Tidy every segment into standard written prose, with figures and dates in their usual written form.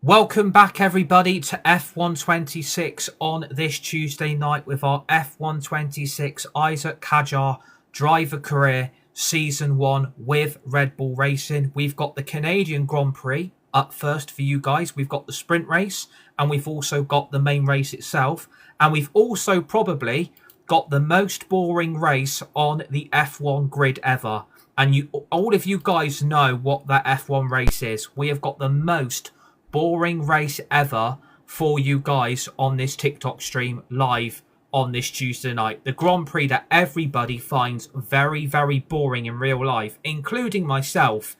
Welcome back, everybody, to F126 on this Tuesday night with our F126 Isack Hadjar driver career season 1 with Red Bull Racing. We've got the Canadian Grand Prix up first for you guys. We've got the sprint race and we've also got the main race itself. And we've also probably got the most boring race on the F1 grid ever. And all of you guys know what that F1 race is. We have got the most boring race ever for you guys on this TikTok stream live on this Tuesday night. The Grand Prix that everybody finds very, very boring in real life, including myself.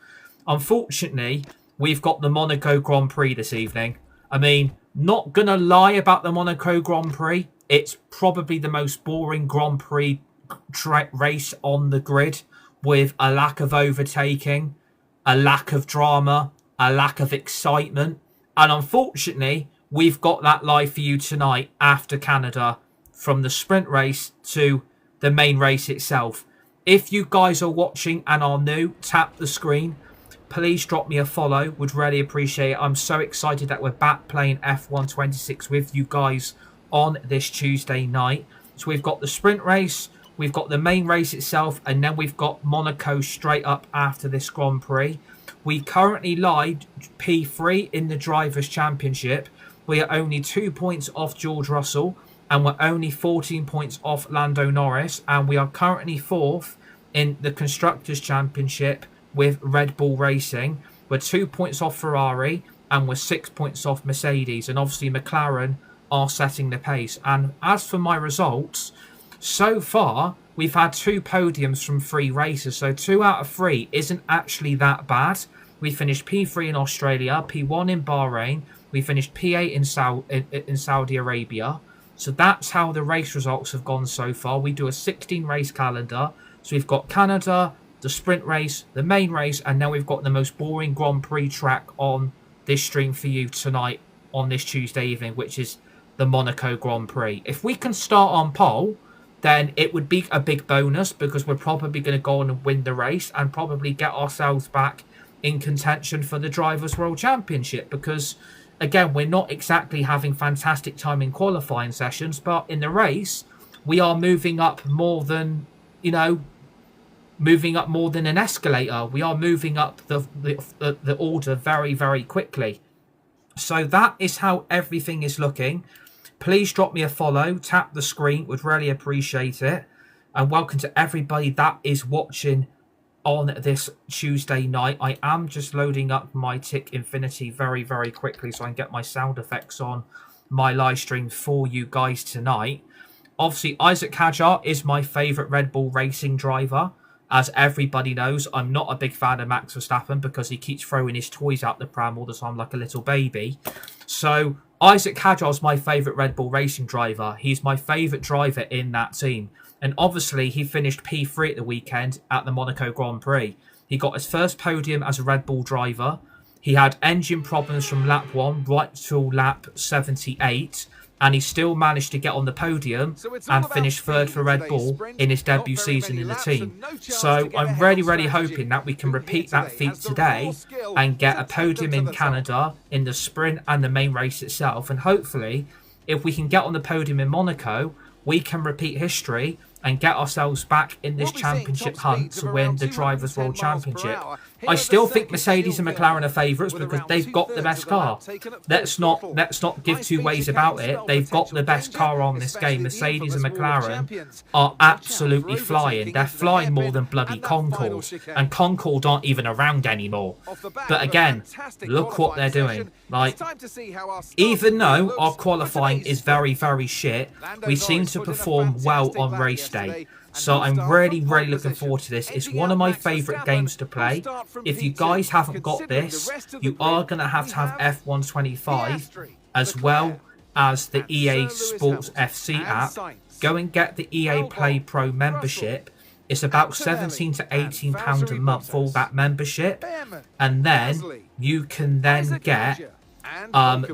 Unfortunately, we've got the Monaco Grand Prix this evening. I mean, not gonna lie about the Monaco Grand Prix. It's probably the most boring Grand Prix race on the grid, with a lack of overtaking, a lack of drama, a lack of excitement. And unfortunately, we've got that live for you tonight after Canada, from the sprint race to the main race itself. If you guys are watching and are new, tap the screen. Please drop me a follow. Would really appreciate it. I'm so excited that we're back playing F126 with you guys on this Tuesday night. So we've got the sprint race, we've got the main race itself, and then we've got Monaco straight up after this Grand Prix. We currently lie P3 in the Drivers' Championship. We are only 2 points off George Russell, and we're only 14 points off Lando Norris, and we are currently 4th in the Constructors' Championship with Red Bull Racing. We're 2 points off Ferrari, and we're 6 points off Mercedes, and obviously McLaren are setting the pace. And as for my results, so far we've had 2 podiums from 3 races, so 2 out of 3 isn't actually that bad. We finished P3 in Australia, P1 in Bahrain, we finished P8 in Saudi Arabia. So that's how the race results have gone so far. We do a 16 race calendar, so we've got Canada, the sprint race, the main race, and now we've got the most boring Grand Prix track on this stream for you tonight on this Tuesday evening, which is the Monaco Grand Prix. If we can start on pole, then it would be a big bonus, because we're probably going to go on and win the race and probably get ourselves back in contention for the Drivers' World Championship. Because, again, we're not exactly having fantastic time in qualifying sessions, but in the race, we are moving up more than, moving up more than an escalator. We are moving up the order very, very quickly. So that is how everything is looking. Please drop me a follow, tap the screen, would really appreciate it. And welcome to everybody that is watching on this Tuesday night. I am just loading up my Tick Infinity very, very quickly so I can get my sound effects on my live stream for you guys tonight. Obviously, Isack Hadjar is my favourite Red Bull Racing driver. As everybody knows, I'm not a big fan of Max Verstappen because he keeps throwing his toys out the pram all the time like a little baby. So Isack Hadjar is my favourite Red Bull Racing driver. He's my favourite driver in that team. And obviously, he finished P3 at the weekend at the Monaco Grand Prix. He got his first podium as a Red Bull driver. He had engine problems from lap 1 right till lap 78. And he still managed to get on the podium and finish 3rd for Red Bull in his debut season in the team. So I'm really, really hoping that we can repeat that feat today and get a podium in Canada in the sprint and the main race itself. And hopefully, if we can get on the podium in Monaco, we can repeat history and get ourselves back in this championship hunt to win the Drivers' World Championship. I still think Mercedes and McLaren are favourites because they've got the best car. Let's not give two ways about it. They've got the best car on this game. Mercedes and McLaren are absolutely flying. They're flying more than bloody Concorde. And Concorde aren't even around anymore. But again, look what they're doing. Like, even though our qualifying is very, very shit, we seem to perform well on race day. So I'm really, really looking forward to this. It's one of my favourite games to play. If you guys haven't got this, you are going to have F125 as well as the EA Sports FC app. Go and get the EA Play Pro membership. It's about £17 to £18 a month for that membership. And then you can then get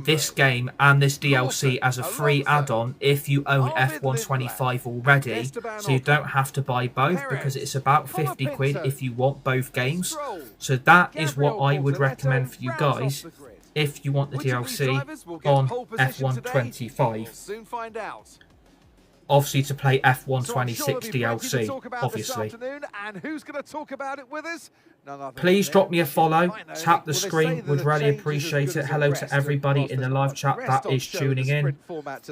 this game and this DLC as a free add-on if you own F125 already, so you don't have to buy both, because it's about 50 quid if you want both games. So that is what I would recommend for you guys. if you want the DLC on F125. Soon find out. Obviously to play F126 DLC, obviously. And who's going to talk about it with us? Please drop me a follow, tap the screen, would really appreciate it. Hello to everybody in the live chat that is tuning in.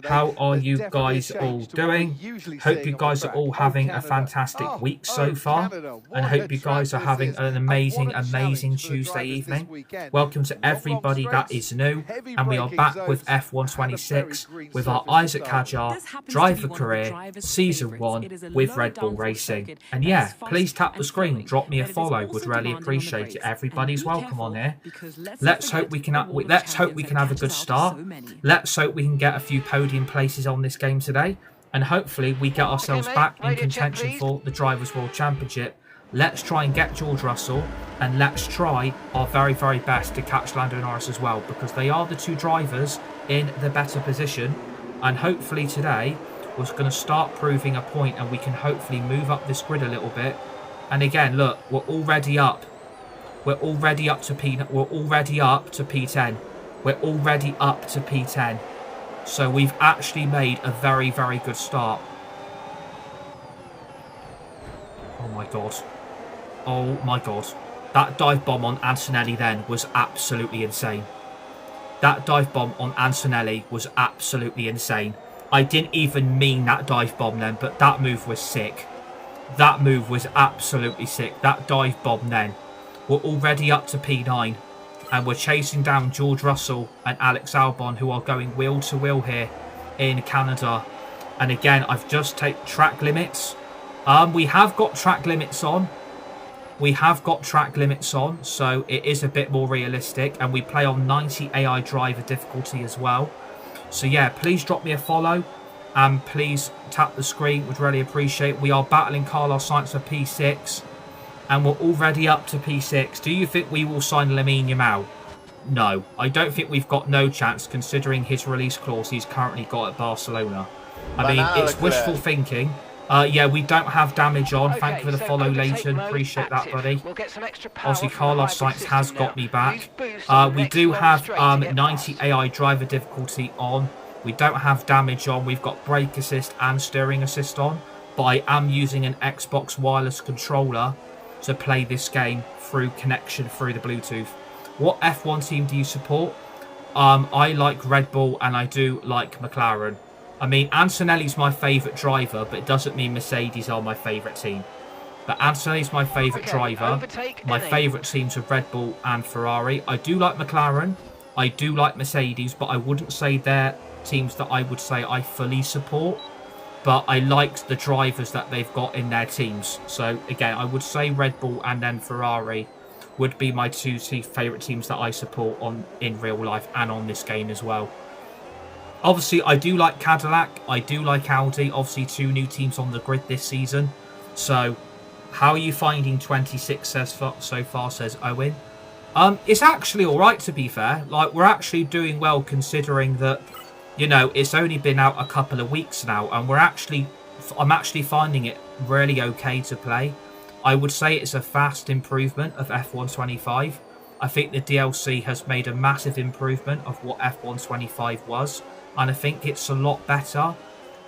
How are you guys all doing? Hope you guys are all having a fantastic week so far, and hope you guys are having an amazing Tuesday evening. Welcome to everybody that is new, and we are back with F126 with our Isack Hadjar driver career season 1 with Red Bull Racing. And yeah, please tap the screen, drop me a follow, would really appreciate it. Everybody's welcome on here. Let's hope we can have a good start. Let's hope we can get a few podium places on this game today, and hopefully we get ourselves back in contention for the Drivers' World Championship. Let's try and get George Russell, and let's try our very best to catch Lando Norris as well, because they are the two drivers in the better position. And hopefully today we're going to start proving a point, and we can hopefully move up this grid a little bit. And again, look, we're already up. We're already up to P10. We're already up to P10. So we've actually made a very good start. Oh my god. Oh my god. That dive bomb on Antonelli then was absolutely insane. That dive bomb on Antonelli was absolutely insane. I didn't even mean that dive bomb then, but that move was sick. That move was absolutely sick. That dive bomb then. We're already up to P9. And we're chasing down George Russell and Alex Albon, who are going wheel to wheel here in Canada. And again, I've just taken track limits. We have got track limits on. So it is a bit more realistic. And we play on 90 AI driver difficulty as well. So yeah, please drop me a follow. And please tap the screen, would really appreciate it. We are battling Carlos Sainz for P6. And we're already up to P6. Do you think we will sign Lamine Yamal? No. I don't think we've got no chance, considering his release clause he's currently got at Barcelona. I mean, it's wishful thinking. Yeah, we don't have damage on. Thank you for the follow, Leighton. Appreciate that, buddy. Obviously, Carlos Sainz has got me back. We do have 90 AI driver difficulty on. We don't have damage on. We've got brake assist and steering assist on. But I am using an Xbox wireless controller to play this game through connection through the Bluetooth. What F1 team do you support? I like Red Bull, and I do like McLaren. I mean, Antonelli's my favourite driver, but it doesn't mean Mercedes are my favourite team. But Antonelli's my favourite driver. My favourite teams are Red Bull and Ferrari. I do like McLaren. I do like Mercedes, but I wouldn't say they're teams that I would say I fully support. But I like the drivers that they've got in their teams. So again, I would say Red Bull and then Ferrari would be my two favourite teams that I support in real life and on this game as well. Obviously, I do like Cadillac. I do like Audi. Obviously, two new teams on the grid this season. So, how are you finding 26 so far, says Owen. It's actually alright, to be fair. Like, we're actually doing well, considering that, you know, it's only been out a couple of weeks now, and I'm actually finding it really okay to play. I would say it's a fast improvement of F125. I think the DLC has made a massive improvement of what F125 was, and I think it's a lot better.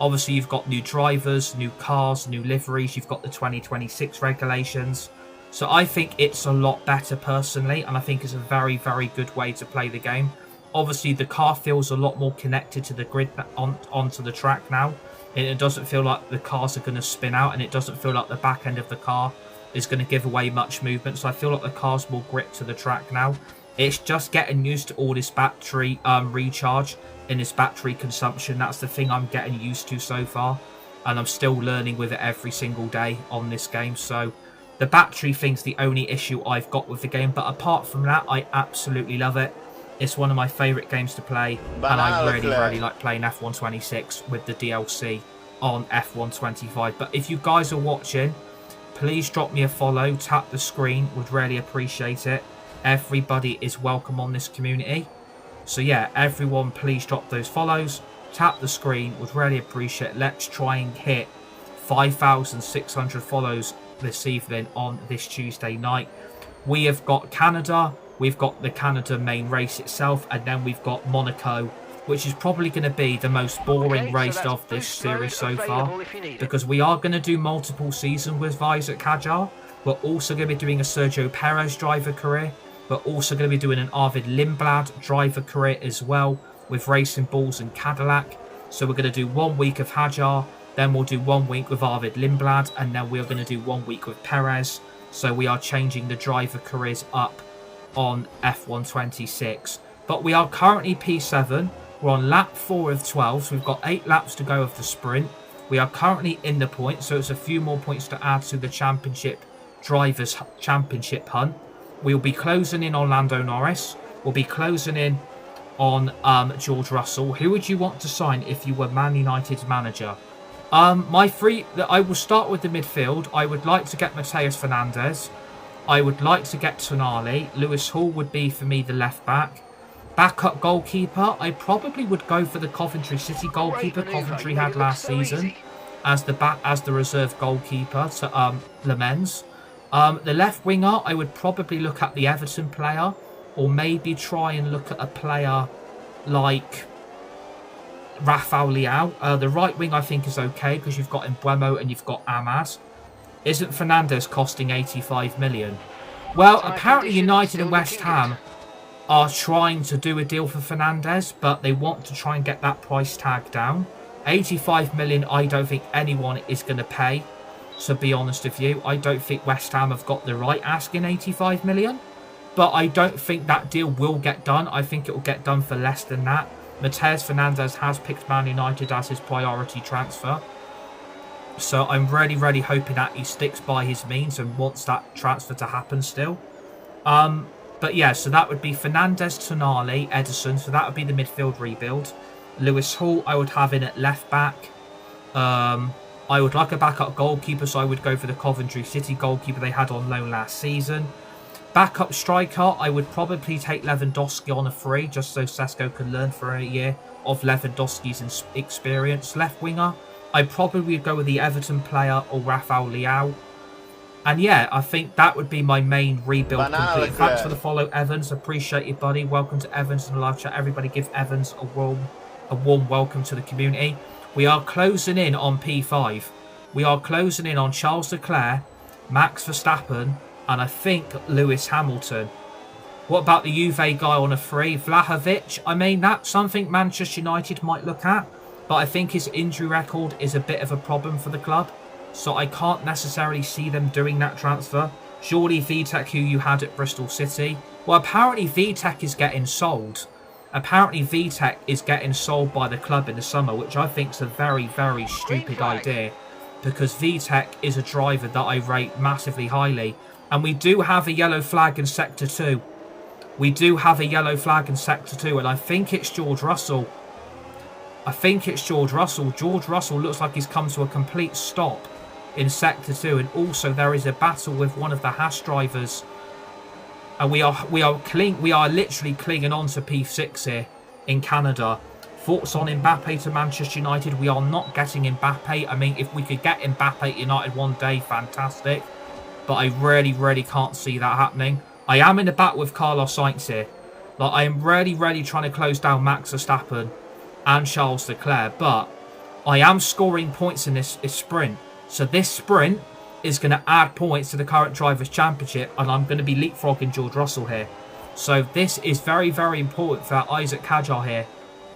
Obviously, you've got new drivers, new cars, new liveries, you've got the 2026 regulations. So I think it's a lot better personally, and I think it's a very, very good way to play the game. Obviously, the car feels a lot more connected to the grid onto the track now. It doesn't feel like the cars are going to spin out, and it doesn't feel like the back end of the car is going to give away much movement. So I feel like the car's more gripped to the track now. It's just getting used to all this battery recharge and this battery consumption. That's the thing I'm getting used to so far, and I'm still learning with it every single day on this game. So the battery thing's the only issue I've got with the game, but apart from that, I absolutely love it. It's one of my favourite games to play, and I really like playing F126 with the DLC on F125. But if you guys are watching, please drop me a follow, tap the screen, would really appreciate it. Everybody is welcome on this community. So yeah, everyone please drop those follows, tap the screen, would really appreciate it. Let's try and hit 5,600 follows this evening on this Tuesday night. We have got Canada, we've got the Canada main race itself, and then we've got Monaco, which is probably going to be the most boring race of this series so far, because we are going to do multiple seasons with Isack Hadjar. We're also going to be doing a Sergio Perez driver career. We're also going to be doing an Arvid Lindblad driver career as well with Racing Bulls and Cadillac. So we're going to do 1 week of Hadjar, then we'll do 1 week with Arvid Lindblad, and then we're going to do 1 week with Perez. So we are changing the driver careers up on F126. But we are currently P7. We're on lap 4 of 12, so we've got 8 laps to go of the sprint. We are currently in the points, so it's a few more points to add to the championship drivers' championship hunt. We'll be closing in on Lando Norris. We'll be closing in on George Russell. Who would you want to sign if you were Man United's manager? I will start with the midfield. I would like to get Matheus Fernandes. I would like to get Tonali. Lewis Hall would be for me the left back. Backup goalkeeper, I probably would go for the Coventry City goalkeeper Coventry had last season as the reserve goalkeeper to Lemens. The left winger, I would probably look at the Everton player, or maybe try and look at a player like Rafael Leao. The right wing I think is okay because you've got Mbeumo and you've got Amaz. Isn't Fernandes costing 85 million? Well, apparently United and West Ham are trying to do a deal for Fernandes, but they want to try and get that price tag down. 85 million I don't think anyone is going to pay. To be honest with you, I don't think West Ham have got the right asking 85 million. But I don't think that deal will get done. I think it will get done for less than that. Matheus Fernandes has picked Man United as his priority transfer. So I'm really, really hoping that he sticks by his means and wants that transfer to happen still. But yeah, so that would be Fernandes, Tonali, Ederson. So that would be the midfield rebuild. Lewis Hall I would have in at left back. I would like a backup goalkeeper, so I would go for the Coventry City goalkeeper they had on loan last season. Backup striker, I would probably take Lewandowski on a free, just so Sesko can learn for a year of Lewandowski's experience. Left winger, I probably would go with the Everton player or Rafael Leao. And yeah, I think that would be my main rebuild complete. Thanks for the follow, Evans. Appreciate you, buddy. Welcome to Evans in the live chat. Everybody give Evans a warm welcome to the community. We are closing in on P5. We are closing in on Charles Leclerc, Max Verstappen, and I think Lewis Hamilton. What about the Juve guy on a free? Vlahovic? I mean, that's something Manchester United might look at, but I think his injury record is a bit of a problem for the club, so I can't necessarily see them doing that transfer. Surely Vitek, who you had at Bristol City. Well, apparently Vitek is getting sold. Apparently Vitek is getting sold by the club in the summer, which I think is a very, very stupid idea, because Vitek is a driver that I rate massively highly. And we do have a yellow flag in Sector 2. We do have a yellow flag in Sector 2, and I think it's George Russell. George Russell looks like he's come to a complete stop in Sector 2, and also there is a battle with one of the Haas drivers. And we are literally clinging on to P6 here in Canada. Thoughts on Mbappe to Manchester United? We are not getting Mbappe. I mean, if we could get Mbappe at United one day, fantastic. But I really, really can't see that happening. I am in the battle with Carlos Sainz here. Like, I am really, really trying to close down Max Verstappen and Charles Leclerc. But I am scoring points in this sprint. So this sprint is going to add points to the current Drivers' Championship, and I'm going to be leapfrogging George Russell here. So this is very, very important for Isack Hadjar here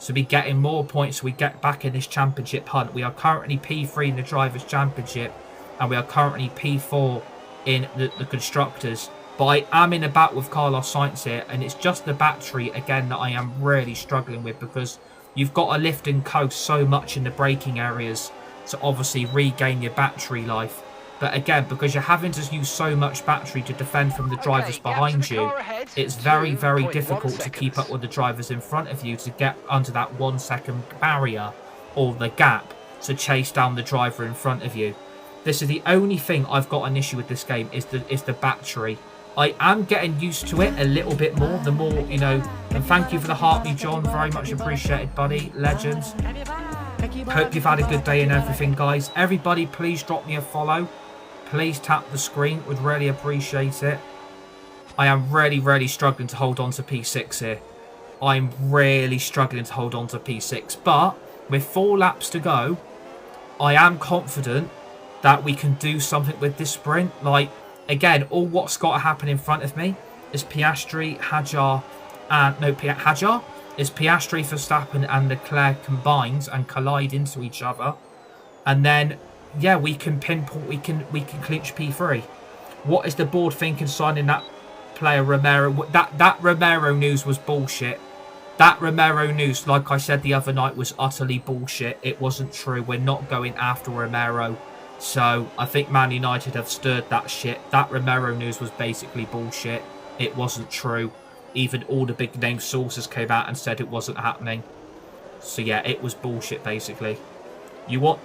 to be getting more points so we get back in this championship hunt. We are currently P3 in the Drivers' Championship, and we are currently P4 in the Constructors. But I am in a battle with Carlos Sainz here, and it's just the battery, again, that I am really struggling with, because you've got to lift and coast so much in the braking areas to obviously regain your battery life. But again, because you're having to use so much battery to defend from the drivers behind you, it's very, very difficult to keep up with the drivers in front of you to get under that 1 second barrier or the gap to chase down the driver in front of you. This is the only thing I've got an issue with this game, is the battery. I am getting used to it a little bit more, the more, you know. And thank you for the heartbeat, John. Very much appreciated, buddy. Legends. Hope you've had a good day and everything, guys. Everybody, please drop me a follow. Please tap the screen. Would really appreciate it. I am really, really struggling to hold on to P6 here. I'm really struggling to hold on to P6. But with 4 laps to go, I am confident that we can do something with this sprint. Like, again, all what's got to happen in front of me is Piastri, Hadjar, and Hadjar is Piastri, Verstappen, and Leclerc combined and collide into each other, and then yeah, we can pinpoint, we can clinch P3. What is the board thinking signing that player Romero? That Romero news was bullshit. That Romero news, like I said the other night, was utterly bullshit. It wasn't true. We're not going after Romero. So I think Man United have stirred that shit. That Romero news was basically bullshit. It wasn't true. Even all the big name sources came out and said it wasn't happening. So yeah, it was bullshit basically. You want...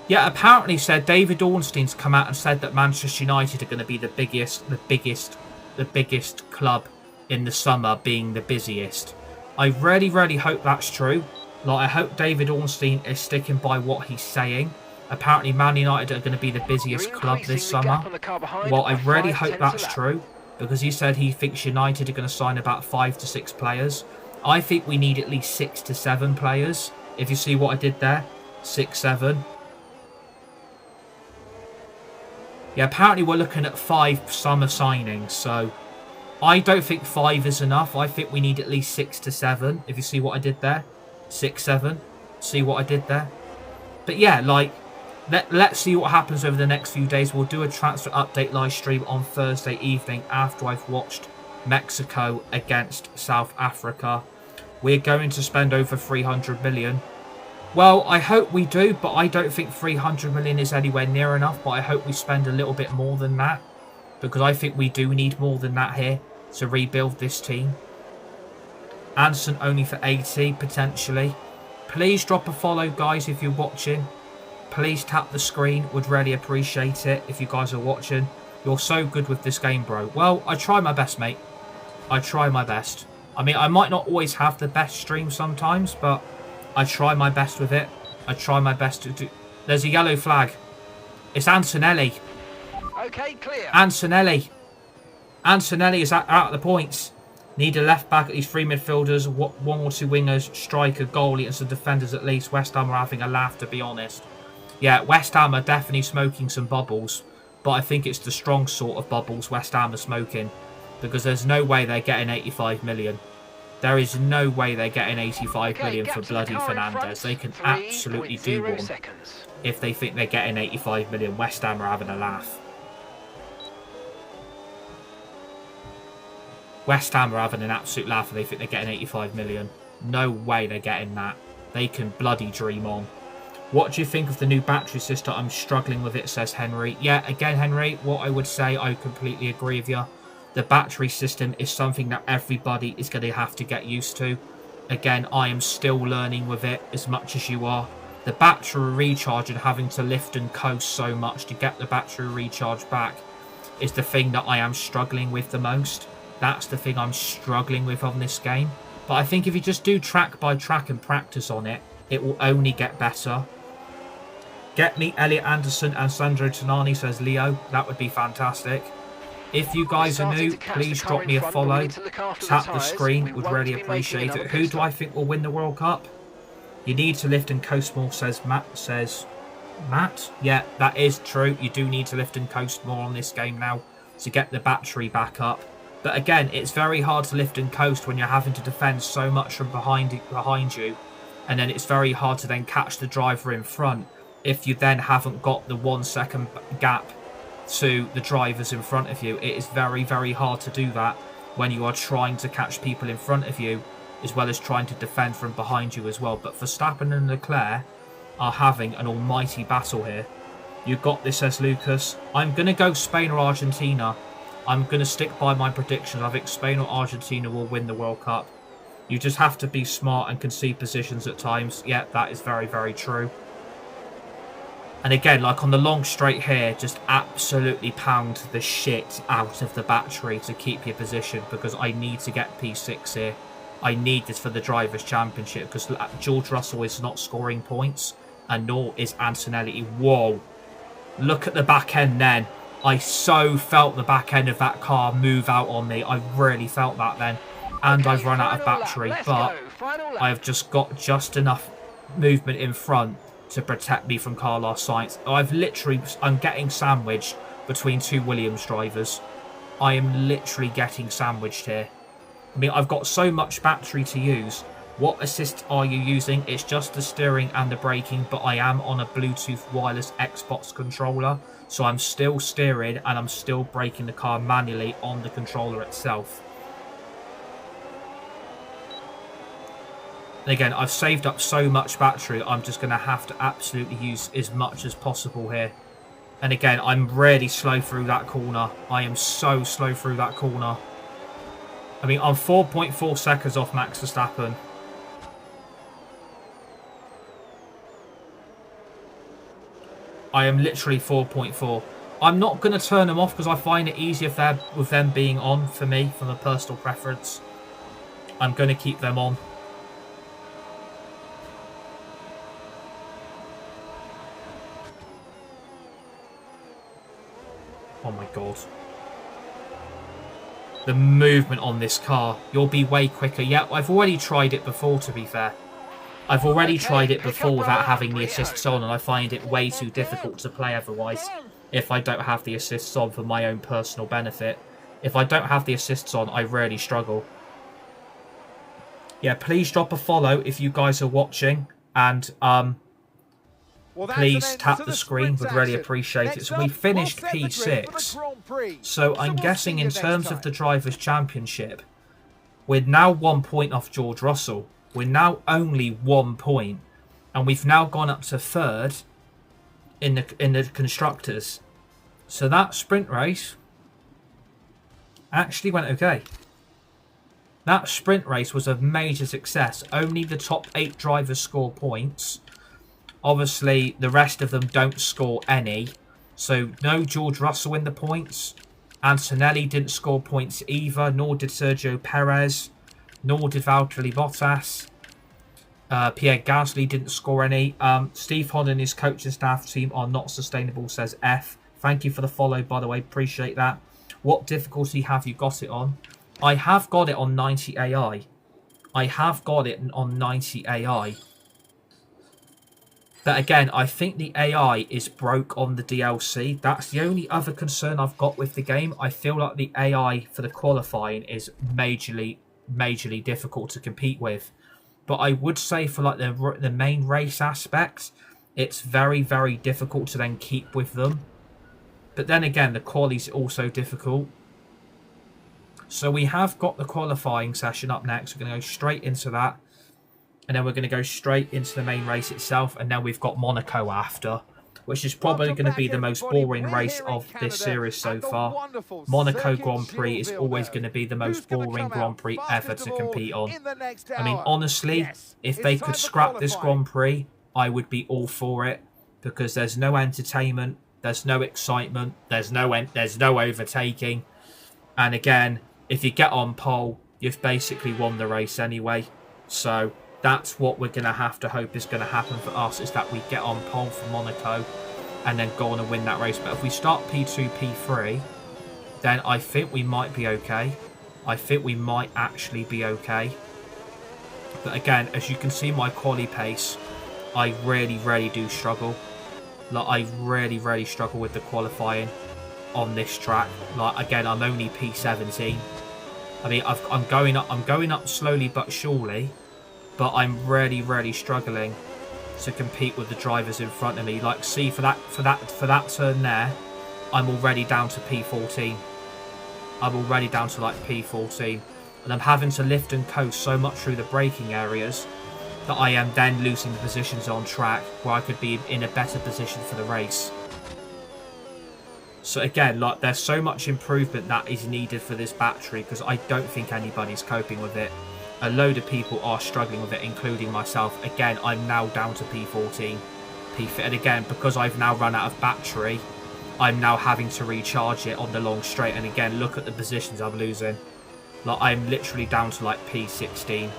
Yeah, apparently said David Ornstein's come out and said that Manchester United are going to be the biggest club in the summer, being the busiest. I really, really hope that's true. Like, I hope David Ornstein is sticking by what he's saying. Apparently, Man United are going to be the busiest club this summer. Well, I really hope that's true, because he said he thinks United are going to sign about 5 to 6 players. I think we need at least 6 to 7 players. If you see what I did there, 6, 7. Yeah, apparently we're looking at 5 summer signings, so I don't think 5 is enough. I think we need at least 6 to 7. If you see what I did there, 6, 7. See what I did there? But yeah, like, let's see what happens over the next few days. We'll do a transfer update live stream on Thursday evening after I've watched Mexico against South Africa. We're going to spend over 300 million. Well, I hope we do, but I don't think 300 million is anywhere near enough. But I hope we spend a little bit more than that, because I think we do need more than that here to rebuild this team. Anson only for 80, potentially. Please drop a follow, guys, if you're watching. Please tap the screen. Would really appreciate it if you guys are watching. You're so good with this game, bro. Well, I try my best, mate. I try my best. I mean, I might not always have the best stream sometimes, but I try my best with it. I try my best to do... There's a yellow flag. It's Antonelli. Okay, clear. Antonelli. Antonelli is out of the points. Need a left back, at least 3 midfielders, 1 or 2 wingers, striker, goalie, and some defenders at least. West Ham are having a laugh, to be honest. Yeah, West Ham are definitely smoking some bubbles, but I think it's the strong sort of bubbles West Ham are smoking, because there's no way they're getting 85 million. There is no way they're getting 85 million for bloody Fernandez. They can absolutely do one. If they think they're getting 85 million, West Ham are having a laugh. West Ham are having an absolute laugh if they think they're getting 85 million. No way they're getting that. They can bloody dream on. What do you think of the new battery system? I'm struggling with it, says Henry. Yeah, again, Henry, what I would say, I completely agree with you. The battery system is something that everybody is going to have to get used to. Again, I am still learning with it as much as you are. The battery recharge and having to lift and coast so much to get the battery recharge back is the thing that I am struggling with the most. That's the thing I'm struggling with on this game. But I think if you just do track by track and practice on it, it will only get better. Get me Elliot Anderson and Sandro Tonali, says Leo. That would be fantastic. If you guys are new, please drop me a follow. Tap the screen. Would really appreciate it. Who do I think will win the World Cup? You need to lift and coast more, says Matt. Says Matt? Yeah, that is true. You do need to lift and coast more on this game now to get the battery back up. But again, it's very hard to lift and coast when you're having to defend so much from behind you. And then it's very hard to then catch the driver in front if you then haven't got the 1 second gap to the drivers in front of you. It is very, very hard to do that when you are trying to catch people in front of you as well as trying to defend from behind you as well. But Verstappen and Leclerc are having an almighty battle here. You got this, says Lucas. I'm going to go Spain or Argentina. I'm going to stick by my predictions. I think Spain or Argentina will win the World Cup. You just have to be smart and concede positions at times. Yeah, that is very, very true. And again, like on the long straight here, just absolutely pound the shit out of the battery to keep your position, because I need to get P6 here. I need this for the Drivers' Championship, because George Russell is not scoring points, and nor is Antonelli. Whoa. Look at the back end then. I so felt the back end of that car move out on me. I really felt that then. And I've run out of battery, but I have just got just enough movement in front to protect me from Carlos Sainz. I'm getting sandwiched between two Williams drivers. I am literally getting sandwiched here. I mean, I've got so much battery to use. What assist are you using? It's just the steering and the braking, but I am on a Bluetooth wireless Xbox controller. So I'm still steering and I'm still braking the car manually on the controller itself. And again, I've saved up so much battery, I'm just going to have to absolutely use as much as possible here. And again, I'm really slow through that corner. I am so slow through that corner. I mean, I'm 4.4 seconds off Max Verstappen. I am literally 4.4. I'm not going to turn them off because I find it easier with them being on for me, from a personal preference. I'm going to keep them on. Oh my god. The movement on this car. You'll be way quicker. Yeah, I've already tried it before, to be fair. I've already tried it before without having the assists on, and I find it way too difficult to play otherwise if I don't have the assists on for my own personal benefit. If I don't have the assists on, I really struggle. Yeah, please drop a follow if you guys are watching, and please tap the screen. Would really appreciate it. So we finished P6. So I'm guessing in terms of the Drivers' Championship, we're now 1 point off George Russell. We're now only 1 point, and we've now gone up to third in the constructors. So that sprint race actually went okay. That sprint race was a major success. Only the top 8 drivers score points. Obviously, the rest of them don't score any. So, no George Russell in the points. Antonelli didn't score points either, nor did Sergio Perez, nor did Valtteri Bottas. Pierre Gasly didn't score any. Steve Hodden and his coaching staff team are not sustainable, says F. Thank you for the follow, by the way. Appreciate that. What difficulty have you got it on? I have got it on 90 AI. I have got it on 90 AI. But again, I think the AI is broke on the DLC. That's the only other concern I've got with the game. I feel like the AI for the qualifying is majorly difficult to compete with. But I would say for like the main race aspects, it's very, very difficult to then keep with them. But then again, the quali is also difficult. So we have got the qualifying session up next. We're going to go straight into that. And then we're going to go straight into the main race itself. And then we've got Monaco after, which is probably going to be the most boring race of this series so far. Monaco Grand Prix is always going to be the most boring Grand Prix ever to compete on. I mean, honestly, if they could scrap this Grand Prix, I would be all for it. Because there's no entertainment, there's no excitement, there's no overtaking. And again, if you get on pole, you've basically won the race anyway. So that's what we're going to have to hope is going to happen for us, is that we get on pole for Monaco and then go on and win that race. But if we start P2, P3, then I think we might be okay. I think we might actually be okay. But again, as you can see my quali pace, I really do struggle. Like, I really struggle with the qualifying on this track. Like, again, I'm only P17. I mean, I'm going up slowly but surely, but I'm really struggling to compete with the drivers in front of me. Like, see, for that turn there, I'm already down to P14. I'm already down to like P14, and I'm having to lift and coast so much through the braking areas that I am then losing the positions on track where I could be in a better position for the race. So again, like, there's so much improvement that is needed for this battery, because I don't think anybody's coping with it. A load of people are struggling with it, including myself. Again, I'm now down to P14. And again, because I've now run out of battery, I'm now having to recharge it on the long straight. And again, look at the positions I'm losing. Like, I'm literally down to like P16.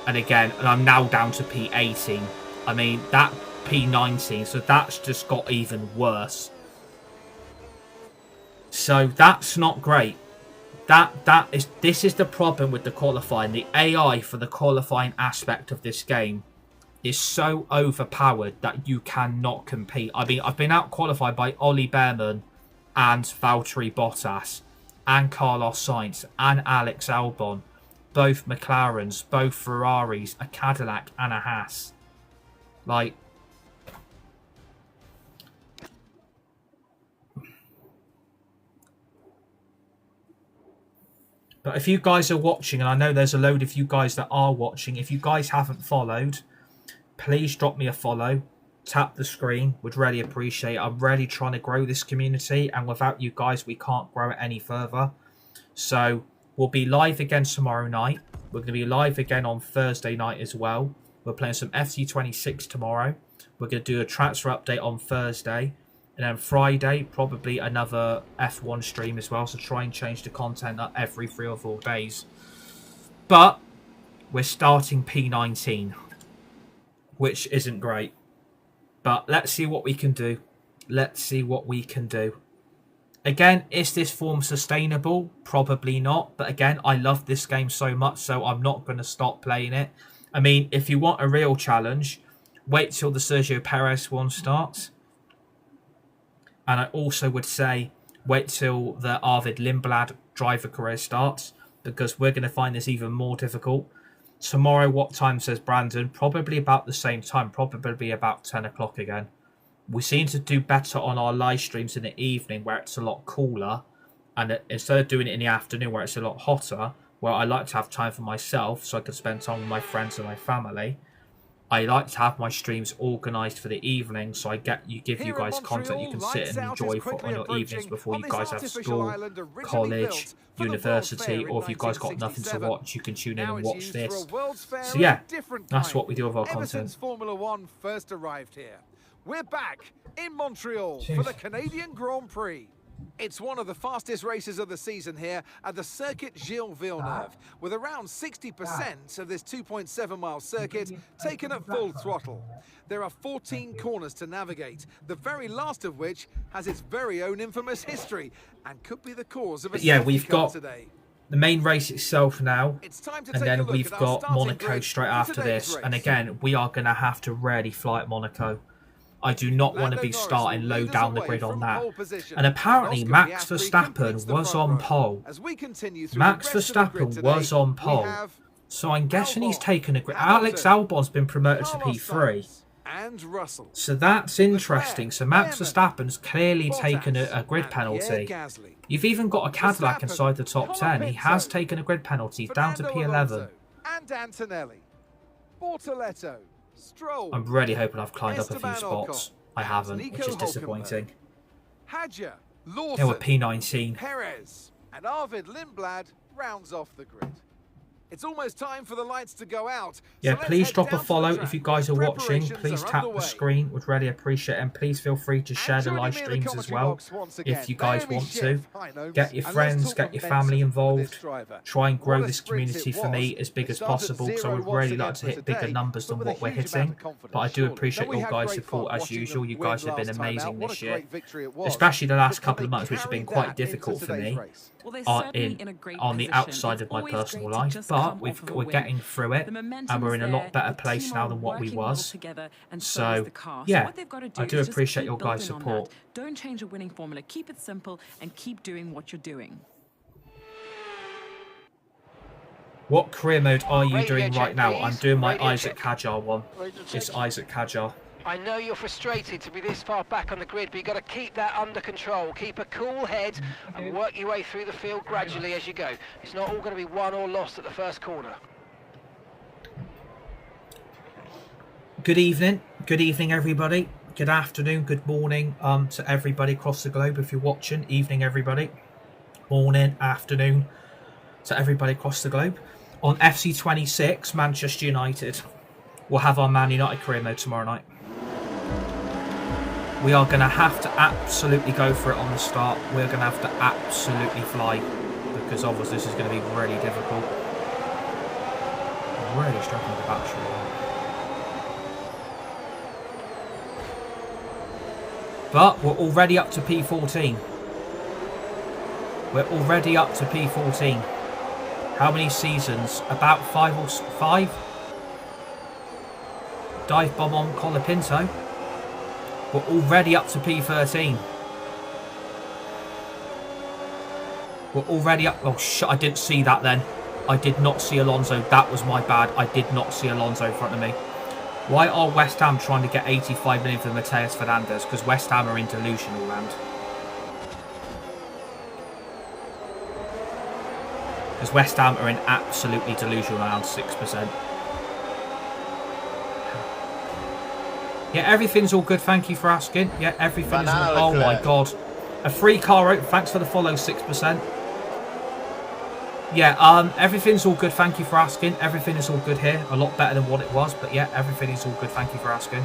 And again, I'm now down to P18. I mean, that P19, so that's just got even worse. So that's not great. This is the problem with the qualifying. The AI for the qualifying aspect of this game is so overpowered that you cannot compete. I mean, I've been out qualified by Ollie Behrman and Valtteri Bottas and Carlos Sainz and Alex Albon, both McLarens, both Ferraris, a Cadillac and a Haas. Like, but if you guys are watching, and I know there's a load of you guys that are watching, if you guys haven't followed, please drop me a follow. Tap the screen. Would really appreciate it. I'm really trying to grow this community, and without you guys, we can't grow it any further. So we'll be live again tomorrow night. We're going to be live again on Thursday night as well. We're playing some FC26 tomorrow. We're going to do a transfer update on Thursday. And then Friday, probably another F1 stream as well. So try and change the content up every 3 or 4 days. But we're starting P19, which isn't great. But let's see what we can do. Let's see what we can do. Again, is this form sustainable? Probably not. But again, I love this game so much, so I'm not going to stop playing it. I mean, if you want a real challenge, wait till the Sergio Perez one starts. And I also would say, wait till the Arvid Lindblad driver career starts, because we're going to find this even more difficult. Tomorrow, what time, says Brandon? Probably about the same time, probably about 10 o'clock again. We seem to do better on our live streams in the evening, where it's a lot cooler. And instead of doing it in the afternoon, where it's a lot hotter, where I like to have time for myself, so I can spend time with my friends and my family, I like to have my streams organised for the evening, so I give you guys content you can sit and enjoy on your evenings before you guys have school, college, university, or if you guys got nothing to watch, you can tune in and watch this. So yeah, that's what we do with our content. Since Formula One first arrived here, we're back in Montreal for the Canadian Grand Prix. It's one of the fastest races of the season here at the Circuit Gilles Villeneuve, with around 60% of this 2.7-mile circuit taken at full throttle. There are 14 corners to navigate, the very last of which has its very own infamous history and could be the cause of a we've got today. The main race itself now, and then we've got Monaco straight after this. And again, we are going to have to really fly at Monaco. I do not want to be starting low down the grid on that. And apparently Max Verstappen was on pole. Max Verstappen was on pole. So I'm guessing he's taken a grid. Alex Albon's been promoted to P3. So that's interesting. So Max Verstappen's clearly taken a grid penalty. You've even got a Cadillac inside the top 10. He has taken a grid penalty down to P11. I'm really hoping I've climbed up a few spots. I haven't, which is disappointing. Hadjar, They were P19. Perez, and Arvid Lindblad rounds off the grid. It's almost time for the lights to go out. Yeah, please drop a follow if you guys are watching. Please tap the screen. Would really appreciate it. And please feel free to share the live streams as well if you guys want to. Get your friends, get your family involved. Try and grow this community for me as big as possible, because I would really like to hit bigger numbers than what we're hitting. But I do appreciate your guys' support as usual. You guys have been amazing this year, especially the last couple of months, which have been quite difficult for me on the outside of my personal life. But we're getting through it, and we're in a lot better place now than what we was. So yeah, I do appreciate your guys' support. Don't change a winning formula. Keep it simple and keep doing what you're doing. What career mode are you doing right now? I'm doing my Isack Hadjar one. It's Isack Hadjar. I know you're frustrated to be this far back on the grid, but you've got to keep that under control. Keep a cool head and work your way through the field gradually as you go. It's not all going to be won or lost at the first corner. Good evening everybody. Good afternoon, good morning to everybody across the globe if you're watching. Evening everybody. Morning, afternoon to everybody across the globe. On FC26, Manchester United, we'll have our Man United career mode tomorrow night. We are going to have to absolutely go for it on the start. We're going to have to absolutely fly, because obviously this is going to be really difficult. I'm really struggling with the battery. But we're already up to P14. We're already up to P14. How many seasons? About 5 or 5? Dive bomb on Colapinto. We're already up to P13. We're already up. Oh, shit. I didn't see that then. I did not see Alonso. That was my bad. I did not see Alonso in front of me. Why are West Ham trying to get 85 million for Mateus Fernandes? Because West Ham are in delusional land. Because West Ham are in absolutely delusional land, 6%. Yeah, everything's all good. Thank you for asking. Yeah, everything is all... Oh my God. A free car out. Thanks for the follow, 6%. Yeah, everything's all good. Thank you for asking. Everything is all good here. A lot better than what it was. But yeah, everything is all good. Thank you for asking.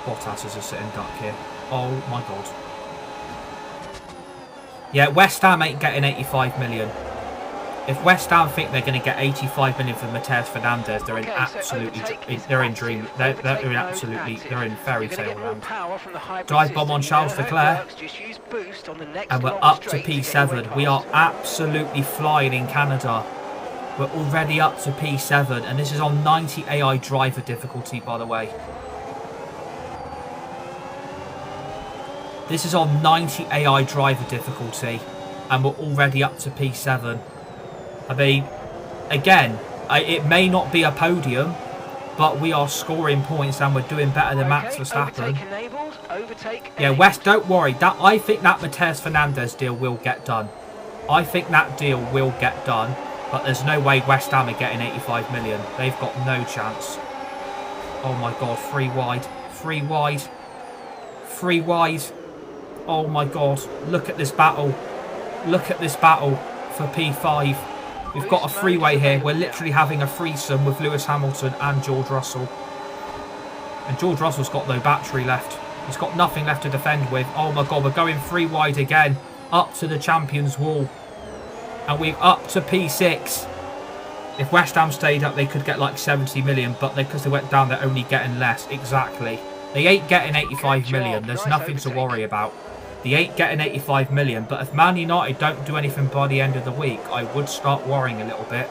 Bottas is a sitting duck here. Oh my God. Yeah, West Ham ain't getting 85 million. If West Ham think they're going to get 85 million for Mateus Fernandes, they're in absolutely, they're in dream, they're in absolutely, they're in fairy tale land. Dive bomb on Charles Leclerc, and we're up to P7. We are absolutely flying in Canada. We're already up to P7, and this is on 90 AI driver difficulty, by the way. This is on 90 AI driver difficulty, and we're already up to P7. I mean, again, it may not be a podium, but we are scoring points and we're doing better than Max Verstappen. Yeah, West, don't worry. I think that Mateus Fernandes deal will get done. I think that deal will get done, but there's no way West Ham are getting 85 million. They've got no chance. Oh my God, 3 wide. 3 wide. 3 wide. Oh my God, look at this battle. Look at this battle for P5. We've got a freeway here. We're literally having a threesome with Lewis Hamilton and George Russell. And George Russell's got no battery left. He's got nothing left to defend with. Oh my God, we're going 3 wide again. Up to the champions wall. And we're up to P6. If West Ham stayed up, they could get like 70 million. But because they went down, they're only getting less. Exactly. They ain't getting 85 million. There's nothing to worry about. They ain't getting 85 million, but if Man United don't do anything by the end of the week, I would start worrying a little bit.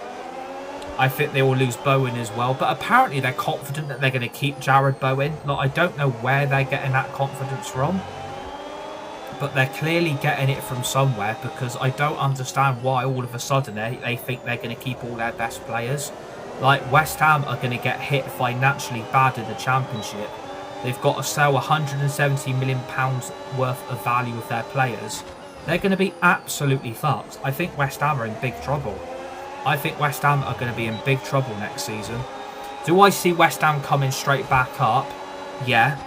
I think they will lose Bowen as well, but apparently they're confident that they're going to keep Jared Bowen. Like, I don't know where they're getting that confidence from, but they're clearly getting it from somewhere, because I don't understand why all of a sudden they think they're going to keep all their best players. Like, West Ham are going to get hit financially bad in the Championship. They've got to sell £170 million worth of value of their players. They're going to be absolutely fucked. I think West Ham are in big trouble. I think West Ham are going to be in big trouble next season. Do I see West Ham coming straight back up? Yeah,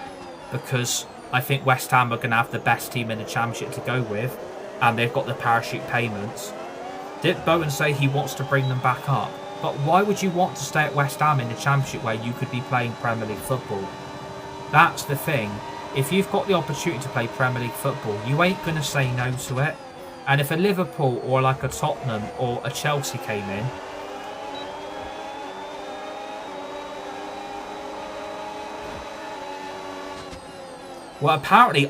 because I think West Ham are going to have the best team in the Championship to go with, and they've got the parachute payments. Did Bowen say he wants to bring them back up? But why would you want to stay at West Ham in the Championship where you could be playing Premier League football? That's the thing. If you've got the opportunity to play Premier League football, you ain't going to say no to it. And if a Liverpool or like a Tottenham or a Chelsea came in, well, apparently,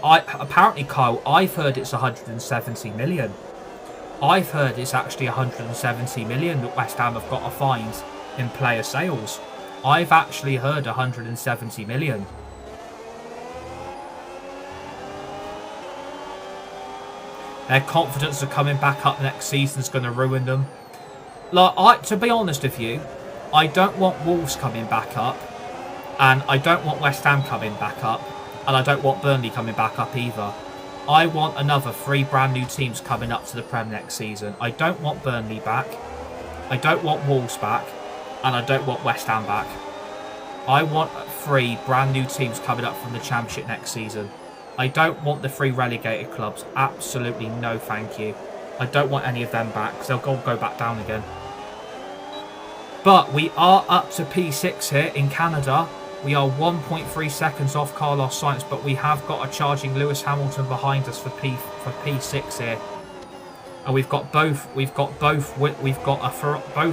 Kyle, I've heard it's 170 million. I've heard it's actually 170 million that West Ham have got to find in player sales. I've actually heard 170 million. Their confidence of coming back up next season is going to ruin them. Like, to be honest with you, I don't want Wolves coming back up, and I don't want West Ham coming back up, and I don't want Burnley coming back up either. I want another 3 brand new teams coming up to the Prem next season. I don't want Burnley back, I don't want Wolves back, and I don't want West Ham back. I want 3 brand new teams coming up from the Championship next season. I don't want the 3 relegated clubs. Absolutely no thank you. I don't want any of them back, because they'll go back down again. But we are up to P6 here in Canada. We are 1.3 seconds off Carlos Sainz, but we have got a charging Lewis Hamilton behind us for P6 here. And we've got both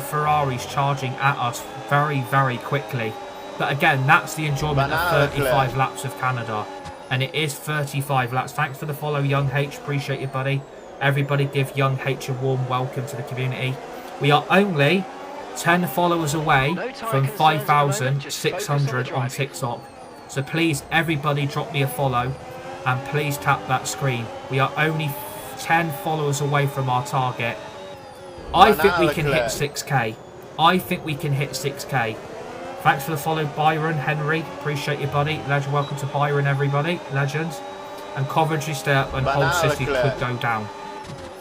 Ferraris charging at us very, very quickly. But again, that's the enjoyment of 35 laps of Canada. And it is 35 laps. Thanks for the follow, Young H. Appreciate you, buddy. Everybody give Young H a warm welcome to the community. We are only 10 followers away from 5,600 on TikTok. So please, everybody drop me a follow and please tap that screen. We are only 10 followers away from our target. I think we can hit 6k. I think we can hit 6k. Thanks for the follow, Byron, Henry. Appreciate you, buddy. Legend, welcome to Byron, everybody. Legend. And Coventry stay up and Hull City could go down.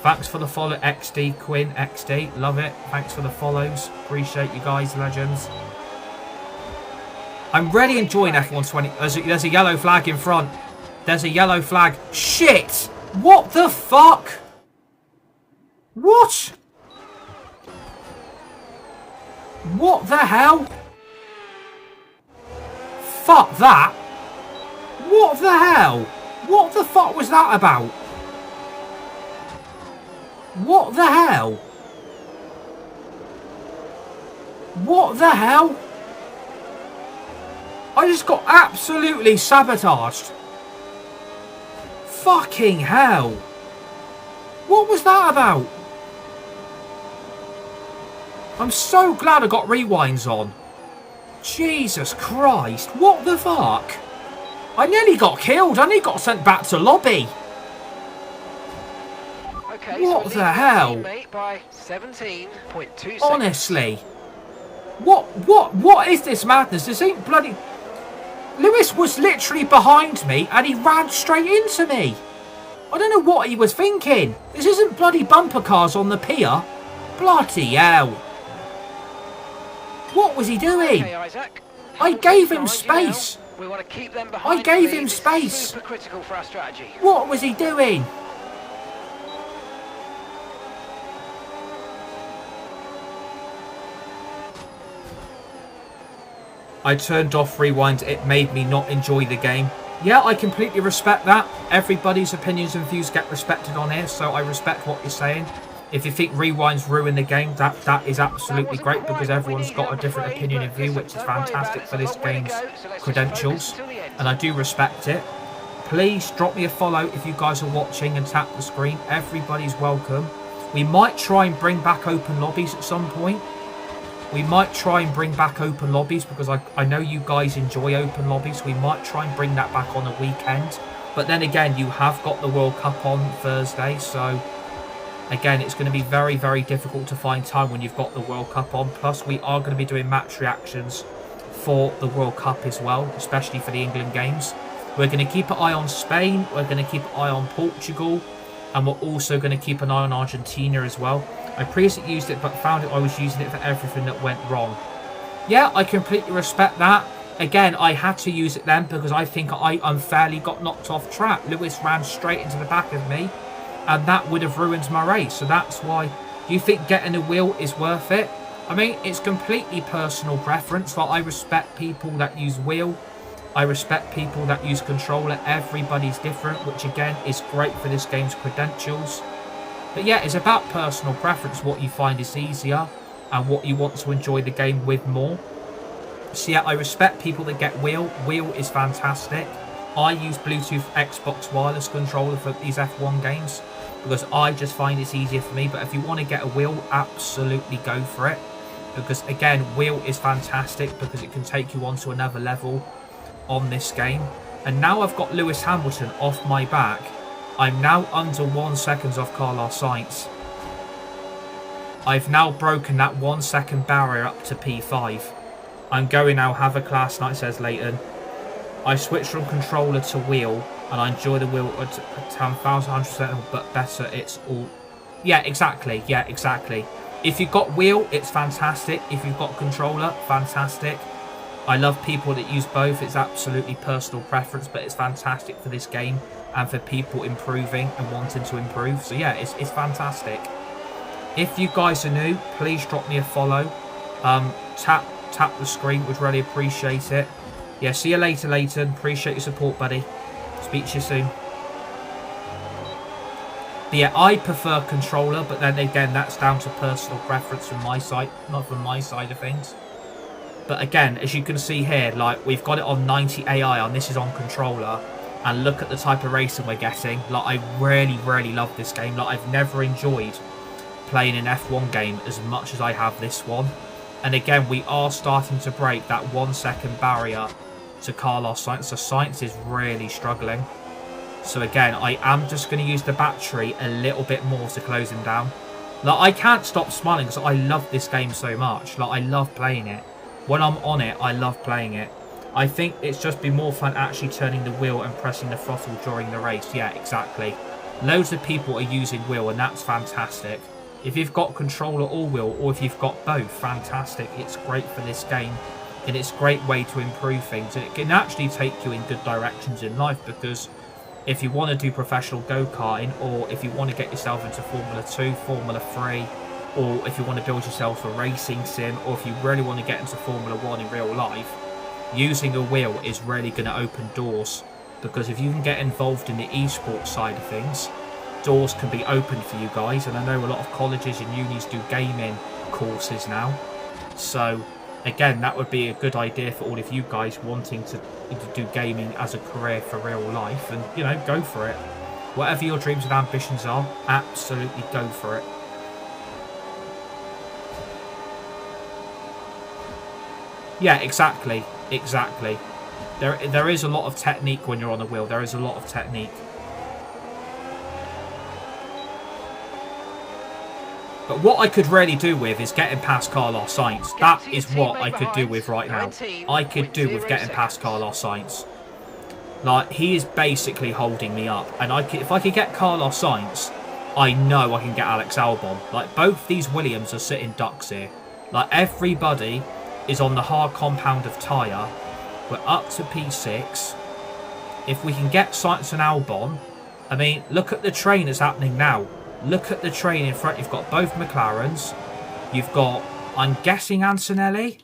Thanks for the follow, XD, Quinn, XD. Love it. Thanks for the follows. Appreciate you guys, legends. I'm really enjoying F120. There's a yellow flag in front. There's a yellow flag. Shit! What the fuck? What? What the hell? Fuck that. What the hell? What the fuck was that about? What the hell? What the hell? I just got absolutely sabotaged. Fucking hell. What was that about? I'm so glad I got rewinds on. Jesus Christ. What the fuck? I nearly got killed. I nearly got sent back to lobby. Okay, what so the hell? By 17.2 honestly. What is this madness? This ain't bloody... Lewis was literally behind me and he ran straight into me. I don't know what he was thinking. This isn't bloody bumper cars on the pier. Bloody hell. What was he doing? Okay, Isaac. I gave him space. We want to keep them behind. I gave him space. Super critical for our strategy. What was he doing? I turned off rewind. It made me not enjoy the game. Yeah, I completely respect that. Everybody's opinions and views get respected on here, so I respect what you're saying. If you think rewinds ruin the game, that is absolutely great because everyone's got a different opinion and view, which is fantastic for this game's credentials, and I do respect it. Please drop me a follow if you guys are watching and tap the screen. Everybody's welcome. We might try and bring back open lobbies at some point. We might try and bring back open lobbies because I know you guys enjoy open lobbies. We might try and bring that back on a weekend. But then again, you have got the World Cup on Thursday. So, again, it's going to be very, very difficult to find time when you've got the World Cup on. Plus, we are going to be doing match reactions for the World Cup as well, especially for the England games. We're going to keep an eye on Spain. We're going to keep an eye on Portugal. And we're also going to keep an eye on Argentina as well. I previously used it, but found I was using it for everything that went wrong. Yeah, I completely respect that. Again, I had to use it then because I think I unfairly got knocked off track. Lewis ran straight into the back of me, and that would have ruined my race. So that's why. Do you think getting a wheel is worth it? I mean, it's completely personal preference. Like, I respect people that use wheel. I respect people that use controller. Everybody's different, which again is great for this game's credentials. But yeah, it's about personal preference, what you find is easier and what you want to enjoy the game with more. So yeah, I respect people that get wheel. Wheel is fantastic. I use Bluetooth Xbox wireless controller for these F1 games because I just find it's easier for me. But if you want to get a wheel, absolutely go for it. Because again, wheel is fantastic because it can take you on to another level on this game. And now I've got Lewis Hamilton off my back. I'm now under 1 second off Carlos Sainz. I've now broken that 1 second barrier up to P5. I'm going now, have a class night, says Leighton. I switched from controller to wheel, and I enjoy the wheel at 10,100%, but better it's all... Yeah, exactly. Yeah, exactly. If you've got wheel, it's fantastic. If you've got controller, fantastic. I love people that use both. It's absolutely personal preference, but it's fantastic for this game and for people improving and wanting to improve. So yeah, it's fantastic. If you guys are new, please drop me a follow. Tap the screen, would really appreciate it. Yeah, see you later, Leighton. Appreciate your support, buddy. Speak to you soon. But yeah, I prefer controller, but then again, that's down to personal preference from my side, not from my side of things. But again, as you can see here, like, we've got it on 90 AI and this is on controller. and look at the type of racing we're getting. Like, I really, really love this game. Like, I've never enjoyed playing an F1 game as much as I have this one. And again, we are starting to break that 1 second barrier to Carlos Sainz. So Sainz is really struggling. So again, I am just going to use the battery a little bit more to close him down. Like, I can't stop smiling because I love this game so much. Like, I love playing it. When I'm on it, I love playing it. I think it's just been more fun actually turning the wheel and pressing the throttle during the race. Yeah, exactly. Loads of people are using wheel, and that's fantastic. If you've got controller or wheel, or if you've got both, fantastic. It's great for this game, and it's a great way to improve things. And it can actually take you in good directions in life, because if you want to do professional go-karting, or if you want to get yourself into Formula 2, Formula 3, or if you want to build yourself a racing sim, or if you really want to get into Formula 1 in real life, using a wheel is really going to open doors. Because if you can get involved in the esports side of things, doors can be opened for you guys. And I know a lot of colleges and unis do gaming courses now. So again, that would be a good idea for all of you guys wanting to do gaming as a career for real life. And, you know, go for it. Whatever your dreams and ambitions are, absolutely go for it. Yeah, exactly. Exactly. There is a lot of technique when you're on the wheel. There is a lot of technique. But what I could really do with is getting past Carlos Sainz. That is what I could do with right now. I could do with getting past Carlos Sainz. Like, he is basically holding me up. And if I could get Carlos Sainz, I know I can get Alex Albon. Like, both these Williams are sitting ducks here. Like, everybody is on the hard compound of tyre. We're up to P6. If we can get Sainz and Albon, I mean, look at the train that's happening now. Look at the train in front. You've got both McLarens. You've got, I'm guessing, Antonelli.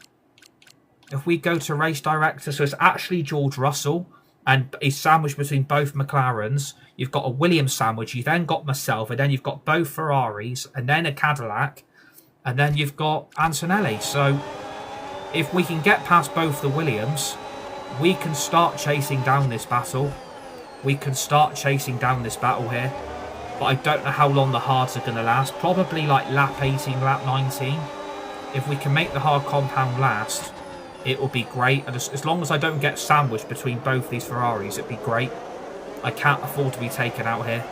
If we go to race director, so it's actually George Russell, and he's sandwiched between both McLarens. You've got a Williams sandwich. You've then got myself, and then you've got both Ferraris, and then a Cadillac, and then you've got Antonelli. So if we can get past both the Williams, we can start chasing down this battle. We can start chasing down this battle here. But I don't know how long the hards are going to last. Probably like lap 18, lap 19. If we can make the hard compound last, it will be great. And as long as I don't get sandwiched between both these Ferraris, it'd be great. I can't afford to be taken out here.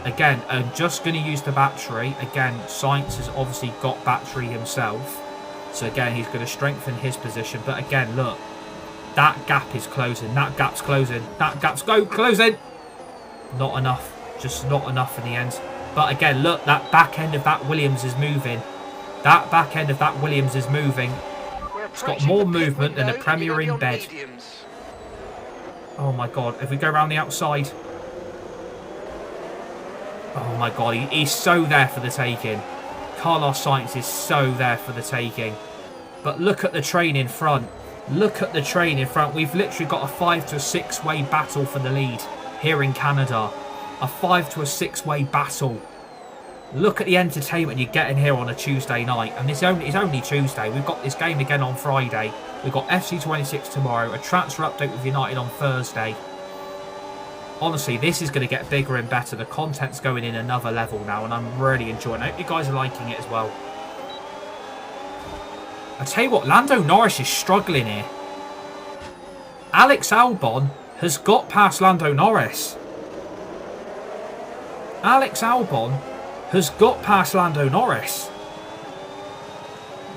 Again, I'm just going to use the battery. Again, Sainz has obviously got battery himself. So again, he's going to strengthen his position. But again, look. That gap is closing. That gap's closing. That gap's closing. Not enough. Just not enough in the end. But again, look, that back end of that Williams is moving. That back end of that Williams is moving. It's got more movement than a Premier in bed. Oh my God. If we go around the outside. Oh my God. He's so there for the taking. Carlos Sainz is so there for the taking. But look at the train in front. Look at the train in front. We've literally got a 5 to 6 way battle for the lead here in Canada. A 5 to 6 way battle. Look at the entertainment you're getting here on a Tuesday night. And it's only Tuesday. We've got this game again on Friday. We've got FC26 tomorrow. A transfer update with United on Thursday. Honestly, this is going to get bigger and better. The content's going in another level now. And I'm really enjoying it. I hope you guys are liking it as well. I tell you what, Lando Norris is struggling here. Alex Albon has got past Lando Norris. Alex Albon has got past Lando Norris.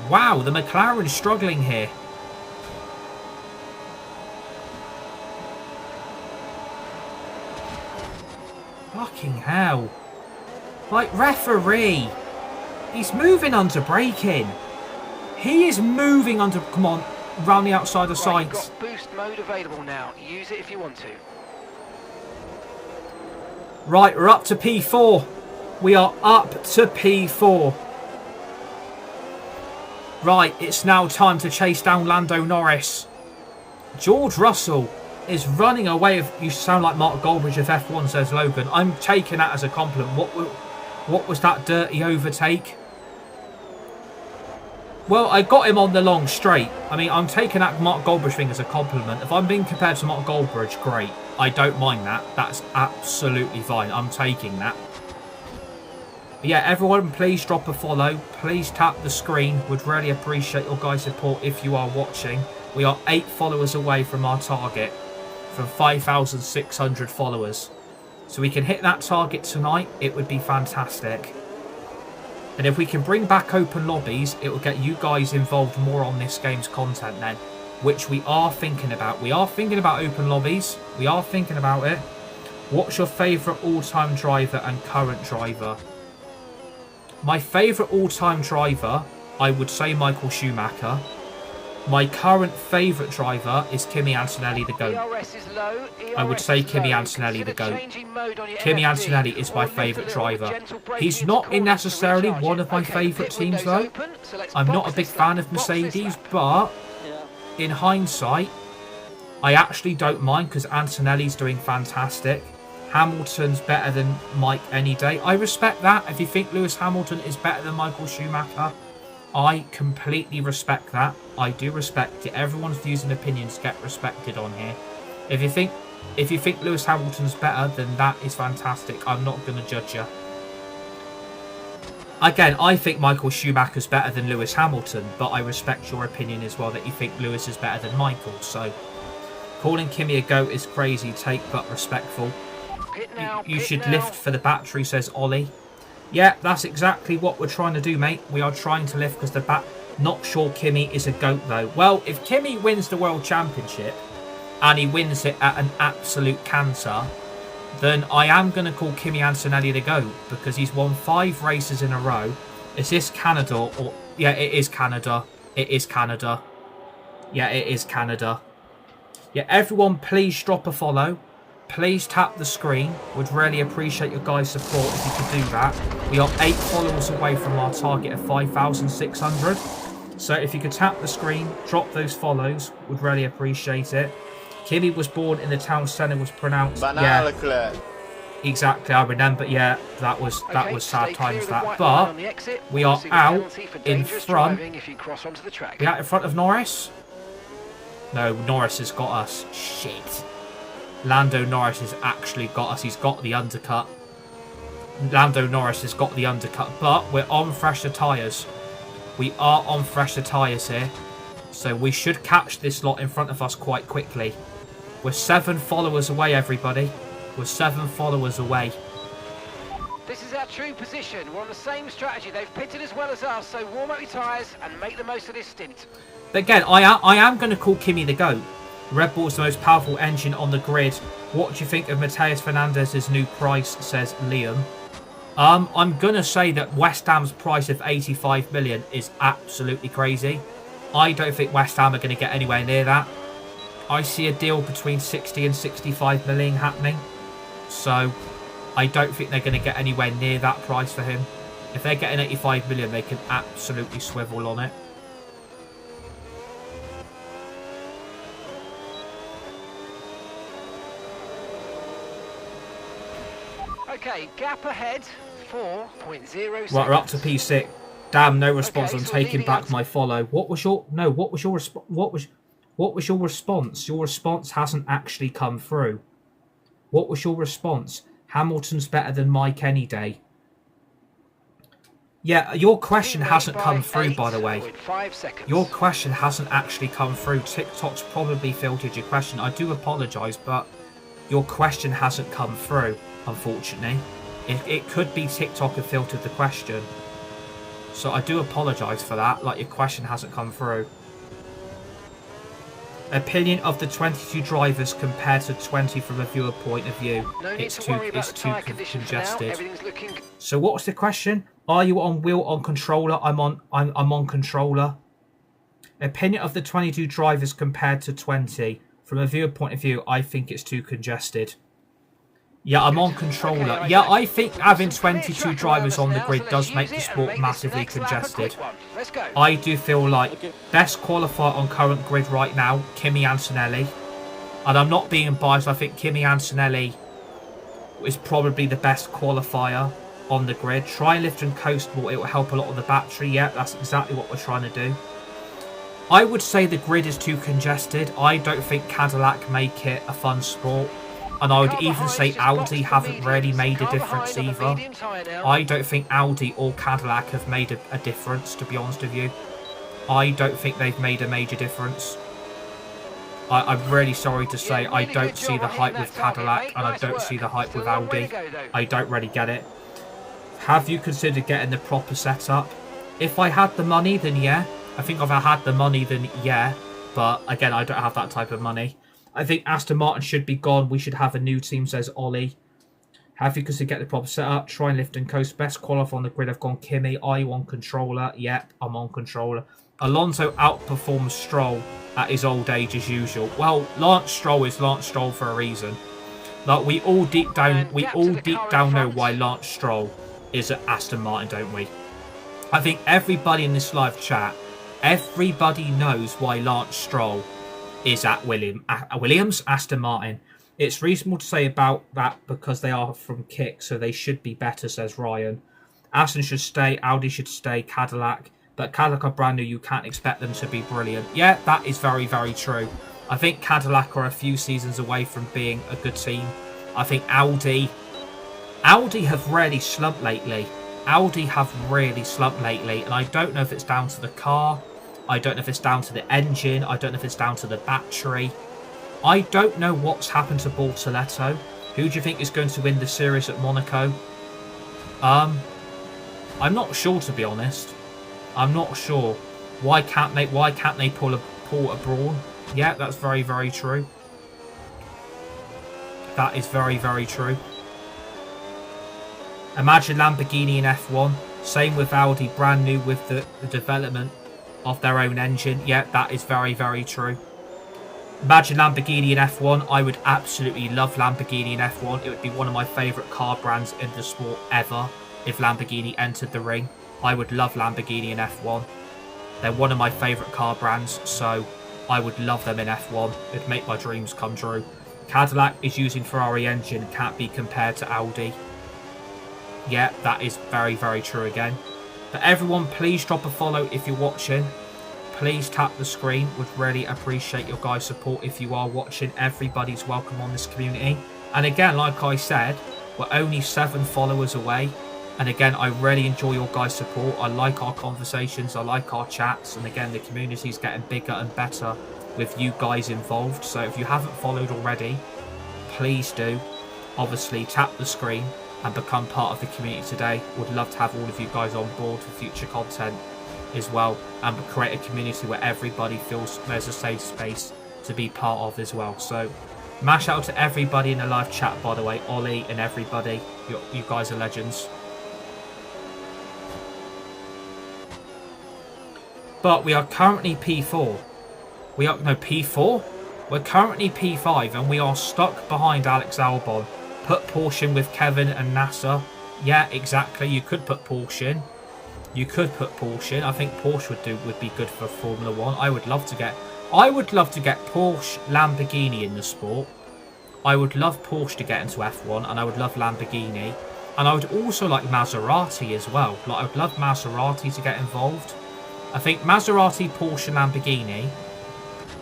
Wow, the McLaren is struggling here. Fucking hell. Like, referee. He's moving under braking. He is moving under... Come on, round the outside of Sainz. You've got boost mode available now. Use it if you want to. Right, we're up to P4. We are up to P4. Right, it's now time to chase down Lando Norris. George Russell is running away. You sound like Mark Goldbridge of F1, says Logan. I'm taking that as a compliment. What was that dirty overtake? Well, I got him on the long straight. I mean, I'm taking that Mark Goldbridge thing as a compliment. If I'm being compared to Mark Goldbridge, great. I don't mind that. That's absolutely fine. I'm taking that. But yeah, everyone, please drop a follow. Please tap the screen. Would really appreciate your guys' support if you are watching. We are 8 followers away from our target, from 5,600 followers. So we can hit that target tonight. It would be fantastic. And if we can bring back open lobbies, it will get you guys involved more on this game's content then, which we are thinking about. We are thinking about open lobbies. We are thinking about it. What's your favourite all-time driver and current driver? My favourite all-time driver, I would say Michael Schumacher. My current favourite driver is Kimi Antonelli, the GOAT. I would say Kimi Antonelli, the GOAT. Kimi Antonelli is my favourite driver. He's not in necessarily one of my favourite teams though. I'm not a big fan of Mercedes, but in hindsight, I actually don't mind because Antonelli's doing fantastic. Hamilton's better than Mike any day. I respect that. If you think Lewis Hamilton is better than Michael Schumacher, I completely respect that. I do respect it. Everyone's views and opinions get respected on here. If you think Lewis Hamilton's better, then that is fantastic. I'm not going to judge you. Again, I think Michael Schumacher's better than Lewis Hamilton, but I respect your opinion as well that you think Lewis is better than Michael. So, calling Kimi a GOAT is crazy take, but respectful. You should lift for the battery, says Ollie. Yeah, that's exactly what we're trying to do, mate. We are trying to lift because the not sure Kimi is a GOAT, though. Well, if Kimi wins the World Championship and he wins it at an absolute canter, then I am going to call Kimi Antonelli the GOAT because he's won 5 races in a row. Is this Canada or... Yeah, it is Canada. It is Canada. Yeah, it is Canada. Yeah, everyone, please drop a follow. Please tap the screen. Would really appreciate your guys' support if you could do that. We are 8 followers away from our target of 5,600. So if you could tap the screen, drop those follows, would really appreciate it. Kimi was born in the town centre, was pronounced. Yeah, exactly. I remember. Yeah, that was sad times that. But we are out in front. We out in front of Norris. No, Norris has got us. Shit. Lando Norris has actually got us. He's got the undercut. Lando Norris has got the undercut. But we're on fresher tyres. We are on fresher tyres here. So we should catch this lot in front of us quite quickly. We're 7 followers away, everybody. We're 7 followers away. This is our true position. We're on the same strategy. They've pitted as well as us. So warm up your tyres and make the most of this stint. But again, I am going to call Kimi the GOAT. Red Bull's the most powerful engine on the grid. What do you think of Mateus Fernandez's new price, says Liam. I'm going to say that West Ham's price of 85 million is absolutely crazy. I don't think West Ham are going to get anywhere near that. I see a deal between 60 and 65 million happening. So, I don't think they're going to get anywhere near that price for him. If they're getting 85 million, they can absolutely swivel on it. Okay, gap ahead, 4.06. Right, we're up to P6. Damn, no response. Okay, I'm taking back my follow. What was your response? Your response hasn't actually come through. What was your response? Hamilton's better than Mike any day. Yeah, your question hasn't come through, by the way. Your question hasn't actually come through. TikTok's probably filtered your question. I do apologise, but your question hasn't come through, unfortunately. It could be TikTok have filtered the question. So I do apologise for that. Like, your question hasn't come through. Opinion of the 22 drivers compared to 20 from a viewer point of view. It's too congested. So what was the question? Are you on wheel on controller? I'm on controller. Opinion of the 22 drivers compared to 20 from a viewer point of view. I think it's too congested. Yeah, I'm on controller. Yeah, I think having 22 drivers on the grid does make the sport massively congested. I do feel like best qualifier on current grid right now, Kimi Antonelli. And I'm not being biased, I think Kimi Antonelli is probably the best qualifier on the grid. Try lift and coast more, it will help a lot with the battery. Yeah, that's exactly what we're trying to do. I would say the grid is too congested. I don't think Cadillac make it a fun sport. And I would Car even behind say just boxed Audi the haven't really mediums. made a Car difference behind on the either. medium tyre now. I don't think Audi or Cadillac have made a difference, to be honest with you. I don't think they've made a major difference. I'm really sorry to say, I don't see the hype with Cadillac, and I don't see the hype with Audi. I don't really get it. Have you considered getting the proper setup? If I had the money, then yeah. I think if I had the money, then yeah. But again, I don't have that type of money. I think Aston Martin should be gone. We should have a new team, says Ollie. Have you considered getting the proper setup? Try and lift and coast. Best qualify on the grid. I've gone Kimi. Are you on controller? Yep, I'm on controller. Alonso outperforms Stroll at his old age as usual. Well, Lance Stroll is Lance Stroll for a reason. Like we all deep down know why Lance Stroll is at Aston Martin, don't we? I think everybody in this live chat, everybody knows why Lance Stroll is at Williams, Aston Martin. It's reasonable to say about that because they are from Kick, so they should be better, says Ryan. Aston should stay, Audi should stay, Cadillac. But Cadillac are brand new, you can't expect them to be brilliant. Yeah, that is very, very true. I think Cadillac are a few seasons away from being a good team. I think Audi have really slumped lately. And I don't know if it's down to the car. I don't know if it's down to the engine. I don't know if it's down to the battery. I don't know what's happened to Bortoletto. Who do you think is going to win the series at Monaco? I'm not sure, to be honest. I'm not sure. Why can't they pull a Brawn? Yeah, that's very, very true. That is very, very true. Imagine Lamborghini in F1. Same with Audi, brand new with the development of their own engine. Yeah, that is very, very true. Imagine Lamborghini in F1. I would absolutely love Lamborghini in F1. It would be one of my favourite car brands in the sport ever if Lamborghini entered the ring. I would love Lamborghini in F1. They're one of my favourite car brands, so I would love them in F1. It'd make my dreams come true. Cadillac is using Ferrari engine, can't be compared to Audi. Yeah, that is very, very true again. But everyone, please drop a follow if you're watching. Please tap the screen. Would really appreciate your guys' support if you are watching. Everybody's welcome on this community. And again, like I said, we're only 7 followers away. And again, I really enjoy your guys' support. I like our conversations. I like our chats. And again, the community's getting bigger and better with you guys involved. So if you haven't followed already, please do. Obviously, tap the screen and become part of the community today. Would love to have all of you guys on board for future content as well. And create a community where everybody feels there's a safe space to be part of as well. So mash out to everybody in the live chat, by the way. Ollie and everybody. You guys are legends. But we are currently P4. P4? We're currently P5 and we are stuck behind Alex Albon. Put Porsche in with Kevin and Nasser. Yeah, exactly. You could put Porsche in. I think Porsche would be good for Formula 1. I would love to get Porsche, Lamborghini in the sport. I would love Porsche to get into F1 and I would love Lamborghini. And I would also like Maserati as well. Like, I would love Maserati to get involved. I think Maserati, Porsche, Lamborghini,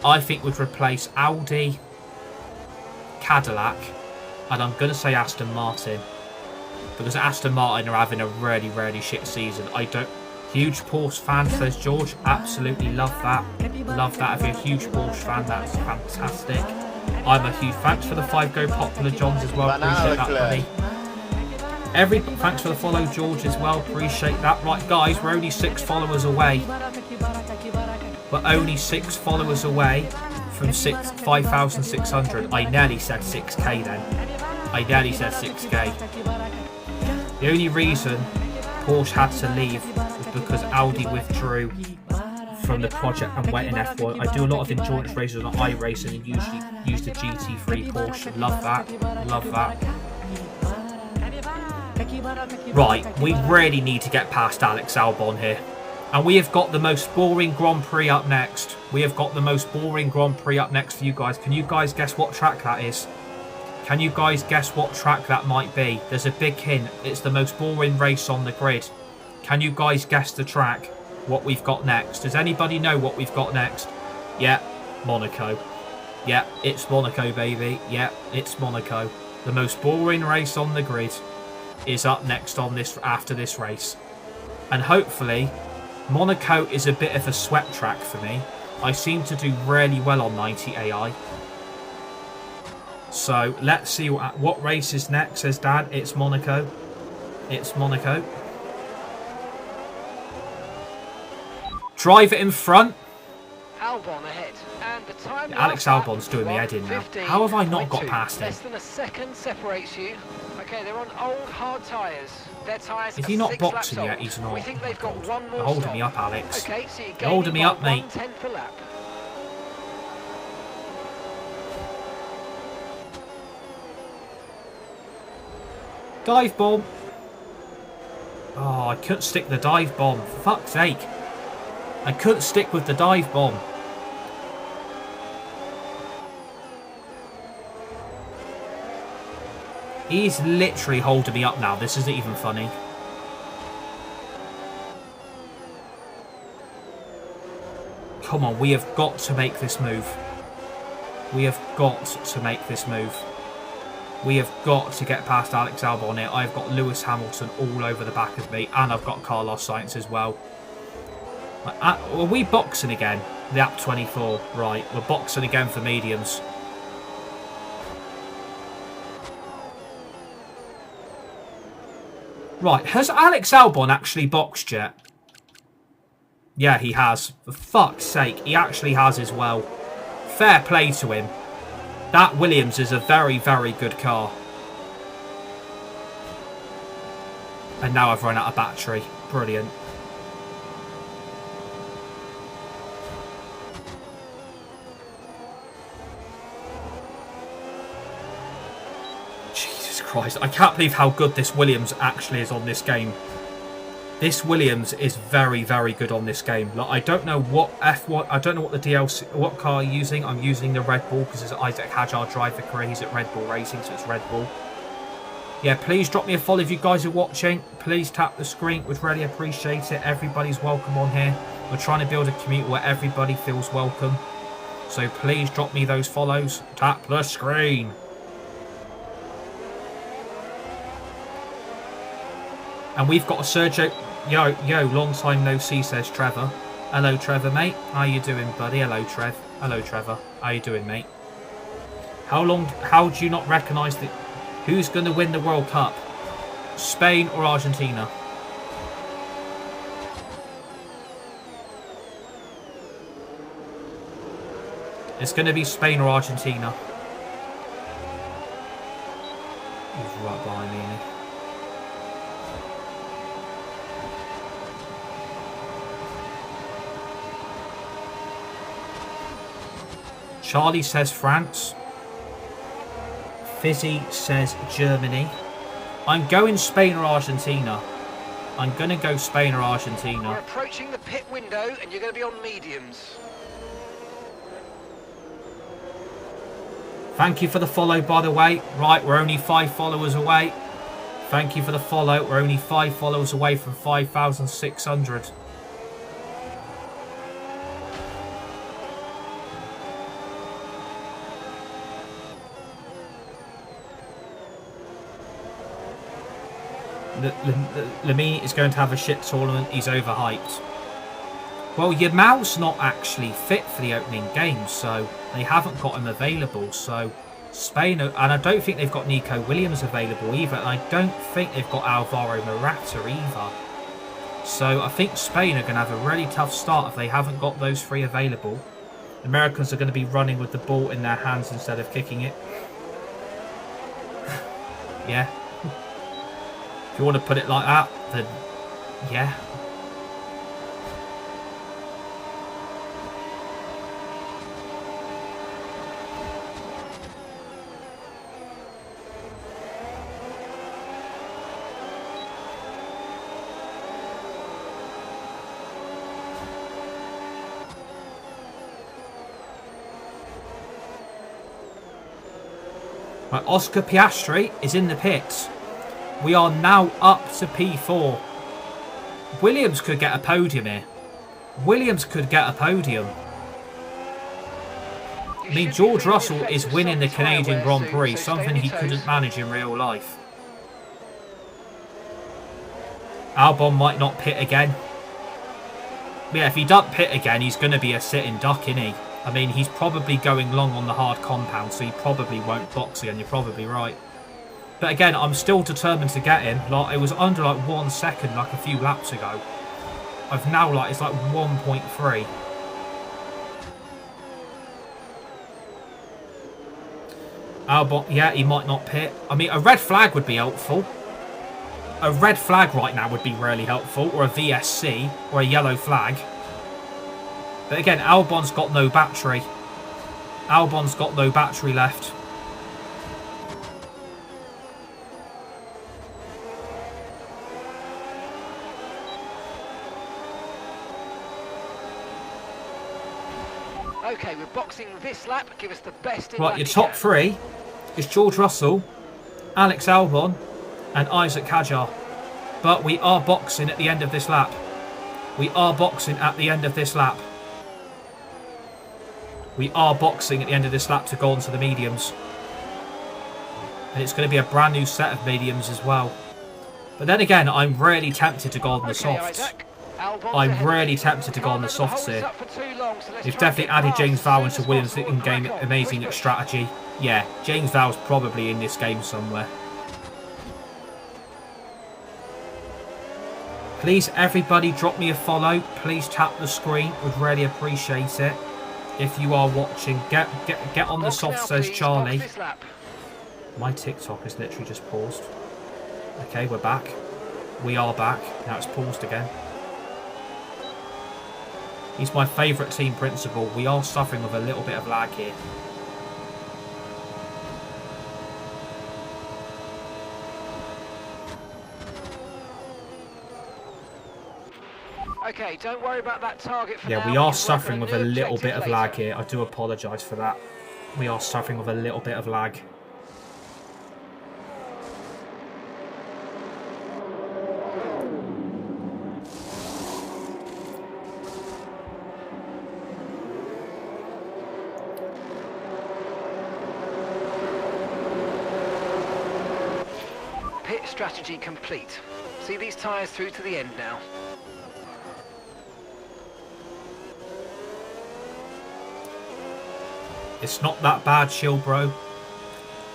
I think would replace Audi, Cadillac, and I'm going to say Aston Martin. Because Aston Martin are having a really, really shit season. Huge Porsche fan, says George. Absolutely love that. Love that. If you're a huge Porsche fan, that's fantastic. I'm a huge... Thanks for the 5 Go Popular Johns as well. Appreciate that, buddy. Thanks for the follow, George, as well. Appreciate that. Right, guys, we're only 6 followers away. We're only 6 followers away from 5,600. I nearly said 6k then. I nearly said 6k. The only reason Porsche had to leave was because Audi withdrew from the project and went in F1. I do a lot of endurance races on iRacing and usually use the GT3 Porsche. Love that. Love that. Right, we really need to get past Alex Albon here. And we have got the most boring Grand Prix up next. For you guys. Can you guys guess what track that is? Can you guys guess what track that might be? There's a big hint. It's the most boring race on the grid. Can you guys guess the track? What we've got next? Does anybody know what we've got next? Yeah, Monaco. Yeah, it's Monaco, baby. Yeah, it's Monaco. The most boring race on the grid is up next on this after this race. And hopefully, Monaco is a bit of a sweat track for me. I seem to do really well on 90 AI. So, let's see what race is next, says Dad. It's Monaco. It's Monaco. Driver in front. Albon ahead. And the time Alex Albon's doing me head in now. How have I not got past him? Less than a second separates you. Okay, they're on old hard tyres. Their tyres Is he not boxing yet? He's not. We think they've got one more You're holding stop. me up, Alex. Okay, so you're holding me up, mate. 1/10 a lap. Dive bomb. Oh, I couldn't stick the dive bomb. For fuck's sake. I couldn't stick with the dive bomb. He's literally holding me up now. This isn't even funny. Come on, we have got to make this move. We have got to make this move. We have got to get past Alex Albon here. I've got Lewis Hamilton all over the back of me. And I've got Carlos Sainz as well. Are we boxing again? The app 24. Right, we're boxing again for mediums. Right, has Alex Albon actually boxed yet? Yeah, he has. For fuck's sake, he actually has as well. Fair play to him. That Williams is a very, very good car. And now I've run out of battery. Brilliant. Jesus Christ. I can't believe how good this Williams actually is on this game. This Williams is very, very good on this game. Like, I don't know what F1. I don't know what the DLC, what car I'm using. I'm using the Red Bull because it's Isack Hadjar driver career. He's at Red Bull Racing, so it's Red Bull. Yeah, please drop me a follow if you guys are watching. Please tap the screen. We'd really appreciate it. Everybody's welcome on here. We're trying to build a community where everybody feels welcome. So please drop me those follows. Tap the screen. And we've got a Sergio. Yo, long time no see, says Trevor. Hello, Trevor, mate. How you doing, buddy? Hello, Trev. Hello, Trevor. How you doing, mate? How do you not recognise that? Who's going to win the World Cup? Spain or Argentina? It's going to be Spain or Argentina. He's right behind me, isn't he? Charlie says France. Fizzy says Germany. I'm going Spain or Argentina. I'm going to go Spain or Argentina. We're approaching the pit window and you're going to be on mediums. Thank you for the follow, by the way. Right, we're only 5 followers away. Thank you for the follow. We're only 5 followers away from 5,600. Lamine is going to have a shit tournament. He's overhyped. Well, Yamal's not actually fit for the opening game, so they haven't got him available. So Spain, and I don't think they've got Nico Williams available either. And I don't think they've got Alvaro Morata either. So I think Spain are going to have a really tough start if they haven't got those 3 available. Americans are going to be running with the ball in their hands instead of kicking it. Yeah. If you want to put it like that, then yeah. Right, Oscar Piastri is in the pits. We are now up to P4. Williams could get a podium here. Williams could get a podium. I mean, George Russell is winning the Canadian Grand Prix, something he couldn't manage in real life. Albon might not pit again. But yeah, if he doesn't pit again, he's going to be a sitting duck, isn't he? I mean, he's probably going long on the hard compound, so he probably won't box again. You're probably right. But again, I'm still determined to get him. Like, it was under like 1 second like a few laps ago. I've now like, it's like 1.3. Albon, yeah, he might not pit. I mean, a red flag would be helpful. A red flag right now would be really helpful. Or a VSC. Or a yellow flag. But again, Albon's got no battery. Albon's got no battery left. Okay, we're boxing this lap. Give us the best in Right, your top three is George Russell, Alex Albon, and Isack Hadjar. But we are boxing at the end of this lap. We are boxing at the end of this lap. We are boxing at the end of this lap to go on to the mediums. And it's going to be a brand new set of mediums as well. But then again, I'm really tempted to go on the softs. I'm really tempted to go on the softs here. They've definitely added James Vowell into Williams' in-game amazing at strategy. Yeah, James Vowell's probably in this game somewhere. Please, everybody, drop me a follow. Please tap the screen. Would really appreciate it. If you are watching, get on the soft, says Charlie. My TikTok is literally just paused. Okay, we're back. We are back. Now it's paused again. He's my favourite team principal. We are suffering with a little bit of lag here. Okay, don't worry about that target for now. Yeah, we are suffering with a little bit of lag here. I do apologise for that. We are suffering with a little bit of lag. Pit strategy complete. See these tyres through to the end now. It's not that bad, chill, bro.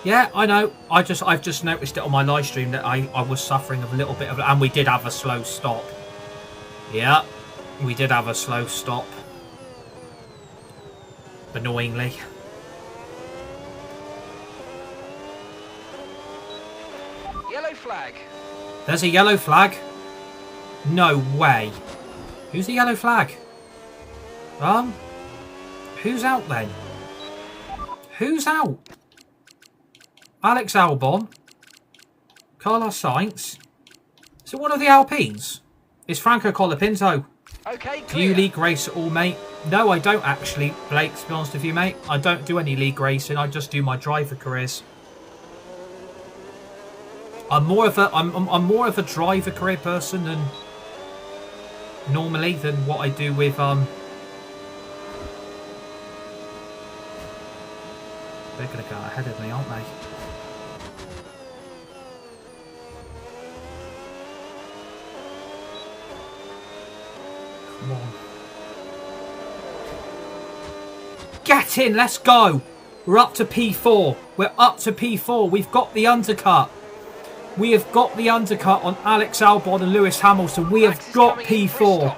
Yeah, I know. I've just noticed it on my live stream that I was suffering of a little bit of... And we did have a slow stop. Yeah, we did have a slow stop. Annoyingly. Yellow flag. There's a yellow flag? No way. Who's the yellow flag? Who's out then? Who's out? Alex Albon? Carlos Sainz? Is it one of the Alpines? It's Franco Colapinto. Okay, Do you league race at all, mate? No, I don't actually, Blake, to be honest with you, mate. I don't do any league racing. I just do my driver careers. I'm more of a driver career person than normally than what I do with They're going to go ahead of me, aren't they? Come on. Get in, let's go. We're up to P4. We're up to P4. We've got the undercut. We have got the undercut on Alex Albon and Lewis Hamilton. We have got P4.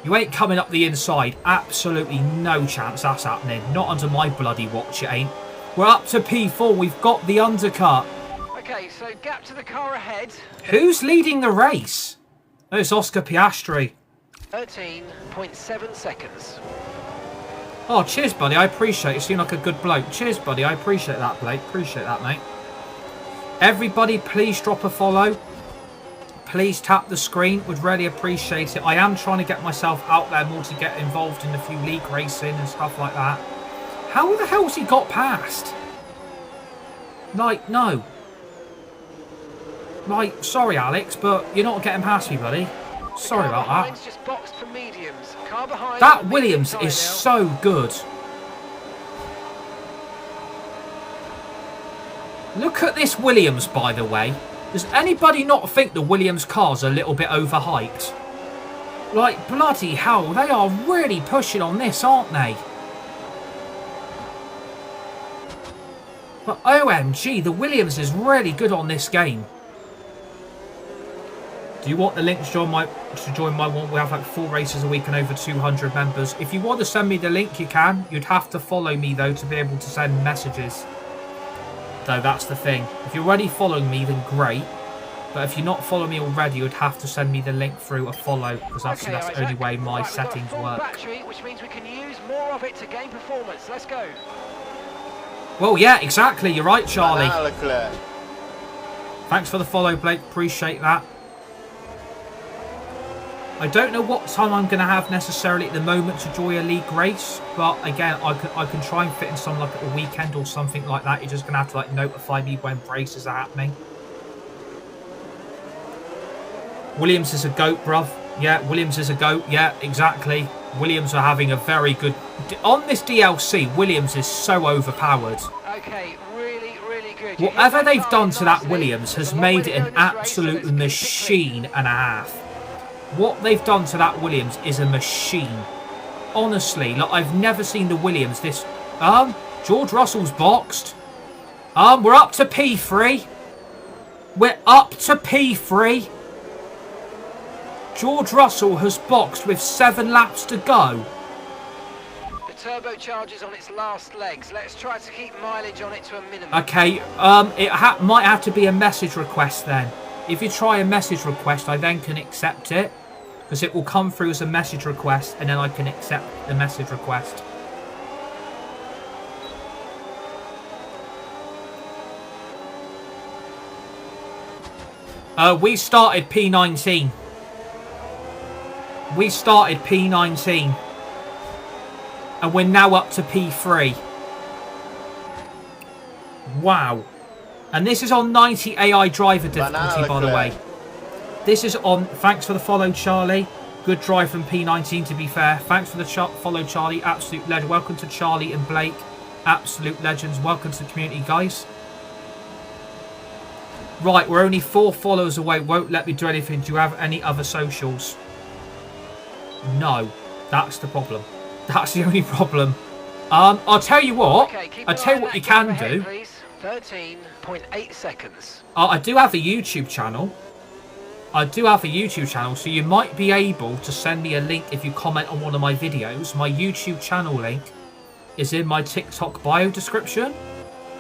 You ain't coming up the inside. Absolutely no chance that's happening. Not under my bloody watch, it ain't. We're up to P4. We've got the undercut. Okay, so gap to the car ahead. Who's leading the race? Oh, it's Oscar Piastri. 13.7 seconds. Oh, cheers, buddy. I appreciate it. You seem like a good bloke. Cheers, buddy. I appreciate that, Blake. Appreciate that, mate. Everybody, please drop a follow. Please tap the screen. Would really appreciate it. I am trying to get myself out there more to get involved in a few league racing and stuff like that. How the hell's he got past? Like, no. Like, sorry, Alex, but you're not getting past me, buddy. Sorry about that. Just boxed for mediums. Car behind That Williams is so good. Look at this Williams, by the way. Does anybody not think the Williams car's a little bit overhyped? Like, bloody hell, they are really pushing on this, aren't they? But OMG, the Williams is really good on this game. Do you want the link to join my one? We have like 4 races a week and over 200 members. If you want to send me the link, you can. You'd have to follow me, though, to be able to send messages. Though, that's the thing. If you're already following me, then great. But if you're not following me already, you'd have to send me the link through a follow, because that's the only way my settings work. Battery, which means we can use more of it to gain performance. Let's go. Well, yeah, exactly. You're right, Charlie. Thanks for the follow, Blake. Appreciate that. I don't know what time I'm going to have necessarily at the moment to join a league race, but again, I can try and fit in some like a weekend or something like that. You're just going to have to like notify me when races are happening. Williams is a goat, bruv. Yeah, Williams is a goat. Yeah, exactly. Williams are having a very good... On this DLC, Williams is so overpowered. Okay, really, really good. Whatever they've done to that Williams has made it an absolute machine and a half. What they've done to that Williams is a machine. Honestly, like I've never seen the Williams this... George Russell's boxed. We're up to P3. We're up to P3. George Russell has boxed with 7 laps to go. The turbocharger's on its last legs. Let's try to keep mileage on it to a minimum. Okay, it might have to be a message request then. If you try a message request, I then can accept it. Because it will come through as a message request, and then I can accept the message request. We started P19. We started P19. And we're now up to P3. Wow. And this is on 90 AI driver difficulty, by the way. This is on... Thanks for the follow, Charlie. Good drive from P19, to be fair. Thanks for the follow, Charlie. Absolute legend. Welcome to Charlie and Blake. Absolute legends. Welcome to the community, guys. Right, we're only 4 followers away. Won't let me do anything. Do you have any other socials? No. That's the problem. That's the only problem. I'll tell you what. Okay, I'll tell you what you can do. 13.8 seconds. I do have a YouTube channel. I do have a YouTube channel, so you might be able to send me a link if you comment on one of my videos. My YouTube channel link is in my TikTok bio description.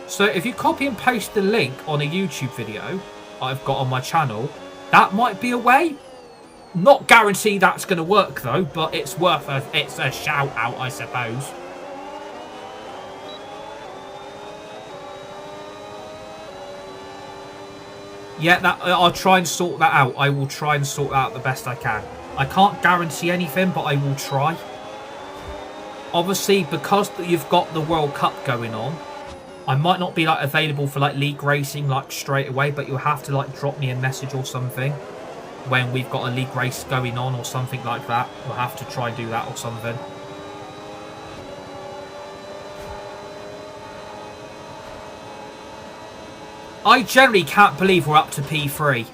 So if you copy and paste the link on a YouTube video I've got on my channel, that might be a way. Not guarantee that's going to work though, but it's worth it's a shout out, I suppose. Yeah, I'll try and sort that out. I will try and sort that out the best I can. I can't guarantee anything, but I will try. Obviously, because you've got the World Cup going on, I might not be like available for like league racing like straight away, but you'll have to like drop me a message or something when we've got a league race going on or something like that. We'll have to try and do that or something. I generally can't believe we're up to P3.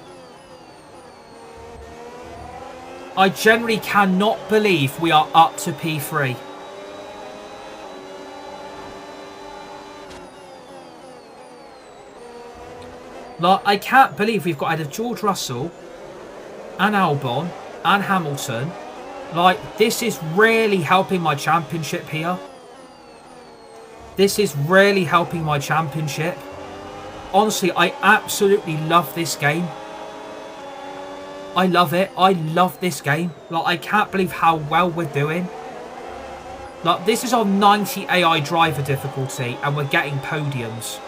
I generally cannot believe we are up to P3. Like, I can't believe we've got either George Russell and Albon and Hamilton. Like, this is really helping my championship here. This is really helping my championship. Honestly, I absolutely love this game. I love it. I love this game. Like, I can't believe how well we're doing. Like, this is on 90 AI driver difficulty, and we're getting podiums.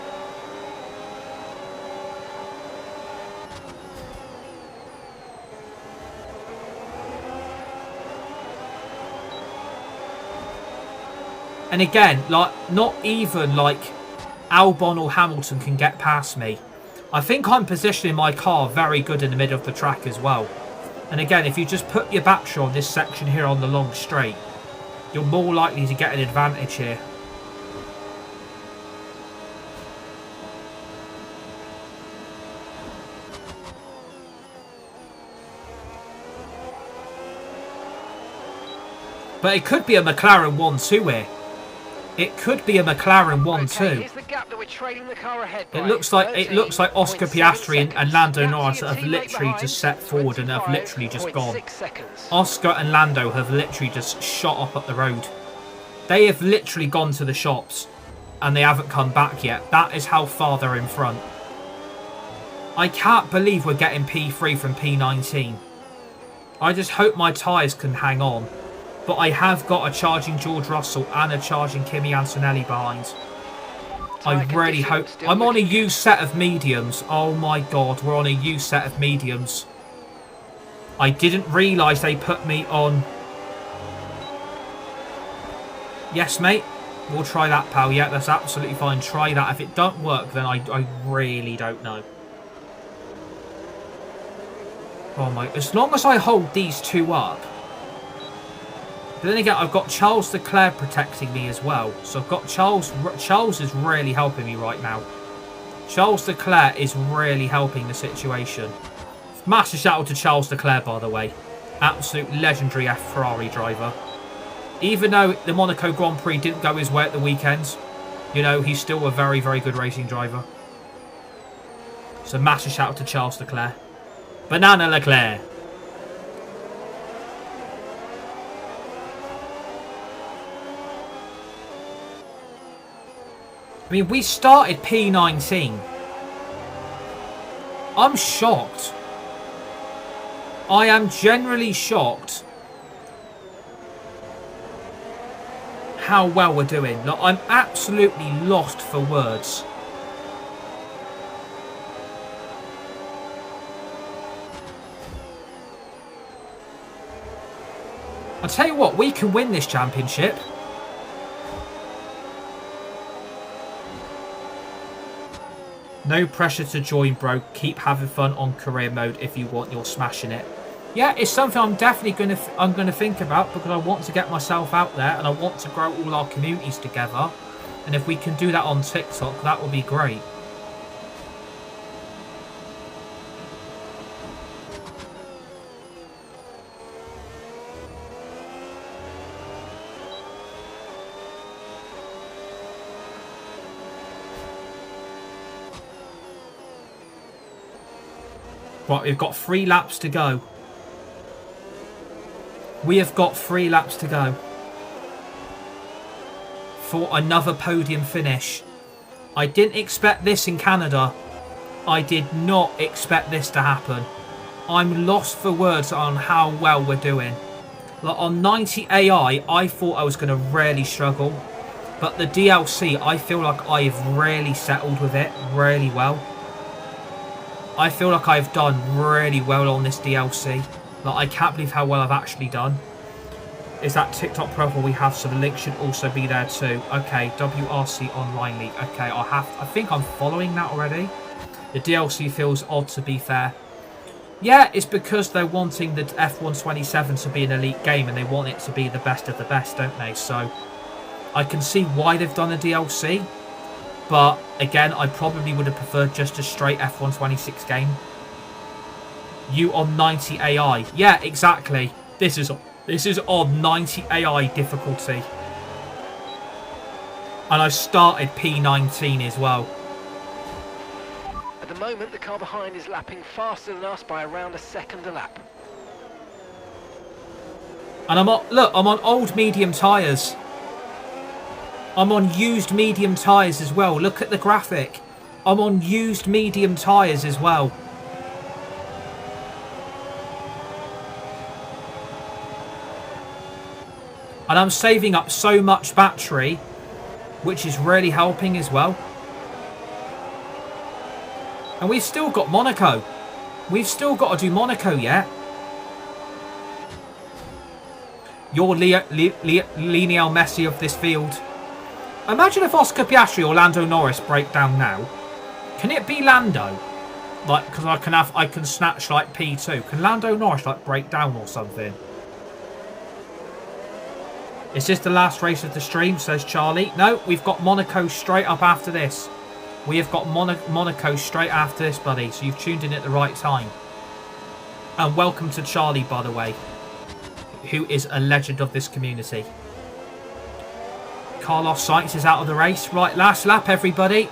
And again, like, not even, like, Albon or Hamilton can get past me. I think I'm positioning my car very good in the middle of the track as well. And again, if you just put your battery on this section here on the long straight, you're more likely to get an advantage here. But it could be a McLaren 1-2 here. It could be a McLaren 1-2. Okay, here's the gap that we're trailing the car ahead by. It looks like Oscar 13.7 Piastri and Lando seconds. Norris Gap to have your literally teammate just set forward and have literally just gone. 25.6 seconds. Oscar and Lando have literally just shot up the road. They have literally gone to the shops and they haven't come back yet. That is how far they're in front. I can't believe we're getting P3 from P19. I just hope my tyres can hang on. But I have got a charging George Russell and a charging Kimi Antonelli behind. I really hope... I'm on a used set of mediums. Oh my god, we're on a used set of mediums. I didn't realise they put me on... Yes, mate. We'll try that, pal. Yeah, that's absolutely fine. Try that. If it don't work, then I really don't know. Oh my... As long as I hold these two up... But then again, I've got Charles Leclerc protecting me as well. So I've got Charles is really helping me right now. Charles Leclerc is really helping the situation. Massive shout out to Charles Leclerc, by the way. Absolute legendary Ferrari driver. Even though the Monaco Grand Prix didn't go his way at the weekend, you know, he's still a very, very good racing driver. So massive shout out to Charles Leclerc. Banana Leclerc. I mean, we started P19. I'm shocked. I am generally shocked how well we're doing. Like, I'm absolutely lost for words. I'll tell you what, we can win this championship. No pressure to join, bro. Keep having fun on career mode if you want. You're smashing it. Yeah, it's something I'm definitely gonna think about because I want to get myself out there and I want to grow all our communities together. And if we can do that on TikTok, that would be great. Right, we've got 3 laps to go. We have got 3 laps to go for another podium finish. I didn't expect this in Canada. I did not expect this to happen. I'm lost for words on how well we're doing. Like on 90 AI, I thought I was going to really struggle. But the DLC, I feel like I've really settled with it really well. I feel like I've done really well on this DLC. Like, I can't believe how well I've actually done. Is that TikTok profile we have, so the link should also be there too. Okay, WRC Online League. Okay, I think I'm following that already. The DLC feels odd, to be fair. Yeah, it's because they're wanting the F127 to be an elite game and they want it to be the best of the best, don't they? So I can see why they've done a DLC. But again, I probably would have preferred just a straight F126 game. You on 90 AI. Yeah, exactly. This is on 90 AI difficulty. And I started P19 as well. At the moment, the car behind is lapping faster than us by around a second a lap. And I'm on old medium tyres. I'm on used medium tyres as well. Look at the graphic. I'm on used medium tyres as well. And I'm saving up so much battery, which is really helping as well. And we've still got Monaco. We've still got to do Monaco yet. You're Lionel Messi of this field. Imagine if Oscar Piastri or Lando Norris break down now. Can it be Lando? Like, because I can snatch like P2. Can Lando Norris like break down or something? Is this the last race of the stream, says Charlie? No, we've got Monaco straight up after this. We have got Monaco straight after this, buddy. So you've tuned in at the right time. And welcome to Charlie, by the way. who is a legend of this community. Carlos Sainz is out of the race. Right, last lap, everybody.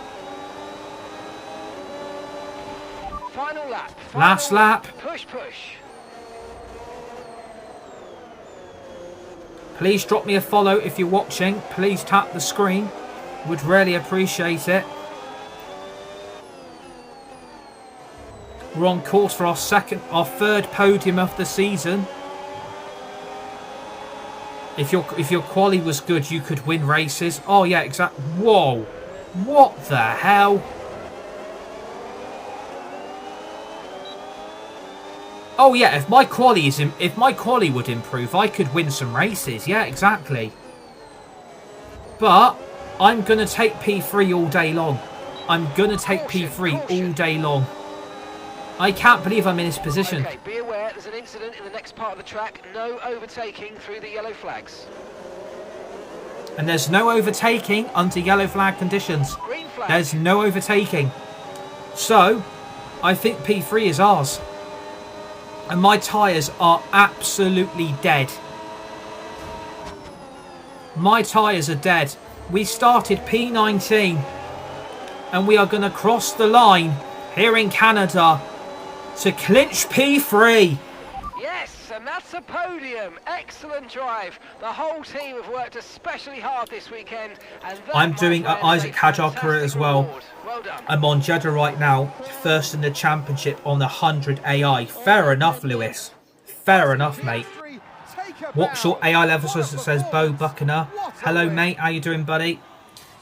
Final lap. Last lap. Push, push. Please drop me a follow if you're watching. Please tap the screen. Would really appreciate it. We're on course for our third podium of the season. If your quali was good, you could win races. Oh yeah, exactly. Whoa, what the hell? Oh yeah, if my quali would improve, I could win some races. Yeah, exactly. But I'm gonna take P3 all day long. I'm gonna take P3 all day long. I can't believe I'm in this position. Okay, be aware there's an incident in the next part of the track. No overtaking through the yellow flags. And there's no overtaking under yellow flag conditions. Green flag. There's no overtaking. So, I think P3 is ours. And my tyres are absolutely dead. My tyres are dead. We started P19. And we are going to cross the line here in Canada to clinch P3. Yes, and that's a podium. Excellent drive. The whole team have worked especially hard this weekend. And I'm doing an Isack Hadjar career as well. Well done. I'm on Jeddah right now, first in the championship on the 100 AI. Fair enough, Lewis. Fair enough, mate. What's your AI level? Says Bo Buckner. Hello, mate. How you doing, buddy?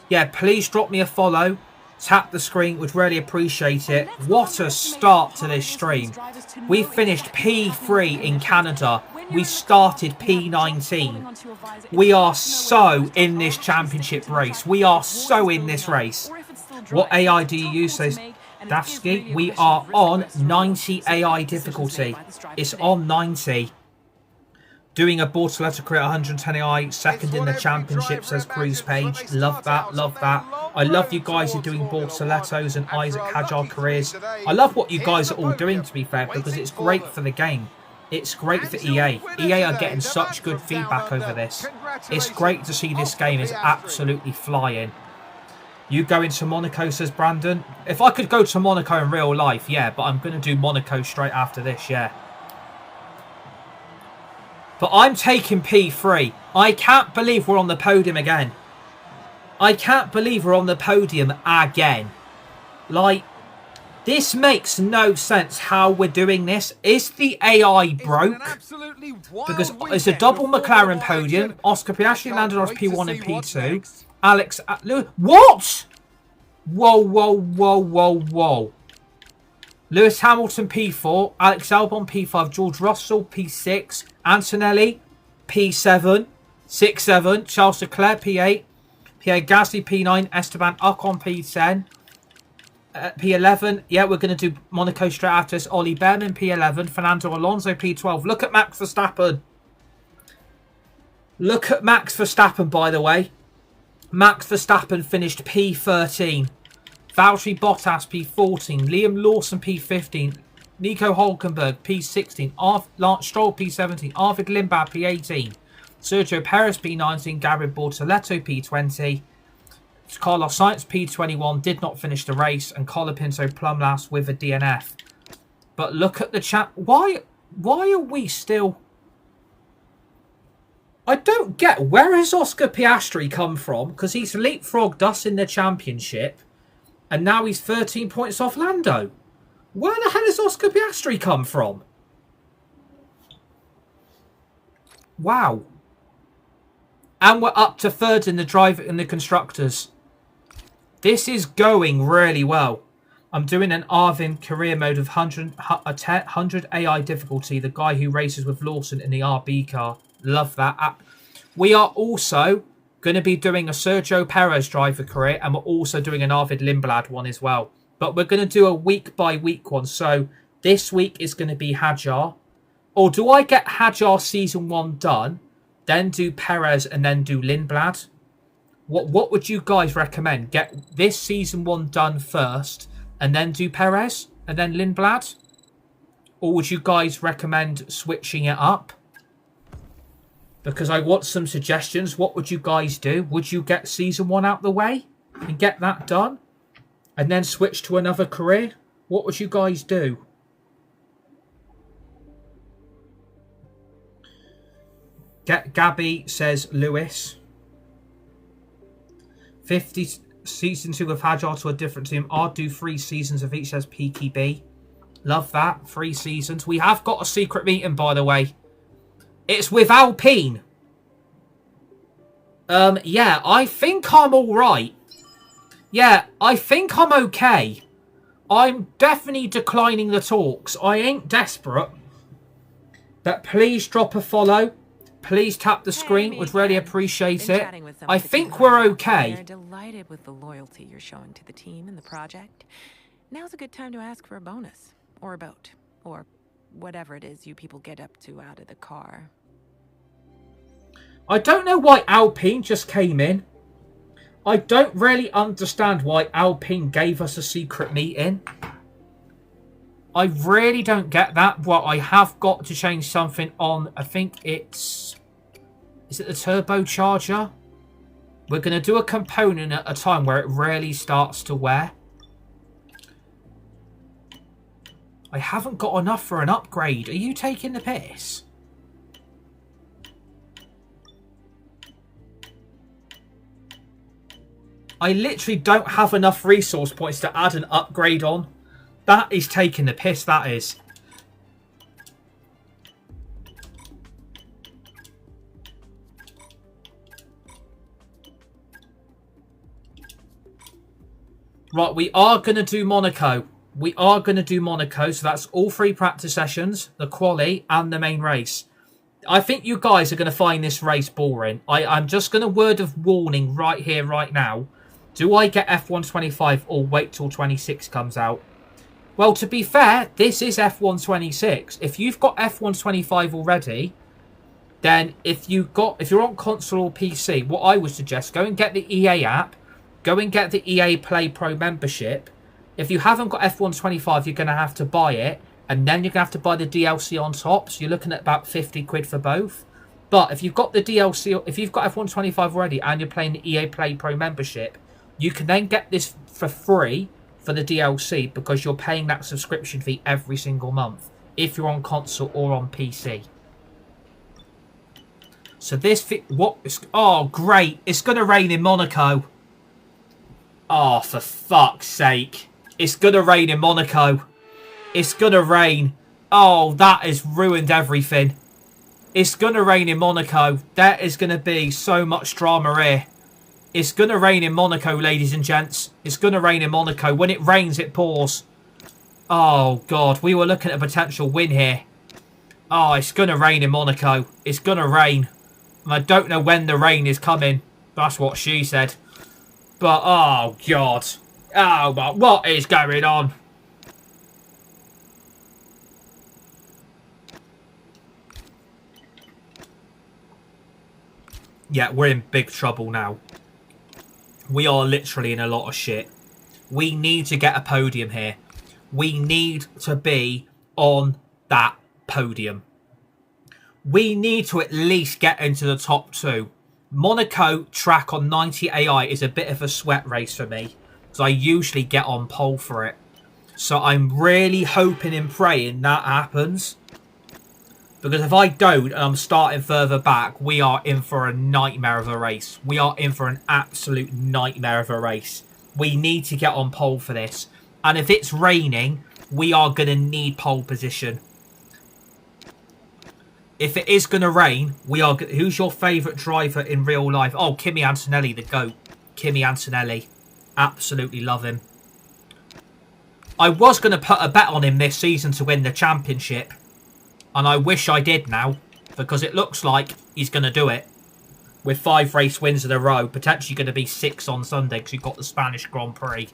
Yeah, please drop me a follow. Tap the screen, would really appreciate it. What a start to this stream. We finished P3 in Canada. We started P19. We are so in this championship race. We are so in this race. What AI do you use? Says Dafsky. We are on 90 AI difficulty. It's on 90. Doing a Bortoleto career 110 AI, second in the championship, says Cruise Page. Love that, love that. I love you guys are doing Bortoletos and Isack Hadjar careers. I love what you guys are all doing, to be fair, because it's great for the game. It's great for EA. EA are getting such good feedback over this. It's great to see this game is absolutely flying. You going to Monaco, says Brandon. If I could go to Monaco in real life, yeah, but I'm going to do Monaco straight after this, yeah. But I'm taking P3. I can't believe we're on the podium again. I can't believe we're on the podium again. Like, this makes no sense how we're doing this. Is the AI broke? Because it's a double McLaren podium. Oscar Piastri landed on P1 and P2. Alex... What? Whoa, whoa, whoa, whoa, whoa. Lewis Hamilton P4, Alex Albon P5, George Russell P6, Antonelli P7, 6-7, Charles Leclerc P8, Pierre Gasly P9, Esteban Ocon P10, P11. Yeah, we're going to do Monaco straight after this. Ollie Behrman P11, Fernando Alonso P12. Look at Max Verstappen. Look at Max Verstappen, by the way. Max Verstappen finished P13. Valtteri Bottas P14, Liam Lawson P15, Nico Hulkenberg P16, Lance Stroll P17, Arvid Limbauer P18, Sergio Perez P19, Gabriel Bortoleto P20, Carlos Sainz P21 did not finish the race, and Colapinto plumb last with a DNF. But look at the chat. Why are we still... I don't get, where has Oscar Piastri come from? Because he's leapfrogged us in the championship. And now he's 13 points off Lando. Where the hell has Oscar Piastri come from? Wow. And we're up to third in the driver and the constructors. This is going really well. I'm doing an Arvin career mode of 100 AI difficulty. The guy who races with Lawson in the RB car. Love that. We are also going to be doing a Sergio Perez driver career, and we're also doing an Arvid Lindblad one as well. But we're going to do a week by week one. So this week is going to be Hadjar. Or do I get Hadjar season 1 done, then do Perez and then do Lindblad? What would you guys recommend? Get this season 1 done first and then do Perez and then Lindblad? Or would you guys recommend switching it up? because I want some suggestions. What would you guys do? Would you get Season 1 out the way and get that done and then switch to another career? What would you guys do? Gabby says Lewis. 50 Season 2 of Hadjar to a different team. I'll do 3 seasons of each, says Peaky B. Love that. 3 seasons. We have got a secret meeting, by the way. It's with Alpine. Yeah, I think I'm alright. Yeah, I think I'm okay. I'm definitely declining the talks. I ain't desperate. But please drop a follow. Please tap the screen. Would really appreciate it. I think we're okay. We're delighted with the loyalty you're showing to the team and the project. Now's a good time to ask for a bonus. Or a boat. Or whatever it is you people get up to out of the car. I don't know why Alpine just came in. I don't really understand why Alpine gave us a secret meeting. I really don't get that. Well, I have got to change something on. I think it's... Is it the turbocharger? We're going to do a component at a time where it really starts to wear. I haven't got enough for an upgrade. Are you taking the piss? I literally don't have enough resource points to add an upgrade on. That is taking the piss, that is. Right, we are going to do Monaco. We are going to do Monaco, so that's all 3 practice sessions, the quali and the main race. I think you guys are going to find this race boring. I'm just going to word of warning right here, right now. Do I get F125 or wait till 26 comes out? Well, to be fair, this is F126. If you've got F125 already, then if you're on console or PC, what I would suggest, go and get the EA app, go and get the EA Play Pro membership. If you haven't got F125, you're going to have to buy it, and then you're going to have to buy the DLC on top, so you're looking at about 50 quid for both. But if you've got the DLC, if you've got F125 already and you're playing the EA Play Pro membership, you can then get this for free for the DLC because you're paying that subscription fee every single month if you're on console or on PC. So this oh great, it's going to rain in Monaco. Oh, for fuck's sake. It's going to rain in Monaco. It's going to rain. Oh, that has ruined everything. It's going to rain in Monaco. There is going to be so much drama here. It's going to rain in Monaco, ladies and gents. It's going to rain in Monaco. When it rains, it pours. Oh, God. We were looking at a potential win here. Oh, it's going to rain in Monaco. It's going to rain. And I don't know when the rain is coming. That's what she said. But, oh, God. Oh, but what is going on? Yeah, we're in big trouble now. We are literally in a lot of shit. We need to get a podium here. We need to be on that podium. We need to at least get into the top 2. Monaco track on 90 AI is a bit of a sweat race for me, because I usually get on pole for it. So I'm really hoping and praying that happens. Because if I don't and I'm starting further back, we are in for a nightmare of a race. We are in for an absolute nightmare of a race. We need to get on pole for this. And if it's raining, we are going to need pole position. If it is going to rain, we are... Who's your favourite driver in real life? Oh, Kimi Antonelli, the GOAT. Kimi Antonelli. Absolutely love him. I was going to put a bet on him this season to win the championship. And I wish I did now, because it looks like he's going to do it. With 5 race wins in a row, potentially going to be 6 on Sunday, because you've got the Spanish Grand Prix.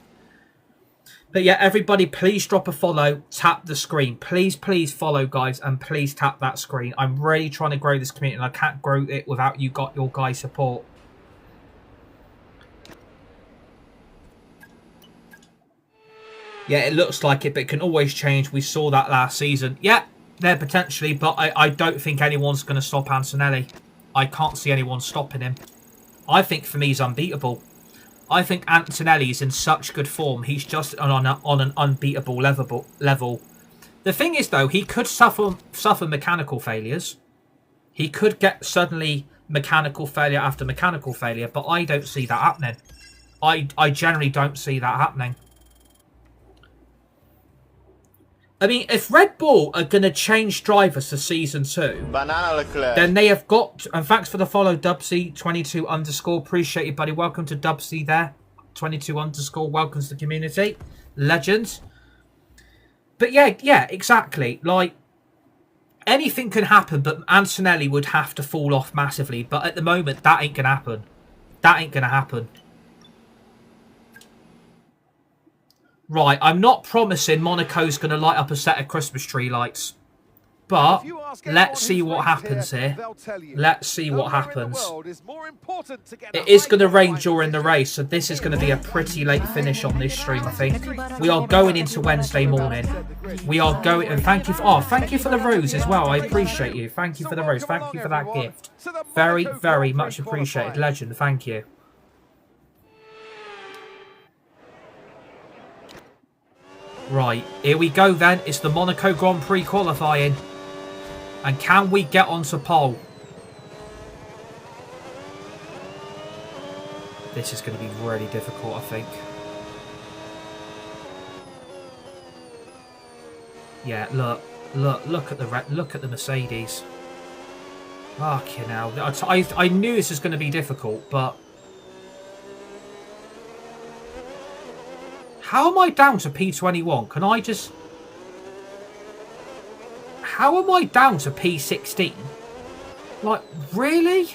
But yeah, everybody, please drop a follow, tap the screen. Please, please follow, guys, and please tap that screen. I'm really trying to grow this community, and I can't grow it without your guys' support. Yeah, it looks like it, but it can always change. We saw that last season. Yeah. There potentially, but I don't think anyone's going to stop Antonelli. I can't see anyone stopping him. I think for me he's unbeatable. I think Antonelli's in such good form. He's just on an unbeatable level. The thing is, though, he could suffer mechanical failures. He could get suddenly mechanical failure after mechanical failure, but I don't see that happening. I generally don't see that happening. I mean, if Red Bull are going to change drivers for Season 2, then they have got... And thanks for the follow, Dubsy22_. Appreciate you, buddy. Welcome to Dubsy there. 22_. Welcome to the community. Legends. But yeah, exactly. Like, anything can happen, but Antonelli would have to fall off massively. But at the moment, that ain't going to happen. That ain't going to happen. Right, I'm not promising Monaco's going to light up a set of Christmas tree lights. But let's see what happens here. Let's see what happens. It is going to rain during the race, so this is going to be a pretty late finish on this stream, I think. We are going into Wednesday morning. We are going... And thank you for the rose as well. I appreciate you. Thank you for the rose. Thank you for that gift. Very, very much appreciated. Legend, thank you. Right, here we go then. It's the Monaco Grand Prix qualifying. And can we get onto pole? This is going to be really difficult, I think. Yeah, look at the Mercedes. Fucking hell. I knew this was going to be difficult, but... How am I down to P21? Can I just... How am I down to P16? Like, really?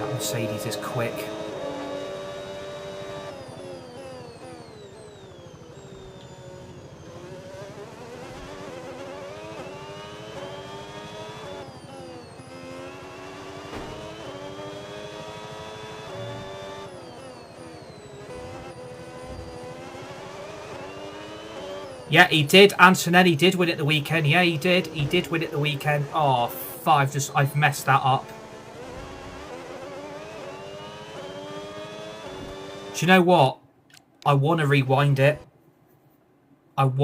That Mercedes is quick. Yeah, he did. Antonelli did win it the weekend. Yeah, he did. He did win it the weekend. Oh, I've messed that up. Do you know what? I want to rewind it. I've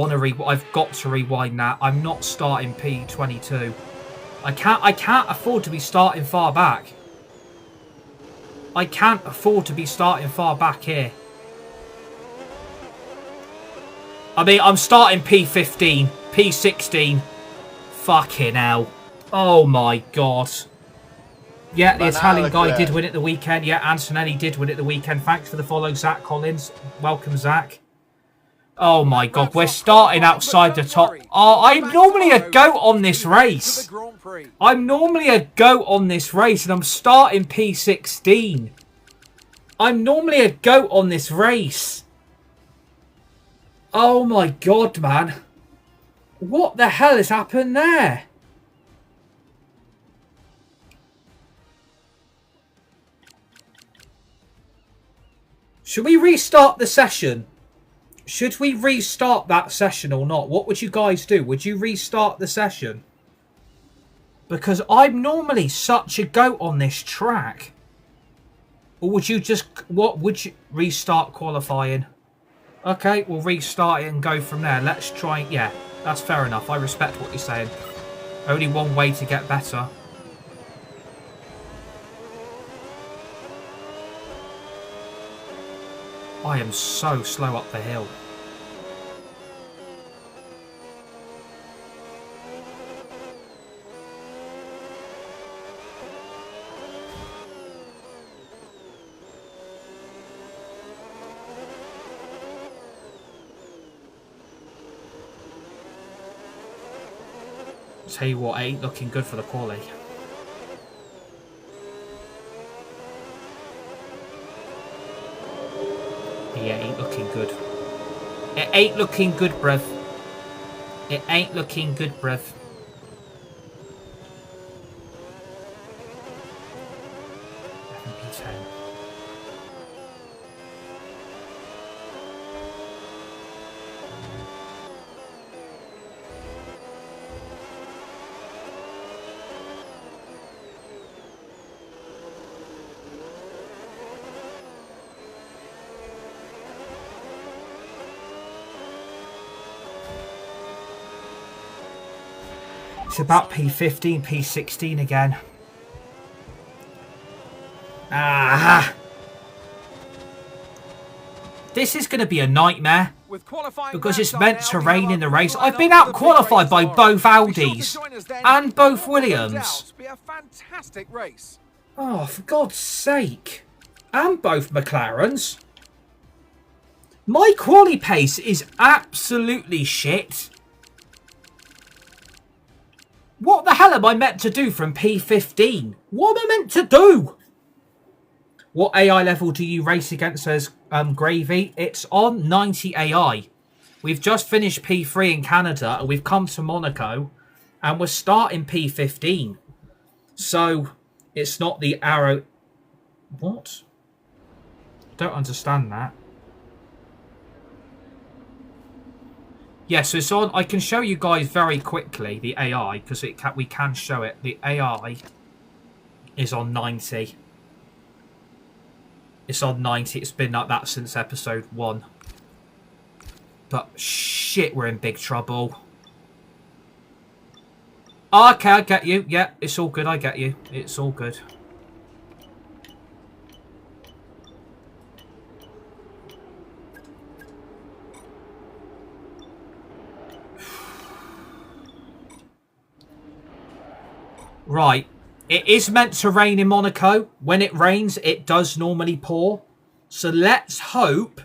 got to rewind that. I'm not starting P22. I can't afford to be starting far back. I can't afford to be starting far back here. I mean, I'm starting P15, P16. Fucking hell. Oh my god. Yeah, the Italian guy did win it the weekend. Yeah, Antonelli did win it the weekend. Thanks for the follow, Zach Collins. Welcome, Zach. Oh my god, we're starting outside the top. Oh, I'm normally a goat on this race. I'm normally a goat on this race, and I'm starting P16. I'm normally a goat on this race. Oh my god, man. What the hell has happened there? Should we restart the session? Should we restart that session or not? What would you guys do? Would you restart the session? Because I'm normally such a goat on this track. Or would you just... What would you... Restart qualifying? Okay, we'll restart it and go from there. Let's try... Yeah, that's fair enough. I respect what you're saying. Only one way to get better. I am so slow up the hill. Tell you what, it ain't looking good for the quali. Yeah, it ain't looking good. It ain't looking good, bruv. It ain't looking good, bruv. P10. It's about P15, P16 again. Ah! This is going to be a nightmare. Because it's meant to rain in the race. I've been out qualified by both Audis and both Williams. Be a fantastic race. Oh, for God's sake. And both McLarens. My quali pace is absolutely shit. What the hell am I meant to do from P15? What am I meant to do? What AI level do you race against, says Gravy? It's on 90 AI. We've just finished P3 in Canada and we've come to Monaco and we're starting P15. So it's not the arrow. What? Don't understand that. Yeah, so it's on. I can show you guys very quickly the AI because we can show it. The AI is on 90. It's on 90. It's been like that since episode 1. But shit, we're in big trouble. Oh, okay, I get you. Yeah, it's all good. I get you. It's all good. Right. It is meant to rain in Monaco. When it rains, it does normally pour. So let's hope,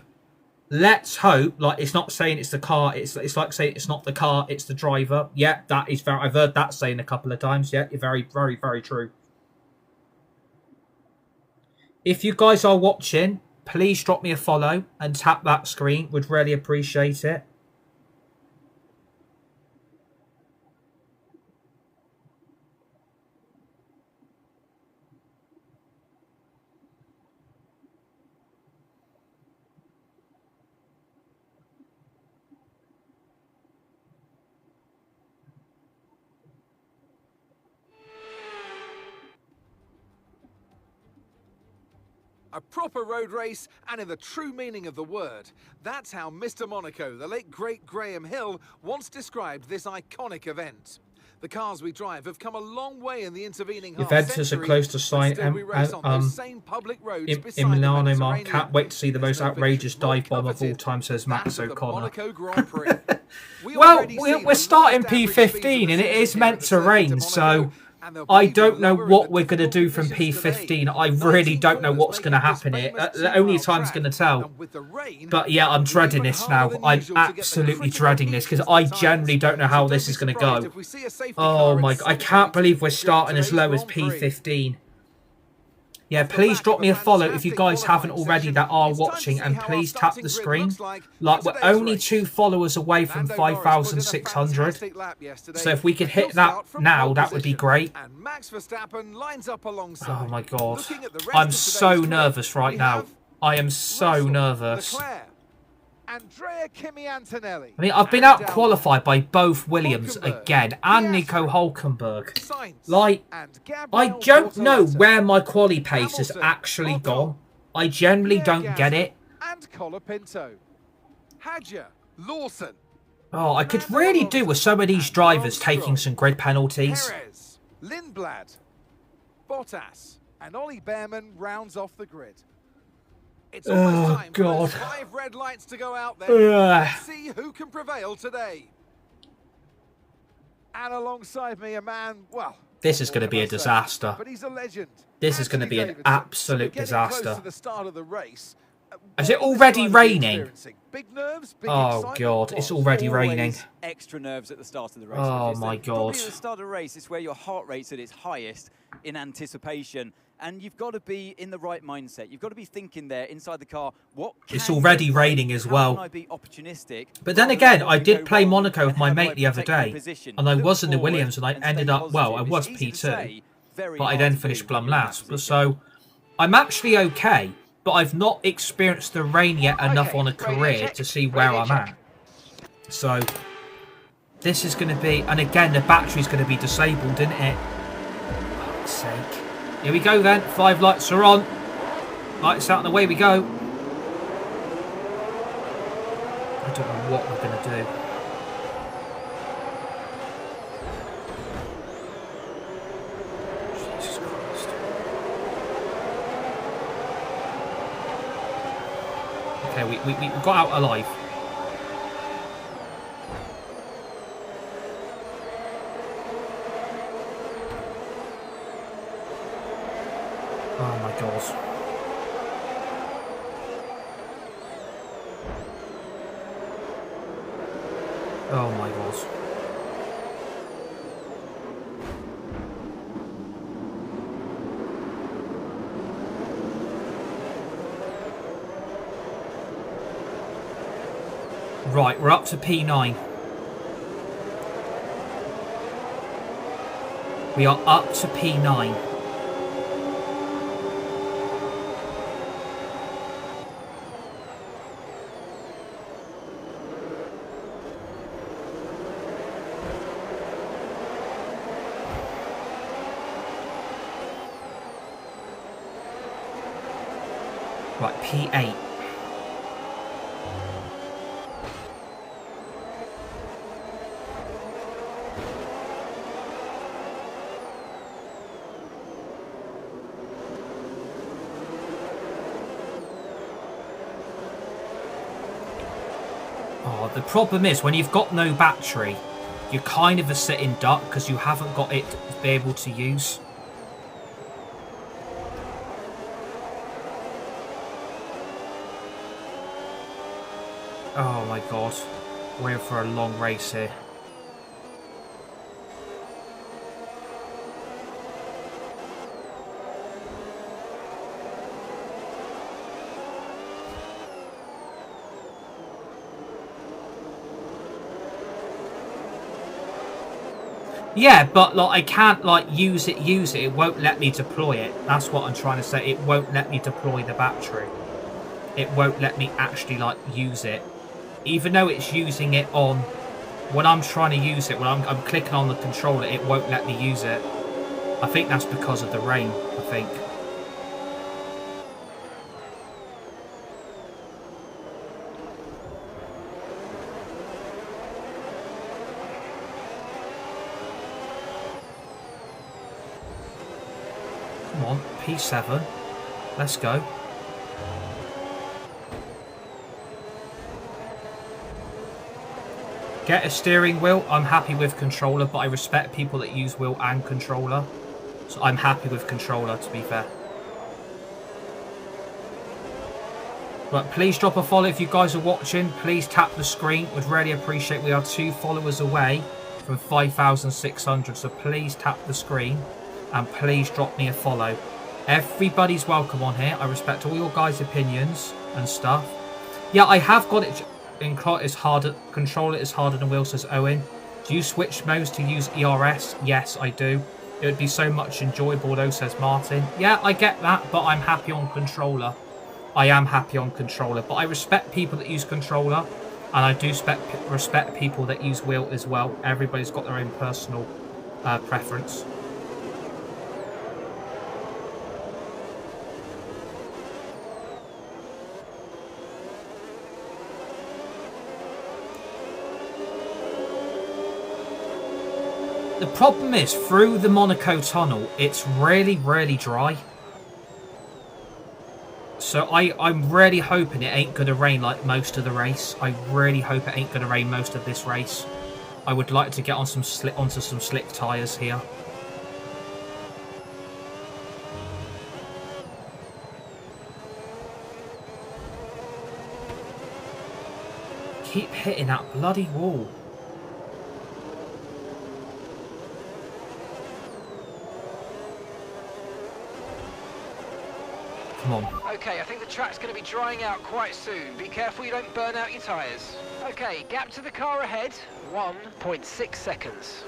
like it's not saying it's the car, it's like saying it's not the car, it's the driver. Yeah, that is very, I've heard that saying a couple of times. Yeah, very, very, very true. If you guys are watching, please drop me a follow and tap that screen. Would really appreciate it. A proper road race, and in the true meaning of the word. That's how Mr. Monaco, the late great Graham Hill, once described this iconic event. The cars we drive have come a long way in the intervening half Juventus century, are close to sign but still we race on those same public roads in beside the Milano. Mediterranean. Can't wait to see the most There's no outrageous victory more dive bomb of all coveted time, says Max than the O'Connor. Monaco Grand Prix. We Well, already see we're the starting lowest average speeds of P15 the and it season is here meant at the to rain, Circuit de so Monaco, and there'll I be don't know lower in what the we're going to do from difficult conditions P15. today. I really 19 don't know corners what's going to make up happen this here. famous The only 2-mile time's track, going to tell. and with the rain, But yeah, I'm it'll be dreading even this harder now. than I'm usual to get the absolutely critical dreading this because heat I into the generally tyres. don't know how So this don't is be going to surprised go. if we see a safety Oh car my, at I some can't point believe we're during starting as today's low as Grand Prix. P15. Yeah, Off the please back drop of me a follow if you fantastic guys haven't qualifying already session, that are it's time to watching, see and how our please tap starting the grid screen. looks like Like, for we're today's only race. 2 followers away from Lando Norris put in a 5,600. fantastic lap yesterday, So if we could and he'll hit that start from now, pole that would be position. great. And Max Verstappen lines up alongside. Oh my God. Looking at the rest I'm of so today's grid, nervous right we now. have I am so Russell, nervous. Leclerc, Andrea Kimi Antonelli, I mean, I've been and out Albon, qualified by both Williams Hülkenberg, again and Piastri, Nico Hulkenberg. Sainz, Like, and I Gabriel don't know Bortoleto, where my quali pace has Hamilton, actually Ocon, gone. I generally Pierre don't get Gasly, it. and Colapinto, Hadjar, Lawson, Oh, I could really do with some of these drivers taking some grid penalties. Perez, Lindblad, Bottas, and Ollie Behrman rounds off the grid. It's almost time for those 5 red lights to go out there. Let's see who can prevail today. And alongside me, a man, well, This is going to be a disaster. but he's a legend. This is going to be an Davidson. absolute Getting close disaster. to the start of the race. Is it What will this already driver be raining? experiencing? Big nerves, big Oh excitement? God, it's already raining. Always extra nerves at the start of the race. Oh, obviously. my God. Probably at the start of the race, it's where your heart rate's at its highest in anticipation. And you've got to be in the right mindset. You've got to be thinking there inside the car, what can It's already go right? raining as How well. can I be opportunistic? But then Rather again, than I what did could play go Monaco wrong, with my and how do mate I the other protect my day, position? and I Look was in the forward Williams, and I and ended stay up, well, I positive. was It's easy to P2, say, very but I hard then to finished do plumb when you're in that last. position. So I'm actually okay, but I've not experienced the rain yet enough Okay, on a radio career check, to see where radio I'm check. at. So this is going to be, and again, the battery's going to be disabled, isn't it? For fuck's sake. Here we go then. 5 lights are on. Lights out and away we go. I don't know what we're going to do. we got out alive. Oh my god. Oh my god. Right, we're up to P9. We are up to P9. Right, P8. Oh, the problem is when you've got no battery, you're kind of a sitting duck because you haven't got it to be able to use. Oh my god, we're in for a long race here. Yeah, but like I can't like use it. It won't let me deploy it. That's what I'm trying to say. It won't let me deploy the battery. It won't let me actually like use it. Even though it's using it on, when I'm trying to use it, when I'm clicking on the controller, it won't let me use it. I think that's because of the rain, I think. Come on, P7. Let's go. Get a steering wheel. I'm happy with controller, but I respect people that use wheel and controller. So I'm happy with controller, to be fair. But please drop a follow if you guys are watching. Please tap the screen. Would really appreciate. We are 2 followers away from 5,600. So please tap the screen and please drop me a follow. Everybody's welcome on here. I respect all your guys' opinions and stuff. Yeah, I have got it. Controller is harder than wheel, says Owen. Do you switch modes to use ERS? Yes, I do. It would be so much enjoyable though, says Martin. Yeah, I get that, but I'm happy on controller. I am happy on controller, but I respect people that use controller, and I do respect people that use wheel as well. Everybody's got their own personal preference. The problem is, through the Monaco tunnel, it's really, really dry. So I'm really hoping it ain't going to rain like most of the race. I really hope it ain't going to rain most of this race. I would like to get on onto some slick tyres here. Keep hitting that bloody wall. Come on. Okay, I think the track's going to be drying out quite soon. Be careful you don't burn out your tyres. Okay, gap to the car ahead, 1.6 seconds.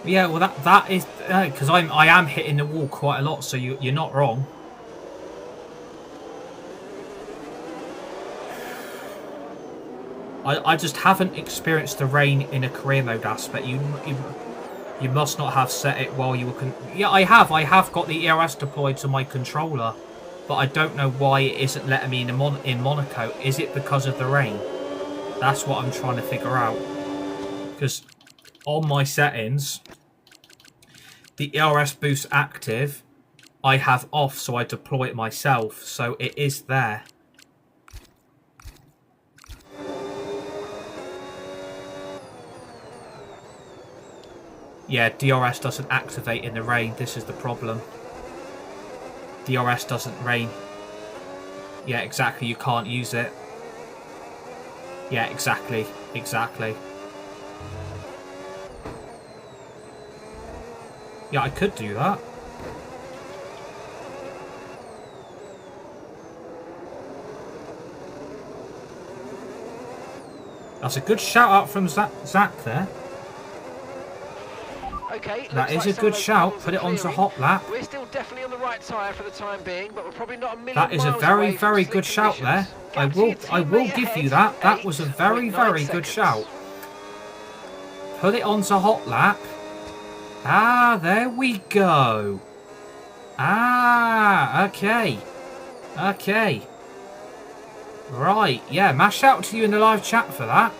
Yeah, well that is because I am hitting the wall quite a lot, so you're not wrong. I just haven't experienced the rain in a career mode aspect. You must not have set it while you were. Yeah, I have. I have got the ERS deployed to my controller, but I don't know why it isn't letting me in Monaco. Is it because of the rain? That's what I'm trying to figure out. Because on my settings, the ERS boost active, I have off, so I deploy it myself. So it is there. Yeah, DRS doesn't activate in the rain. This is the problem. DRS doesn't rain. Yeah, exactly. You can't use it. Yeah, exactly. Exactly. Yeah, I could do that. That's a good shout out from Zach there. Okay, that is a good shout. Put it onto hot lap. We're still definitely on the right tyre for the time being, but we're probably not a million That is a very, very good shout there. I will give you that. That was a very, very good shout. Put it onto hot lap. Ah, there we go. Ah, okay. Okay. Right, yeah, mash out to you in the live chat for that.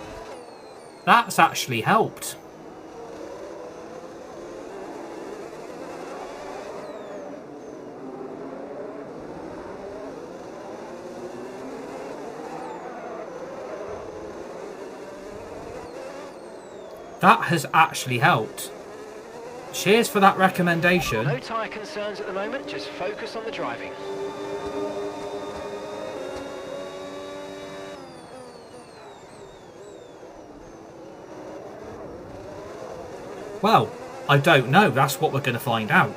That's actually helped. That has actually helped. Cheers for that recommendation. No tyre concerns at the moment, just focus on the driving. Well, I don't know. That's what we're going to find out.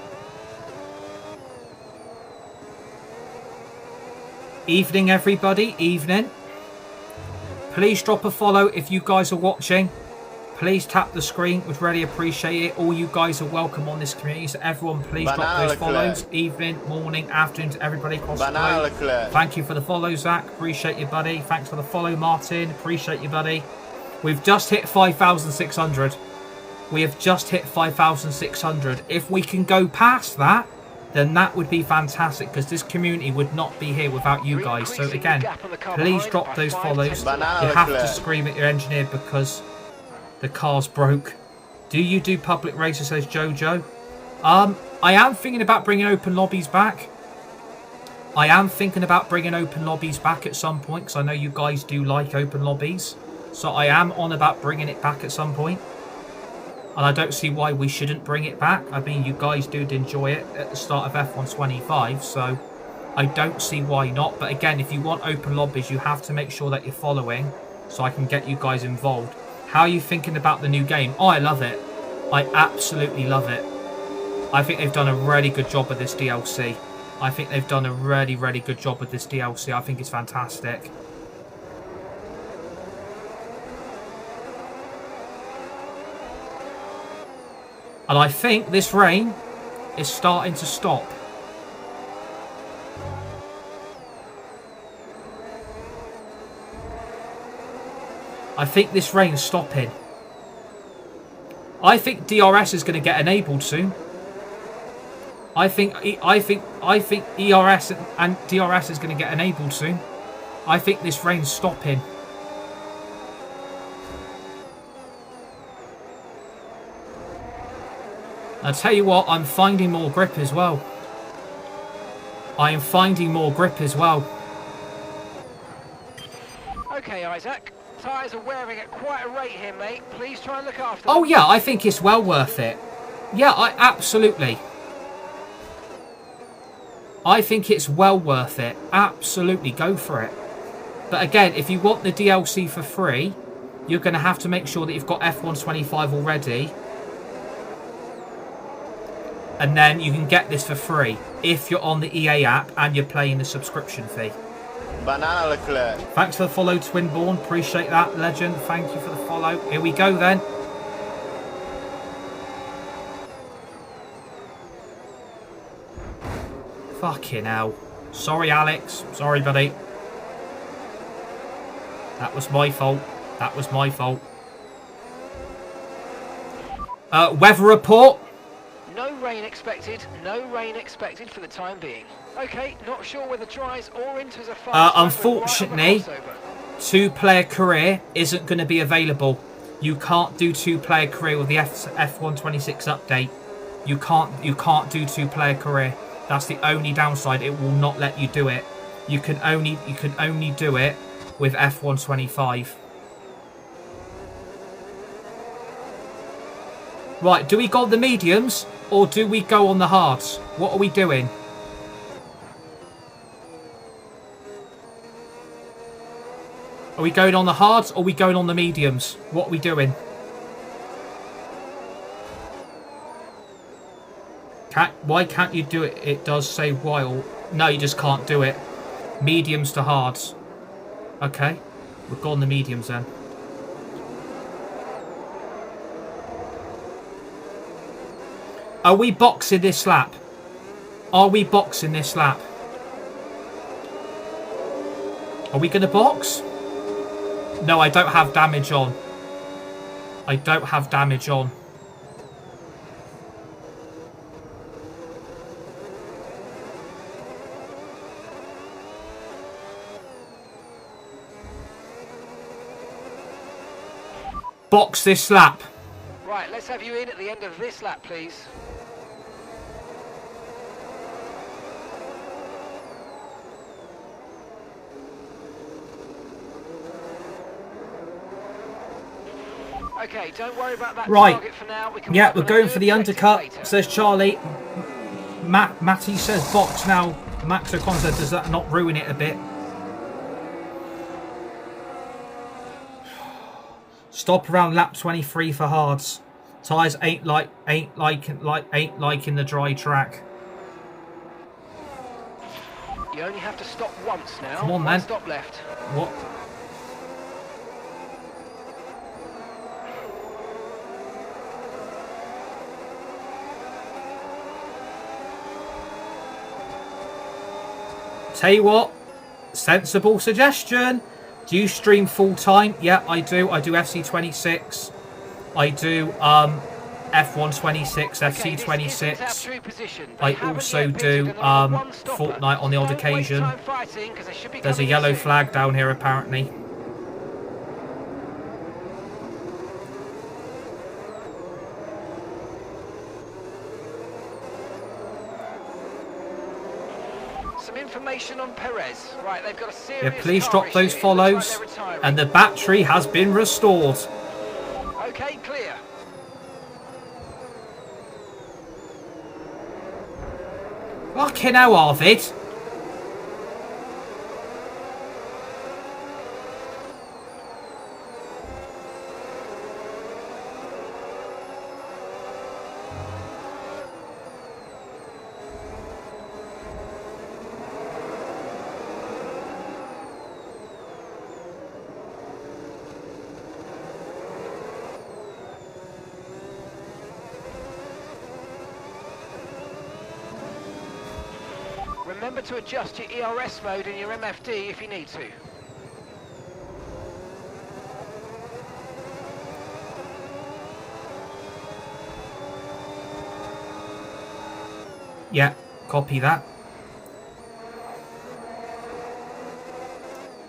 Evening, everybody. Evening. Please drop a follow if you guys are watching. Please tap the screen. Would really appreciate it. All you guys are welcome on this community. So everyone, please drop those follows. Evening, morning, afternoon to everybody across the globe. Thank you for the follow, Zach. Appreciate you, buddy. Thanks for the follow, Martin. Appreciate you, buddy. We've just hit 5,600. We have just hit 5,600. If we can go past that, then that would be fantastic, because this community would not be here without you guys. So again, please drop those follows. You have to scream at your engineer because the car's broke. Do you do public races, says Jojo? I am thinking about bringing open lobbies back. I am thinking about bringing open lobbies back at some point, because I know you guys do like open lobbies. So I am on about bringing it back at some point. And I don't see why we shouldn't bring it back. I mean, you guys did enjoy it at the start of F125, so I don't see why not. But again, if you want open lobbies, you have to make sure that you're following so I can get you guys involved. How are you thinking about the new game? Oh, I love it. I absolutely love it. I think they've done a really good job with this DLC. I think they've done a really, really good job with this DLC. I think it's fantastic. And I think this rain is starting to stop. I think this rain's stopping. I think DRS is going to get enabled soon. I think ERS and DRS is going to get enabled soon. I think this rain's stopping. I'll tell you what, I'm finding more grip as well. I am finding more grip as well. Okay, Isaac. Tyres are wearing at quite a rate here, mate. Please try and look after them. Oh yeah, I think it's well worth it. Yeah, absolutely. I think it's well worth it. Absolutely, go for it. But again, if you want the DLC for free, you're going to have to make sure that you've got F125 already. And then you can get this for free if you're on the EA app and you're paying the subscription fee. Banana Leclerc. Thanks for the follow, Twinborn. Appreciate that, legend. Thank you for the follow. Here we go then. Fucking hell. Sorry, Alex. Sorry, buddy. That was my fault. That was my fault. Weather report. No rain expected, no rain expected for the time being. Okay, not sure whether dries or enters a fast. Unfortunately, two-player career isn't going to be available. You can't do two-player career with the F126 update. You can't do two-player career. That's the only downside. It will not let you do it. You can only do it with F125. Right, do we go on the mediums or do we go on the hards? What are we doing? Are we going on the hards or are we going on the mediums? What are we doing? Why can't you do it? It does say while. No, you just can't do it. Mediums to hards. Okay, we'll go on the mediums then. Are we boxing this lap? Are we boxing this lap? Are we going to box? No, I don't have damage on. I don't have damage on. Box this lap. Right, let's have you in at the end of this lap, please. Okay, don't worry about that target for now. Yeah, we're going for the undercut, says Charlie. Matty says box now. Max O'Connor says, does that not ruin it a bit? Stop around lap 23 for hards. Tyres ain't liking the dry track. You only have to stop once now. Come on, man. man. Stop left. What? Tell you what, sensible suggestion. Do you stream full time? Yeah, I do. I do FC26. I do F126, FC26. I also do Fortnite on the odd occasion. There's a yellow flag down here apparently. Information on Perez. Right, they've got a serious. Yeah, please drop those follows. And the battery has been restored. Okay, clear. Fucking hell, Arvid. Remember to adjust your ERS mode and your MFD if you need to. Yeah, copy that.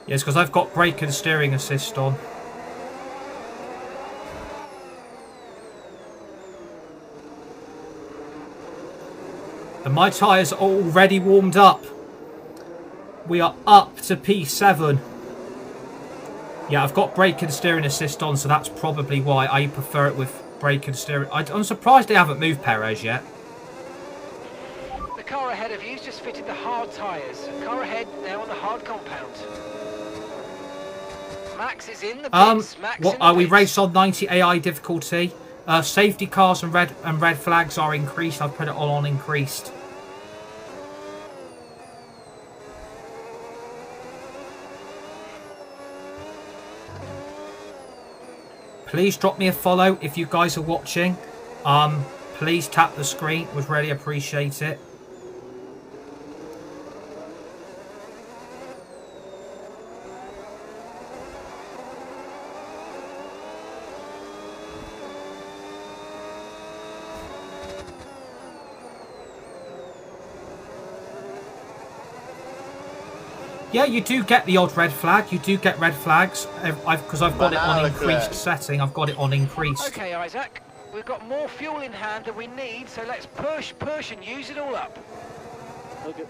Yes, because I've got brake and steering assist on. And my tyres are already warmed up. We are up to P7. Yeah, I've got brake and steering assist on, so that's probably why I prefer it with brake and steering. I'm surprised they haven't moved Perez yet. The car ahead of you's just fitted the hard tyres. Car ahead now on the hard compound. Max is in the pits. We raced on 90 AI difficulty. Safety cars and red flags are increased. I've put it all on increased. Please drop me a follow if you guys are watching. Please tap the screen. Would really appreciate it. Yeah, you do get the odd red flag. You do get red flags. Because I've got it on increased setting. I've got it on increased. Okay, Isack. We've got more fuel in hand than we need, so let's push, and use it all up. Okay.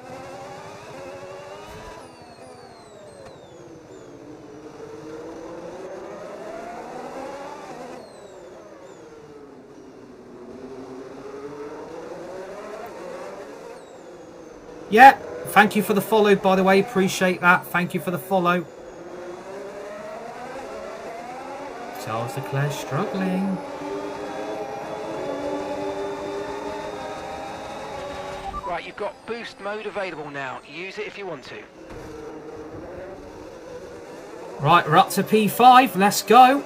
Yeah, thank you for the follow, by the way. Appreciate that. Thank you for the follow. Charles Leclerc struggling. Right, you've got boost mode available now. Use it if you want to. Right, we're up to P5. Let's go.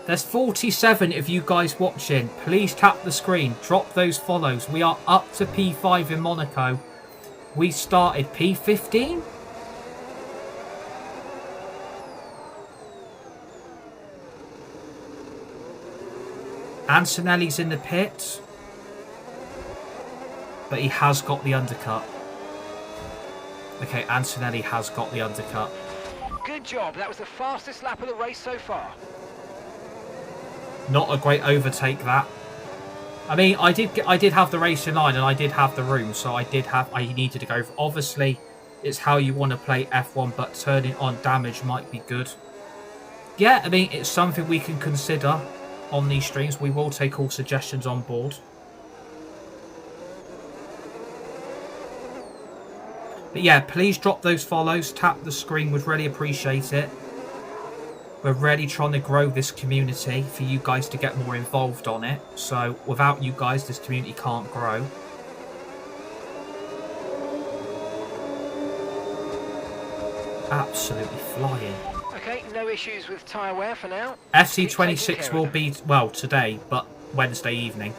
There's 47 of you guys watching. Please tap the screen. Drop those follows. We are up to P5 in Monaco. We started P15. Antonelli's in the pit. But he has got the undercut. Okay, Antonelli has got the undercut. Good job. That was the fastest lap of the race so far. Not a great overtake, that. I mean, I did have the race in line and I did have the room, so I needed to go for. Obviously, it's how you want to play F1, but turning on damage might be good. Yeah, I mean, it's something we can consider on these streams. We will take all suggestions on board. But yeah, please drop those follows, tap the screen, would really appreciate it. We're really trying to grow this community for you guys to get more involved on it. So without you guys, this community can't grow. Absolutely flying. Okay, no issues with tyre wear for now. FC26 will be, well, today, but Wednesday evening.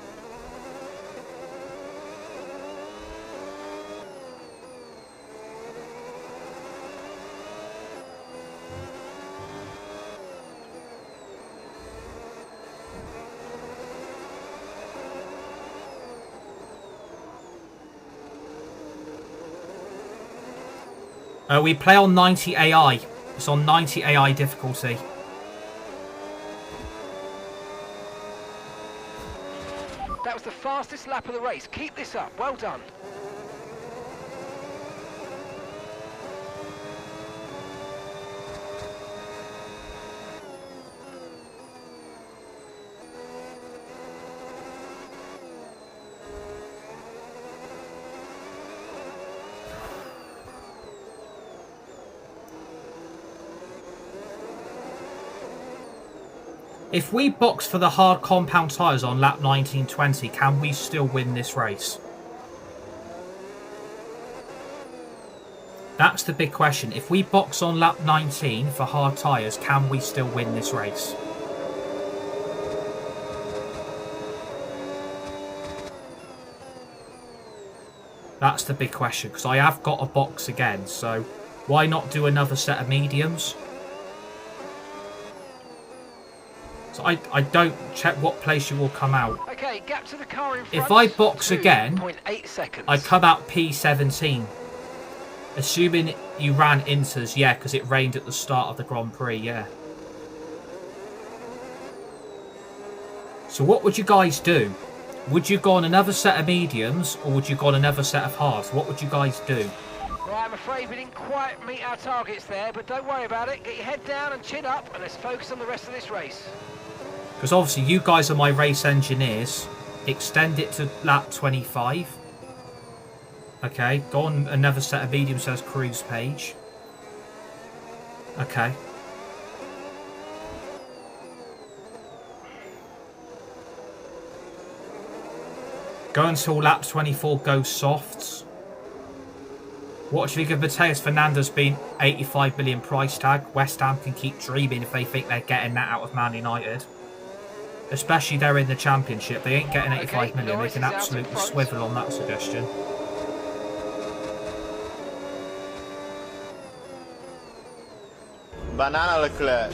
We play on 90 AI. It's on 90 AI difficulty. That was the fastest lap of the race. Keep this up. Well done. If we box for the hard compound tyres on lap 1920, can we still win this race? That's the big question. If we box on lap 19 for hard tyres, can we still win this race? That's the big question, because I have got a box again, so why not do another set of mediums? So I don't check what place you will come out. Okay, gap to the car in front. If I box again, 2.8 seconds. I come out P17. Assuming you ran inters, yeah, because it rained at the start of the Grand Prix, yeah. So what would you guys do? Would you go on another set of mediums, or would you go on another set of hards? What would you guys do? Right, I'm afraid we didn't quite meet our targets there, but don't worry about it. Get your head down and chin up, and let's focus on the rest of this race. Because obviously you guys are my race engineers. Extend it to lap 25. Okay, go on another set of mediums, says cruise page. Okay. Go until lap 24, go softs. What do you think of Mateus Fernandez being 85 million price tag? West Ham can keep dreaming if they think they're getting that out of Man United. Especially they're in the Championship. They ain't getting 85 million. They can absolutely swivel on that suggestion. Banana Leclerc.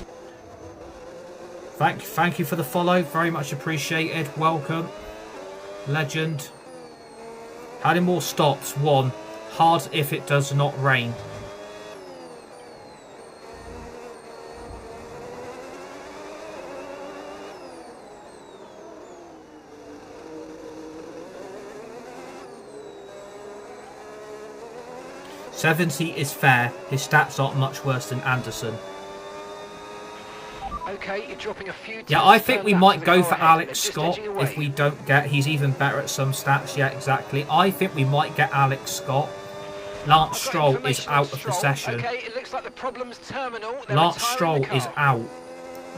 Thank you for the follow. Very much appreciated. Welcome. Legend. How many more stops? 1. Hard if it does not rain. $70 is fair. His stats aren't much worse than Anderson. Okay, you're dropping a few. Yeah, I think we might go for Alex Scott if we don't get... He's even better at some stats. Yeah, exactly. I think we might get Alex Scott. Lance Stroll is out of the session. Okay, it looks like the problem's terminal. Lance Stroll is out.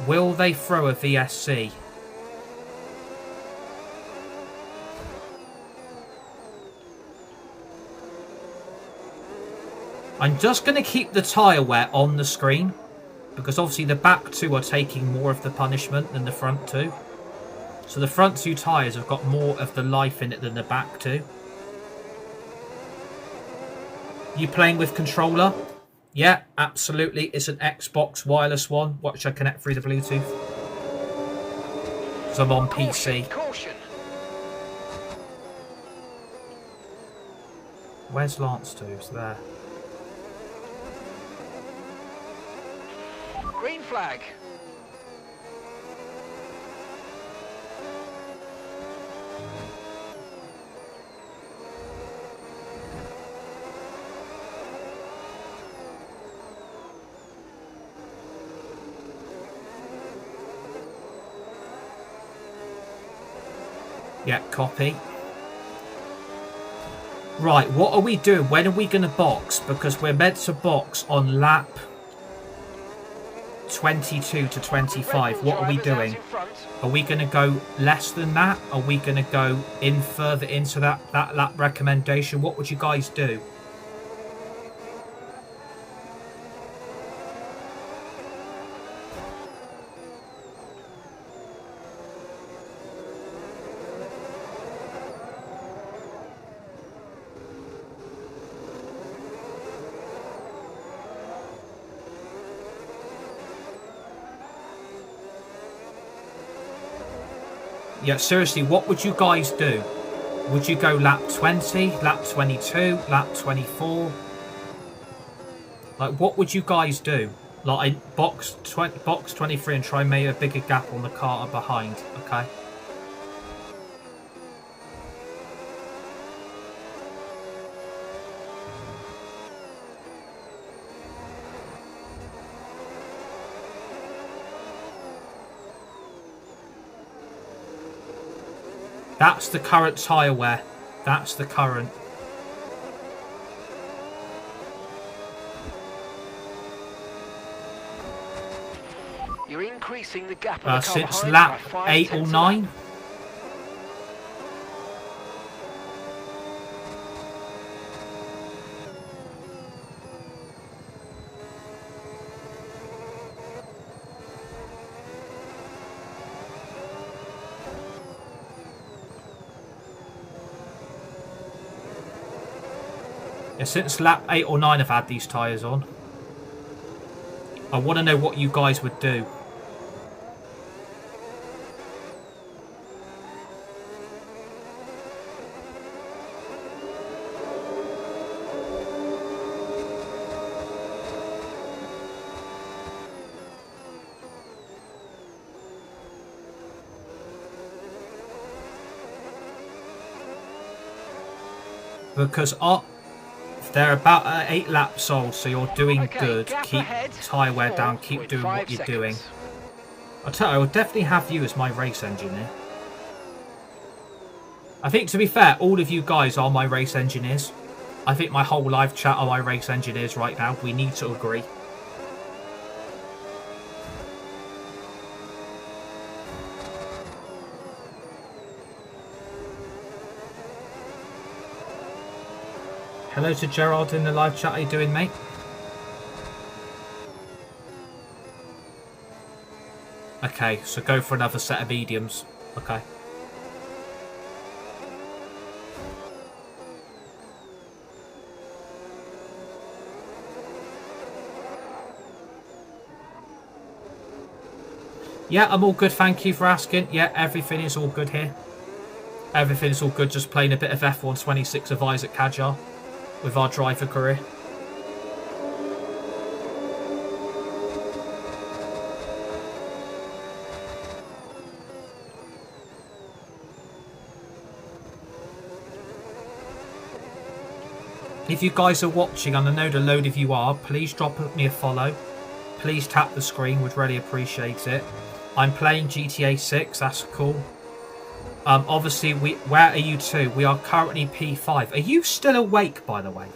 Will they throw a VSC? I'm just going to keep the tyre wear on the screen, because obviously the back two are taking more of the punishment than the front two. So the front two tyres have got more of the life in it than the back two. You playing with controller? Yeah, absolutely. It's an Xbox wireless one, which I connect through the Bluetooth. So I'm on PC. Caution. Where's Lance 2? It's there. Green flag. Yeah, copy. Right, what are we doing? When are we going to box? Because we're meant to box on lap 22 to 25. What are we doing? Are we going to go less than that? Are we going to go in further into that lap recommendation? What would you guys do? Yeah, seriously, what would you guys do? Would you go lap 20, lap 22, lap 24? Like, what would you guys do? Like, box 23 and try and make a bigger gap on the car behind, okay? That's the current tyre wear. That's the current. You're increasing the gap on the car Since behind lap by 5 8 or tenths of 9. lap. Yeah, since lap 8 or 9 I've had these tyres on. I want to know what you guys would do. Because they're about 8 laps old, so you're doing good. Keep tyre wear down, keep doing what you're doing. I'll tell you, I will definitely have you as my race engineer. I think, to be fair, all of you guys are my race engineers. I think my whole live chat are my race engineers right now. We need to agree. Hello to Gerard in the live chat. How you doing, mate? Okay, so go for another set of mediums. Okay. Yeah, I'm all good. Thank you for asking. Yeah, everything is all good here. Everything's all good. Just playing a bit of F126 of Isack Hadjar. with our driver career. If you guys are watching, and I know a load of you are, please drop me a follow. Please tap the screen, would really appreciate it. I'm playing GTA 6, that's cool. Obviously, where are you two? We are currently P5. Are you still awake, by the way?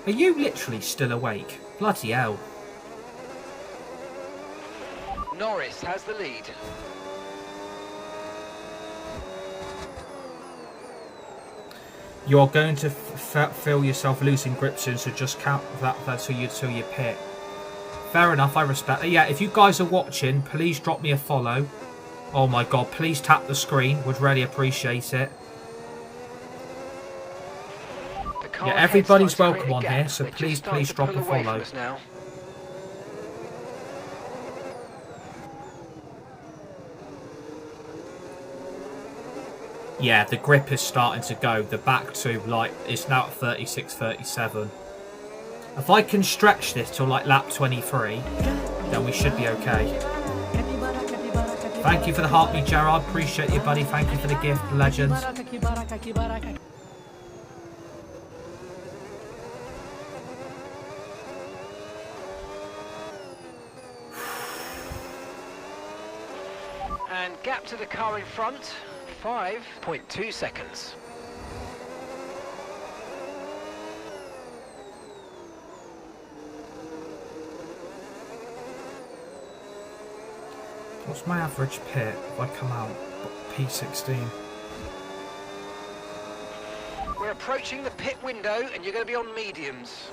Are you literally still awake? Bloody hell. Norris has the lead. You're going to feel yourself losing grip soon, so just count that till you pit. Fair enough, I respect it. Yeah, if you guys are watching, please drop me a follow. Oh my god, please tap the screen. Would really appreciate it. Yeah, everybody's welcome on here, so please drop a follow. Yeah, the grip is starting to go. The back two, like, it's now at 36, 37. If I can stretch this till, like, lap 23, then we should be okay. Thank you for the heartbeat, Gerard. Appreciate you, buddy. Thank you for the gift, legends. And gap to the car in front. 5.2 seconds. What's my average pit if I come out? P16. We're approaching the pit window and you're going to be on mediums.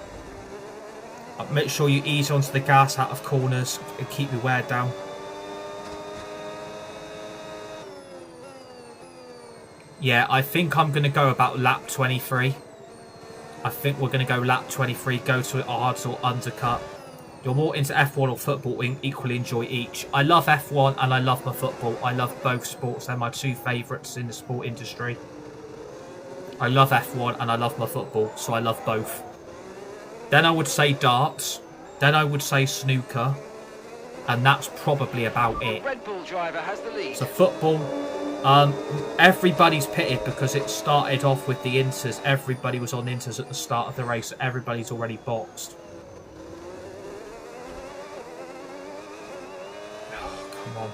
Make sure you ease onto the gas out of corners and keep your wear down. Yeah, I think I'm going to go about lap 23. I think we're going to go lap 23, go to hards or undercut. You're more into F1 or football, we equally enjoy each. I love F1 and I love my football. I love both sports. They're my two favourites in the sport industry. I love F1 and I love my football, so I love both. Then I would say darts. Then I would say snooker. And that's probably about it. Red Bull driver has the lead. So football... everybody's pitted because it started off with the Inters. Everybody was on Inters at the start of the race. So everybody's already boxed. Oh, come on.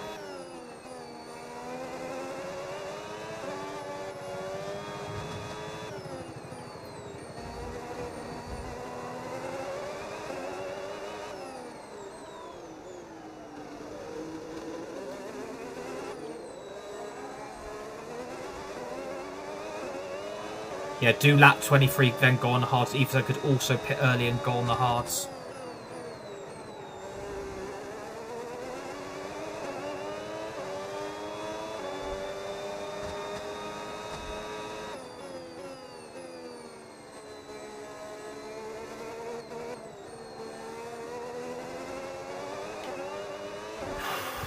Yeah, do lap 23, then go on the hards. Even though I could also pit early and go on the hards.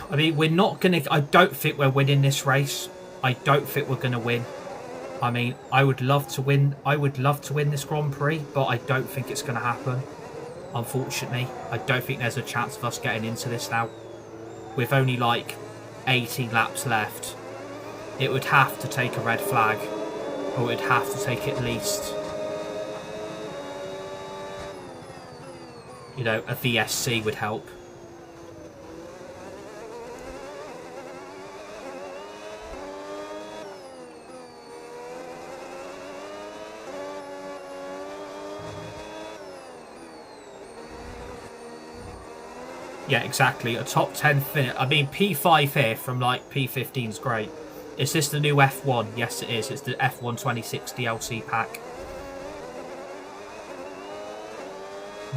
I mean, we're not going to... I don't think we're winning this race. I don't think we're going to win. I mean, I would love to win. I would love to win this Grand Prix, but I don't think it's going to happen. Unfortunately, I don't think there's a chance of us getting into this now. With only like 18 laps left, it would have to take a red flag, or it would have to take at least, you know, a VSC would help. Yeah, exactly. A top 10 finish. I mean, P5 here from like P15 is great. Is this the new F1? Yes, it is. It's the F1 26 DLC pack.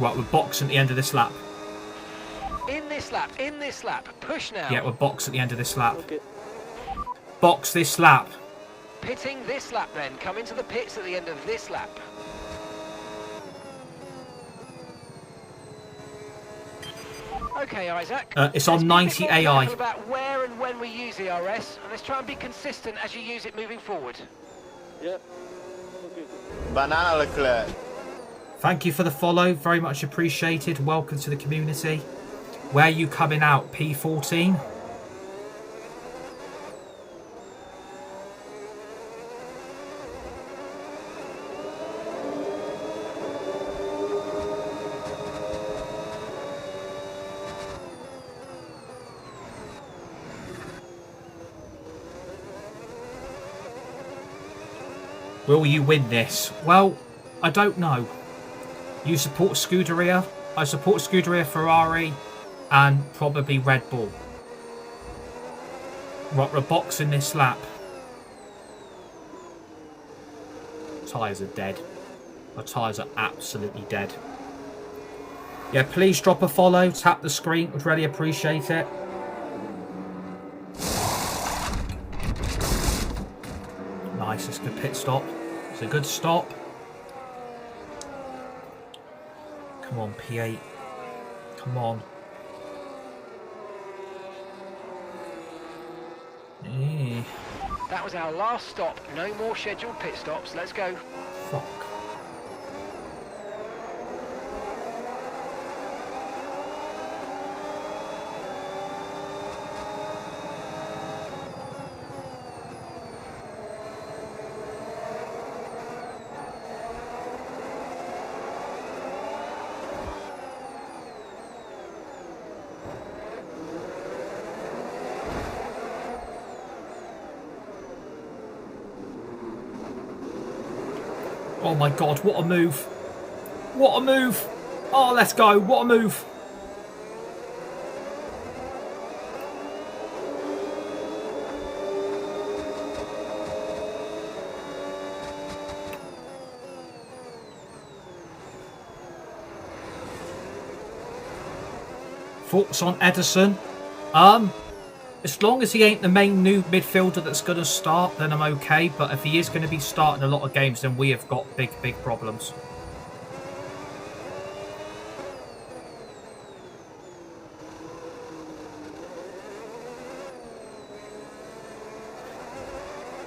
Right, we're boxing at the end of this lap. In this lap. Push now. Yeah, we're boxing at the end of this lap. Okay. Box this lap. Pitting this lap then. Come into the pits at the end of this lap. Okay, Isaac. It's on 90 AI. About where and when we use ERS, and let's try and be consistent as you use it moving forward. Yeah. Okay. Banana Leclerc. Thank you for the follow. Very much appreciated. Welcome to the community. Where are you coming out? P14? Will you win this? Well, I don't know. You support Scuderia. I support Scuderia Ferrari and probably Red Bull. Right, we're boxing this lap. Tyres are dead. My tyres are absolutely dead. Yeah, please drop a follow. Tap the screen. Would really appreciate it. Nice, it's a good pit stop. It's a good stop. Come on, P8. Come on. That was our last stop. No more scheduled pit stops. Let's go. Fuck. Oh my god, what a move. What a move. Oh, let's go. What a move. Thoughts on Edison? As long as he ain't the main new midfielder that's going to start, then I'm okay. But if he is going to be starting a lot of games, then we have got big problems.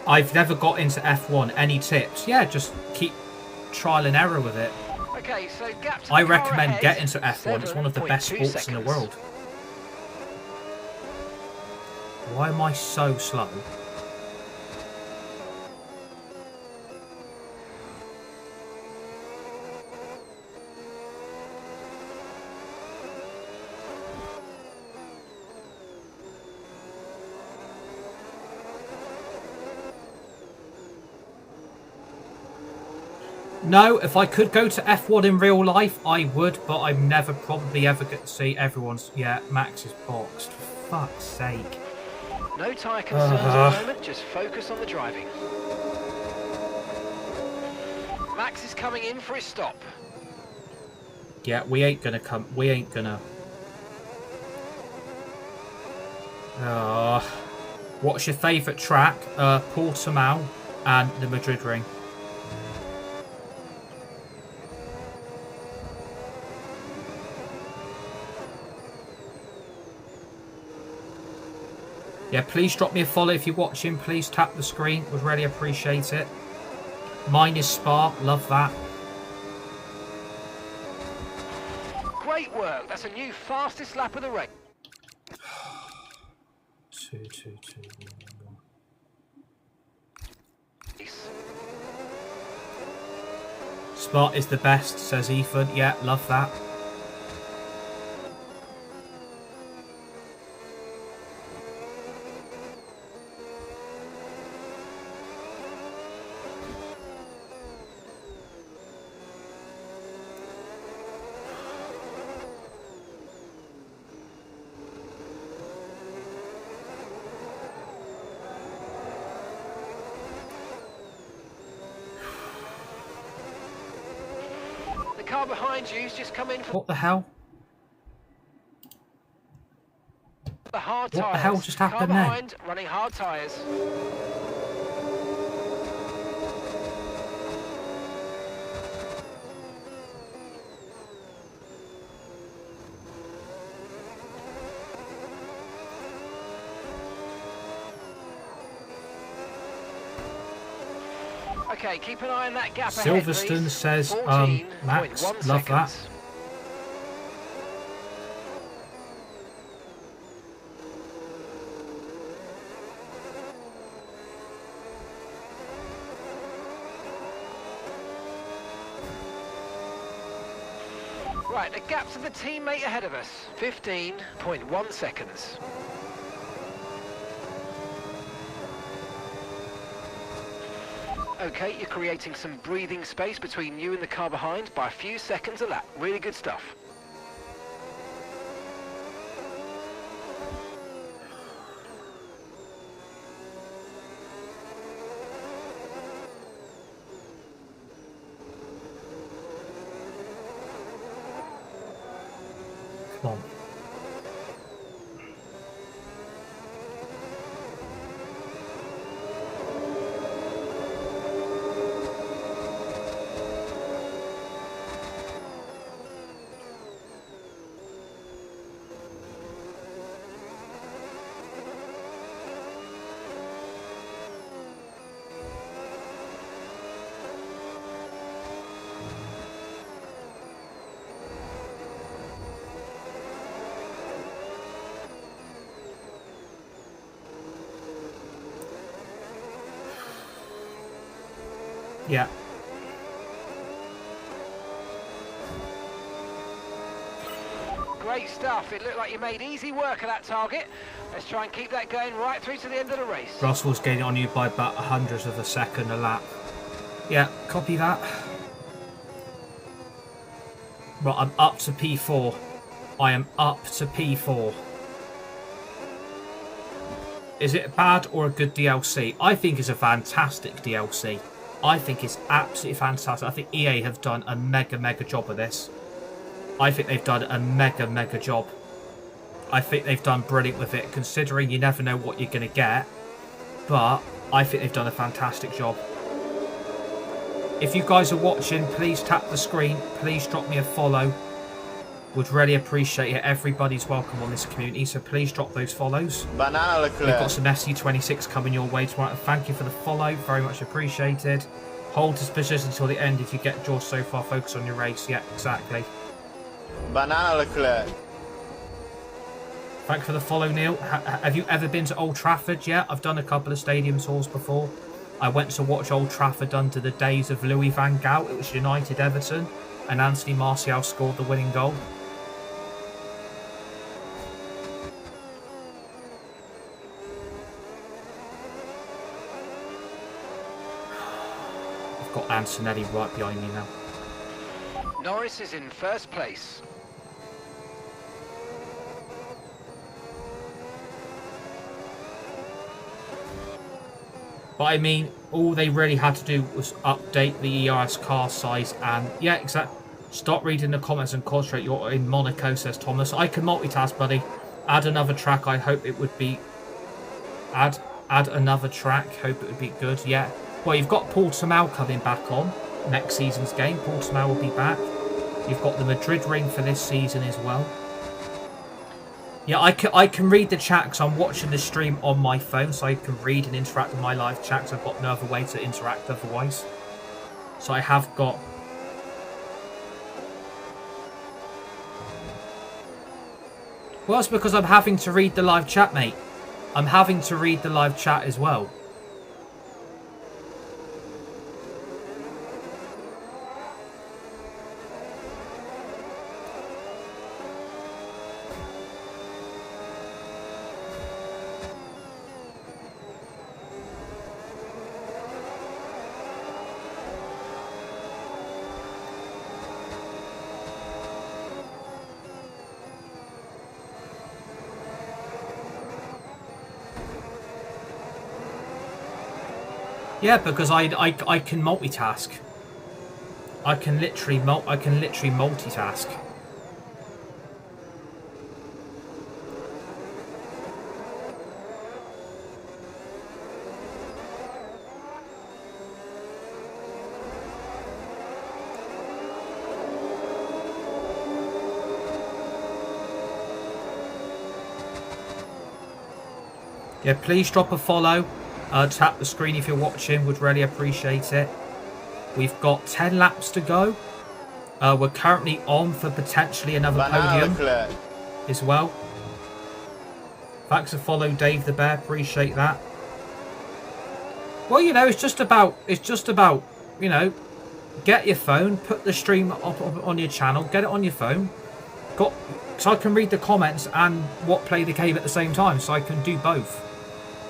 I've never got into F1. Any tips? Yeah, just keep trial and error with it. Okay, so gap to I the car recommend ahead, getting to F1. It's one of the best 7.2 sports in the seconds. world. Why am I so slow? No, if I could go to F1 in real life, I would, but I'm never probably ever get to see everyone's... Yeah, Max is boxed. For fuck's sake. No tyre concerns at the moment, just focus on the driving. Max is coming in for his stop. Yeah, we ain't gonna come... We ain't gonna... What's your favourite track? Portimao and the Madrid Ring. Yeah, please drop me a follow if you're watching. Please tap the screen. Would really appreciate it. Mine is Spa. Love that. Great work. That's a new fastest lap of the race. 2, 2, 2, 1, 1. Spa is the best, says Ethan. Yeah, love that. The car behind you's just come in for What the hell? the hard tyres. What the hell just happened car then? behind, running hard tyres. Okay, keep an eye on that gap Silverstone ahead, please. says, 14.1 Max, seconds. love that. Right, the gap to the teammate ahead of us, 15.1 seconds. Okay, you're creating some breathing space between you and the car behind by a few seconds a lap. Really good stuff. Come on. Yeah. Great stuff. It looked like you made easy work of that target. Let's try and keep that going right through to the end of the race. Russell's getting on you by about 100th of a second a lap. Yeah, copy that. Right, I'm up to P4. I am up to P4. Is it a bad or a good DLC? I think it's a fantastic DLC. I think it's absolutely fantastic. I think EA have done a mega job of this. I think they've done a mega job. I think they've done brilliant with it, considering you never know what you're going to get. But I think they've done a fantastic job. If you guys are watching, please tap the screen. Please drop me a follow. Would really appreciate it. Everybody's welcome on this community, so please drop those follows. Banana We've Leclerc. got some SC26 coming your way tomorrow. Thank you for the follow. Very much appreciated. Hold this position until the end if you get Jaws so far. Focus on your race. Yeah, exactly. Banana Leclerc. Thank you for the follow, Neil. Have you ever been to Old Trafford yet? I've done a couple of stadium tours before. I went to watch Old Trafford under the days of Louis van Gaal. It was United Everton, and Anthony Martial scored the winning goal. I've got Antonelli right behind me now. Norris is in first place. But I mean, all they really had to do was update the ERS car size and, yeah, exactly. Stop reading the comments and concentrate. You're in Monaco, says Thomas. I can multitask, buddy. Add another track. I hope it would be... Add another track. Hope it would be good, yeah. Well, you've got Portimao coming back on next season's game. Portimao will be back. You've got the Madrid ring for this season as well. Yeah, I can read the chat because I'm watching the stream on my phone, so I can read and interact with my live chat. So I've got no other way to interact otherwise. So I have got... Well, it's because I'm having to read the live chat, mate. I'm having to read the live chat as well. Yeah, because I can multitask. I can literally multitask. Yeah, please drop a follow. Tap the screen if you're watching. Would really appreciate it. We've got 10 laps to go. We're currently on for potentially another podium as well. Thanks for follow, Dave the Bear. Appreciate that. Well, you know, it's just about, you know, get your phone, put the stream up on your channel, get it on your phone. So I can read the comments and play the game at the same time, so I can do both.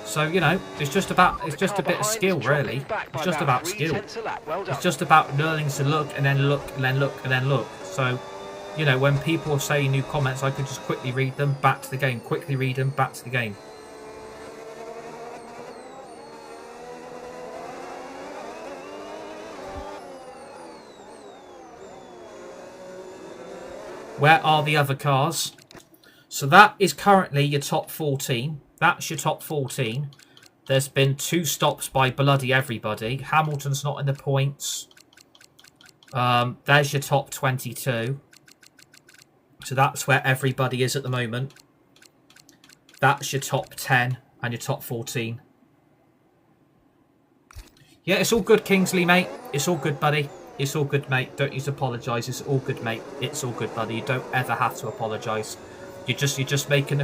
So, you know, it's just a bit of skill, really. It's just about skill. It's just about learning to look and then look and then look and then look. So, you know, when people say new comments, I could just quickly read them, back to the game, quickly read them, back to the game. Where are the other cars? So that is currently your top 14. That's your top 14. There's been 2 stops by bloody everybody. Hamilton's not in the points. There's your top 22. So that's where everybody is at the moment. That's your top 10 and your top 14. Yeah, it's all good, Kingsley, mate. It's all good, buddy. It's all good, mate. Don't need to apologise. It's all good, mate. It's all good, buddy. You don't ever have to apologise. You're just making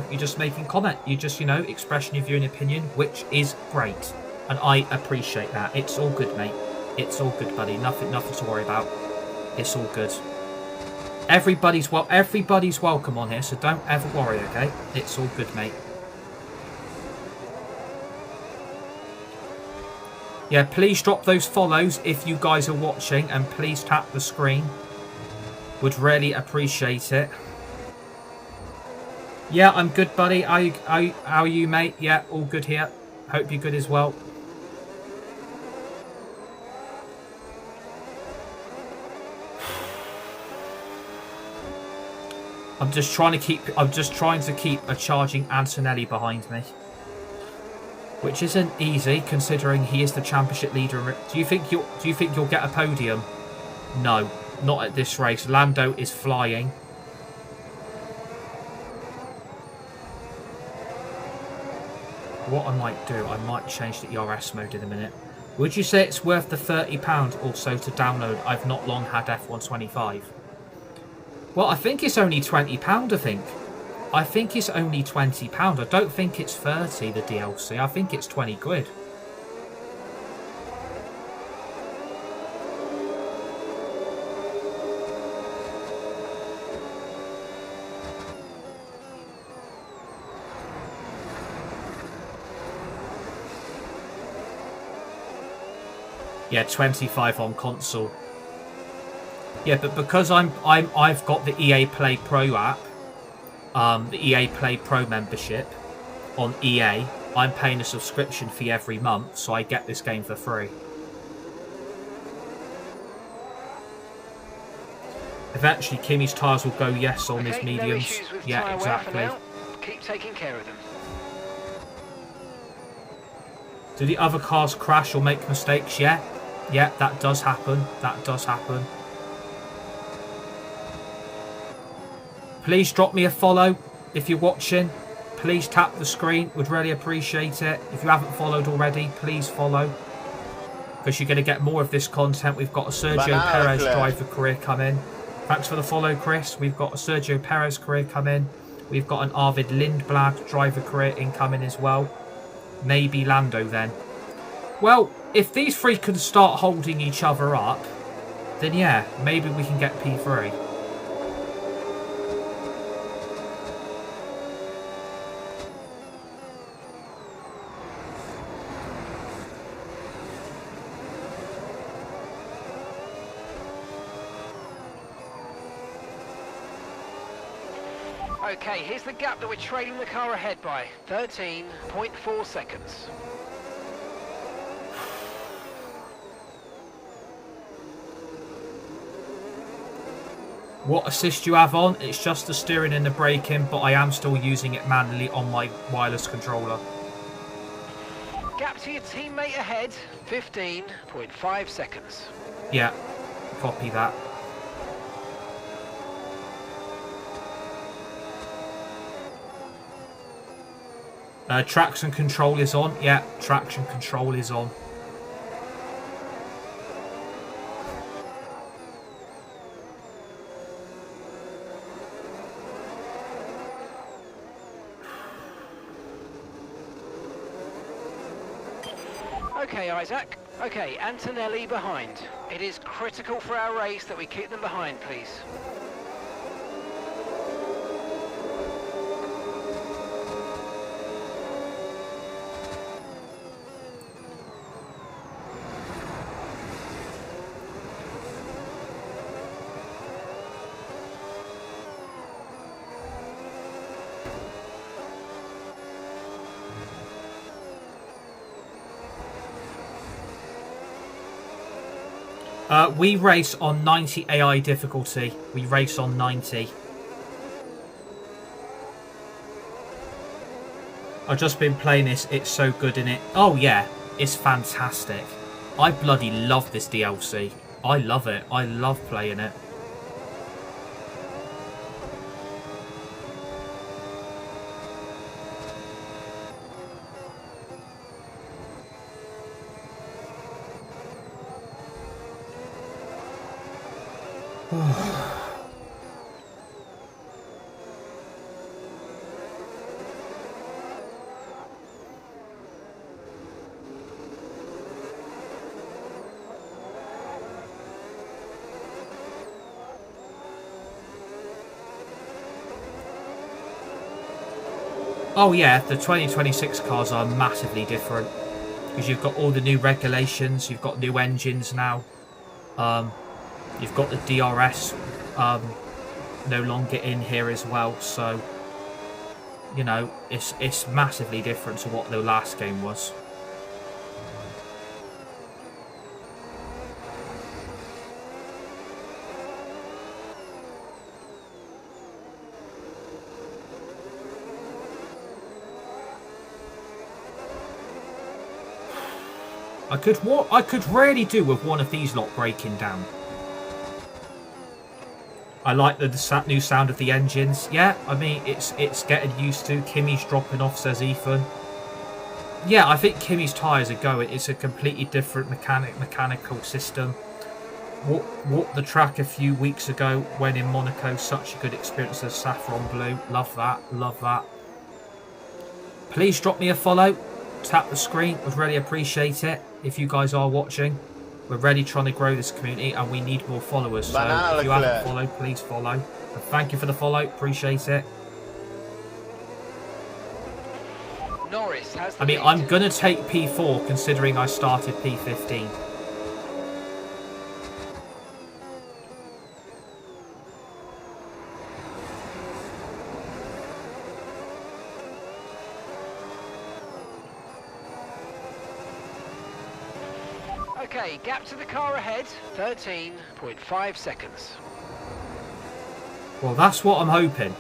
comment. You just, you know, expressing your view and opinion, which is great, and I appreciate that. It's all good, mate. It's all good, buddy. Nothing to worry about. It's all good. Everybody's welcome on here, so don't ever worry. Okay, it's all good, mate. Yeah, please drop those follows if you guys are watching, and please tap the screen. Would really appreciate it. Yeah, I'm good, buddy. How are you, mate? Yeah, all good here. Hope you're good as well. I'm just trying to keep a charging Antonelli behind me, which isn't easy considering he is the championship leader. Do you think you'll get a podium? No, not at this race. Lando is flying. What I might do, I might change the ERS mode in a minute. Would you say it's worth the £30 also to download? I've not long had F125. Well, I think it's only £20, I think. I think it's only £20. I don't think it's 30, the DLC. I think it's 20 quid. Yeah, 25 on console. Yeah, but because I've got the EA Play Pro app, the EA Play Pro membership on EA, I'm paying a subscription fee every month, so I get this game for free. Eventually, Kimmy's tyres will go yes on his mediums. No yeah, exactly. Keep taking care of them. Do the other cars crash or make mistakes? Yeah, that does happen. That does happen. Please drop me a follow if you're watching. Please tap the screen. Would really appreciate it. If you haven't followed already, please follow, because you're going to get more of this content. We've got a Sergio Perez driver career coming. Thanks for the follow, Chris. We've got a Sergio Perez career coming. We've got an Arvid Lindblad driver career incoming as well. Maybe Lando then. Well, if these three can start holding each other up, then yeah, maybe we can get P3. Okay, here's the gap that we're trailing the car ahead by. 13.4 seconds. What assist you have on? It's just the steering and the braking, but I am still using it manually on my wireless controller. Gap to your teammate ahead, 15.5 seconds. Yeah, copy that. Traction control is on. Yeah, traction control is on. Okay, Isack. Okay, Antonelli behind. It is critical for our race that we keep them behind, please. We race on 90 AI difficulty. We race on 90. I've just been playing this. It's so good in it. Oh yeah, it's fantastic. I bloody love this DLC. I love it. I love playing it. Oh yeah, the 2026 cars are massively different because you've got all the new regulations, you've got new engines now, you've got the DRS no longer in here as well, so you know it's massively different to what the last game was. I could really do with one of these lot breaking down. I like the new sound of the engines. Yeah, I mean it's getting used to. Kimmy's dropping off, says Ethan. Yeah, I think Kimmy's tyres are going. It's a completely different mechanical system. Walked the track a few weeks ago when in Monaco. Such a good experience as Saffron Blue. Love that. Love that. Please drop me a follow. Tap the screen. Would really appreciate it if you guys are watching. We're really trying to grow this community and we need more followers. So if you haven't followed, please follow. And thank you for the follow. Appreciate it. Norris has the I mean, lead. I'm going to take P4 considering I started P15. Okay, gap to the car ahead, 13.5 seconds. Well, that's what I'm hoping.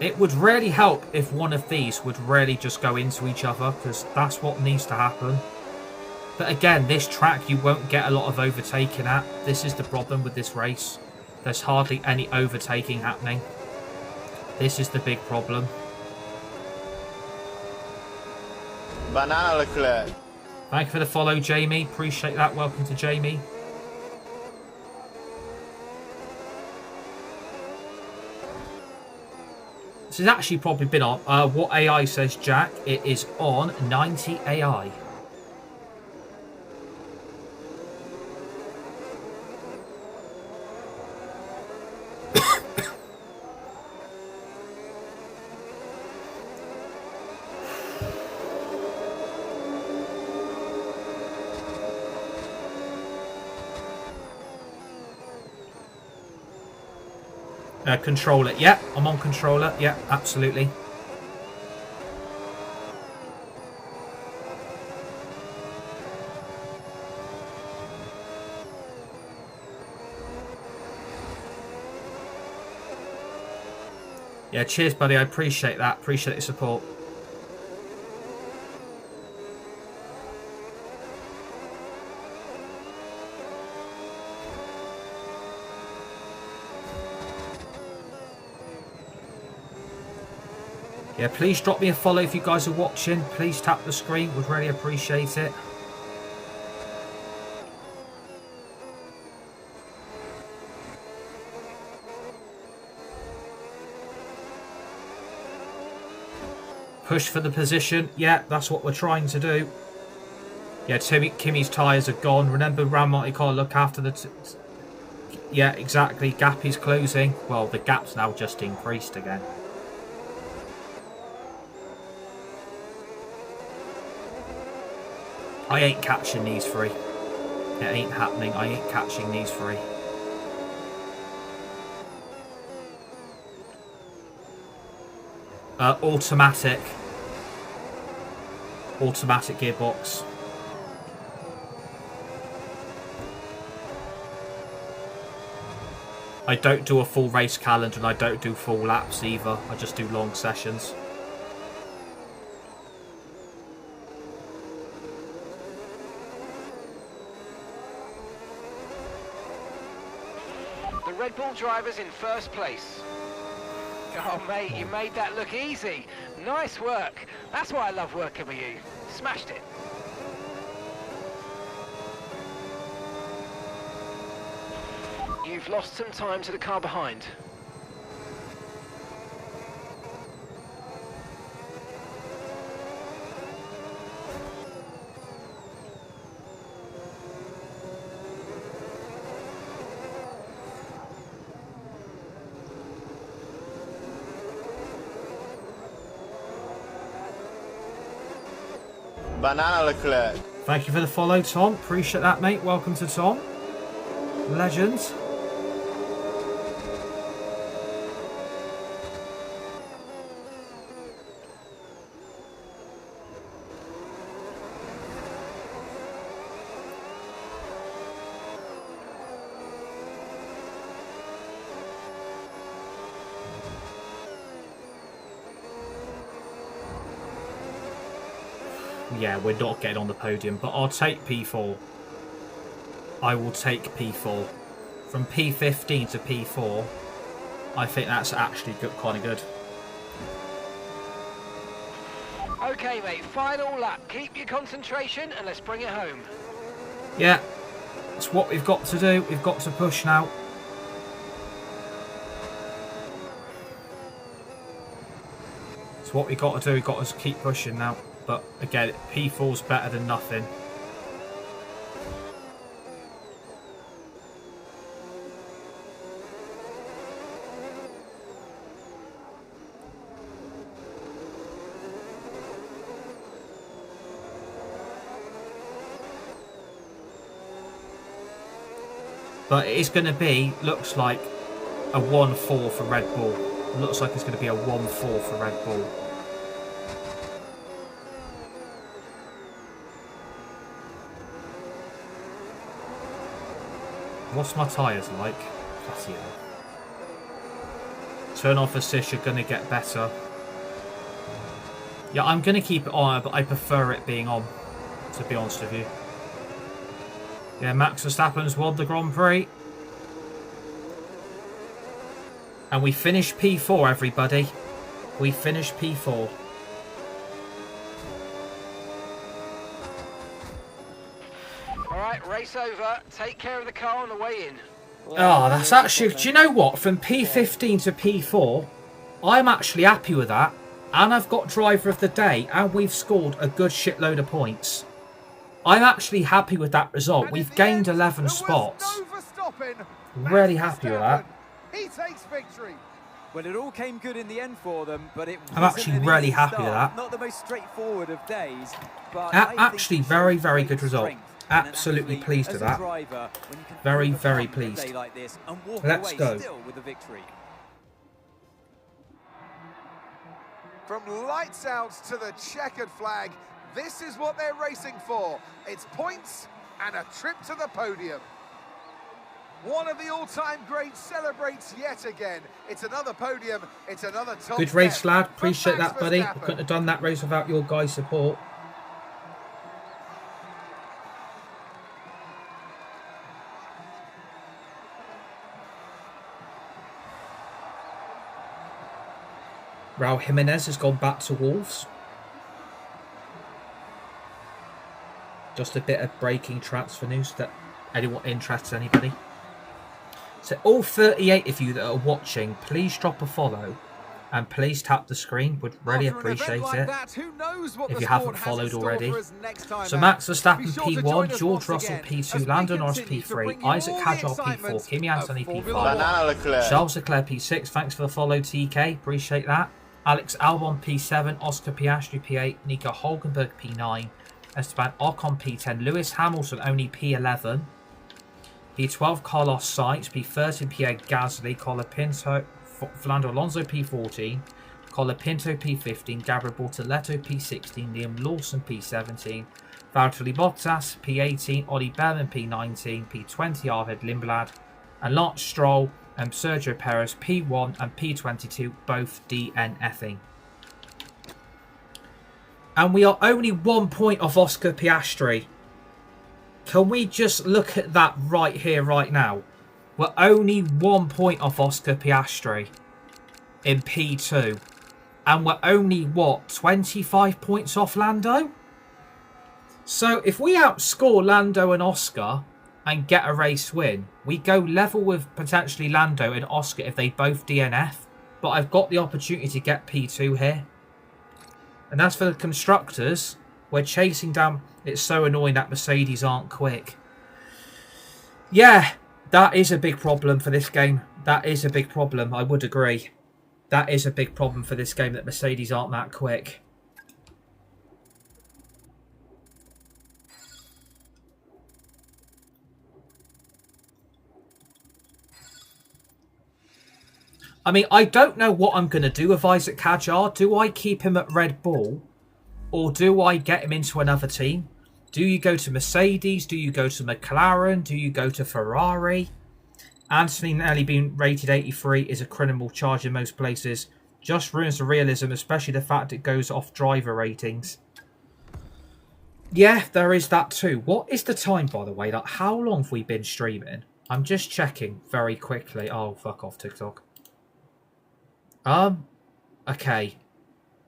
It would really help if one of these would really just go into each other, because that's what needs to happen. But again, this track you won't get a lot of overtaking at. This is the problem with this race. There's hardly any overtaking happening. This is the big problem. Banana Leclerc. Thank you for the follow, Jamie. Appreciate that. Welcome to Jamie. This has actually probably been on. What AI says, Jack? It is on 90 AI. Controller. Yeah, I'm on controller. Yeah, absolutely. Yeah, cheers, buddy. I appreciate that. Appreciate the support. Yeah, please drop me a follow if you guys are watching. Please tap the screen. Would really appreciate it. Push for the position. Yeah, that's what we're trying to do. Yeah, Kimi's tyres are gone. Remember, Ram Monte Carlo, look after the... yeah, exactly. Gap is closing. Well, the gap's now just increased again. I ain't catching these three. It ain't happening. I ain't catching these three. Automatic. Automatic gearbox. I don't do a full race calendar and I don't do full laps either. I just do long sessions. The Red Bull driver's in first place. Oh, mate, you made that look easy. Nice work. That's why I love working with you. Smashed it. You've lost some time to the car behind. Banana Leclerc. Thank you for the follow, Tom. Appreciate that, mate. Welcome to Tom. Legends. Yeah, we're not getting on the podium, but I'll take P4. I will take P4. From P15 to P4, I think that's actually good, kind of good. Okay, mate, final lap. Keep your concentration and let's bring it home. Yeah, it's what we've got to do. We've got to push now. It's what we've got to do. We've got to keep pushing now. But again, P4's better than nothing. But it is going to be, looks like, a 1-4 for Red Bull. Looks like it's going to be a 1-4 for Red Bull. What's my tyres like? Bloody hell. Turn off assist, you're going to get better. Yeah, I'm going to keep it on, but I prefer it being on, to be honest with you. Yeah, Max Verstappen's won the Grand Prix. And we finished P4, everybody. We finished P4. Alright, race over. Take care of the car on the way in. Oh, that's actually... Do you know what? From P15 to P4, I'm actually happy with that. And I've got driver of the day. And we've scored a good shitload of points. I'm actually happy with that result. We've gained 11 spots. Really happy with that. He takes victory. Well, it all came good in the end for them, but it I'm actually really happy with that. Not the most straightforward of days, but actually very, very good result. Absolutely pleased with that. Very, very pleased. Let's go. From lights out to the checkered flag, this is what they're racing for. It's points and a trip to the podium. One of the all-time greats celebrates yet again. It's another podium. It's another top. Good race, lad. Appreciate that, buddy. I couldn't have done that race without your guys' support. Raul Jimenez has gone back to Wolves. Just a bit of breaking transfer news that anyone interests anybody. So all 38 of you that are watching, please drop a follow And please tap the screen. Would really After an event appreciate like it. that, who knows what If the you sport haven't has in followed store already. for us next time So out. Max Be Verstappen sure to join P1, us George once Russell again P2, as we Lando Norris continue to P3, bring you Isack all the Hadjar excitement P4, Kimi of Anthony Formula P5, One. Banana Leclerc. Charles Leclerc P6, thanks for the follow TK, appreciate that. Alex Albon P7, Oscar Piastri P8, Nico Hulkenberg P9, Esteban Ocon P10, Lewis Hamilton only P11, P12 Carlos Sainz, P13 Pierre Gasly, Colapinto, Fernando Alonso P14, Colapinto P15, Gabriel Bortoleto P16, Liam Lawson P17, Valtteri Bottas P18, Ollie Bellman P19, P20 Arvid Lindblad, and Lance Stroll and Sergio Perez P1 and P22, both DNFing. And we are only 1 point off Oscar Piastri. Can we just look at that right here, right now? We're only 1 point off Oscar Piastri in P2. And we're only, what, 25 points off Lando? So if we outscore Lando and Oscar and get a race win, we go level with potentially Lando and Oscar if they both DNF. But I've got the opportunity to get P2 here. And as for the constructors, we're chasing down. It's so annoying that Mercedes aren't quick. Yeah, that is a big problem for this game. That is a big problem, I would agree. That is a big problem for this game, that Mercedes aren't that quick. I mean, I don't know what I'm going to do with Isack Hadjar. Do I keep him at Red Bull? Or do I get him into another team? Do you go to Mercedes? Do you go to McLaren? Do you go to Ferrari? Anthony Nelly being rated 83 is a criminal charge in most places. Just ruins the realism, especially the fact it goes off driver ratings. Yeah, there is that too. What is the time, by the way? Like, how long have we been streaming? I'm just checking very quickly. Oh, fuck off, TikTok. Okay.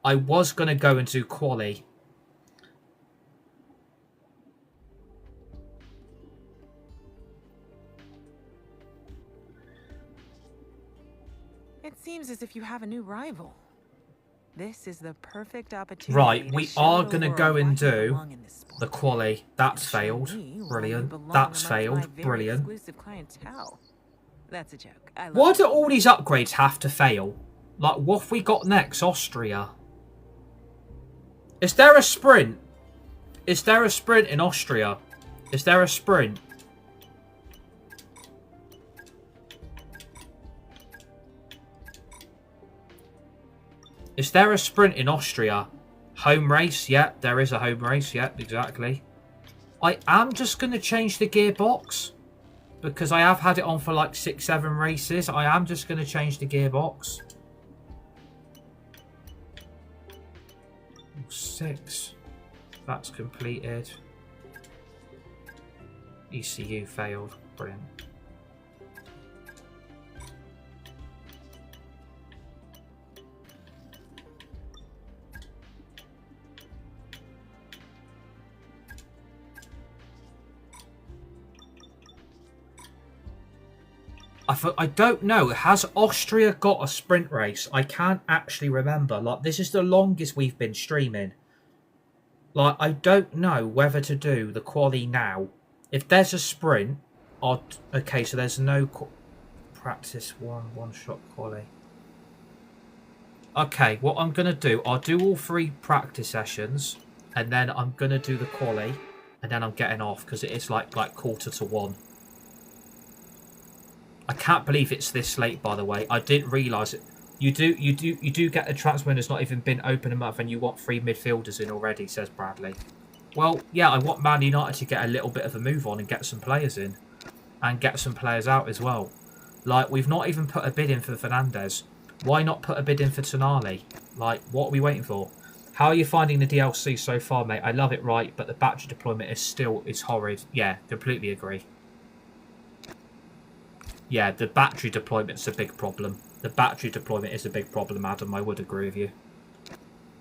I was going to go and do quali. It seems as if you have a new rival. This is the perfect opportunity. Right, we are going to go and do the quali. That's failed. Brilliant. That's failed. Brilliant. Exclusive clientele. That's a joke. Why do all these upgrades have to fail? Like, what have we got next? Austria. Is there a sprint? Is there a sprint in Austria? Is there a sprint? Is there a sprint in Austria? Home race? Yeah, there is a home race. Yeah, exactly. I am just going to change the gearbox. Because I have had it on for like 6-7 races. I am just going to change the gearbox. 6. That's completed. ECU failed. Brilliant. I don't know. Has Austria got a sprint race? I can't actually remember. Like, this is the longest we've been streaming. Like, I don't know whether to do the quali now. If there's a sprint, okay, so there's no practice one-shot quali. Okay, what I'm going to do, I'll do all 3 practice sessions, and then I'm going to do the quali, and then I'm getting off, because it is like 1:45. I can't believe it's this late, by the way. I didn't realise it. You do get the transfer window that's not even been open a month, and you want 3 midfielders in already, says Bradley. Well, yeah, I want Man United to get a little bit of a move on and get some players in. And get some players out as well. Like, we've not even put a bid in for Fernandez. Why not put a bid in for Tonali? Like, what are we waiting for? How are you finding the DLC so far, mate? I love it, right, but the battery deployment is horrid. Yeah, completely agree. Yeah, the battery deployment's a big problem. The battery deployment is a big problem, Adam. I would agree with you.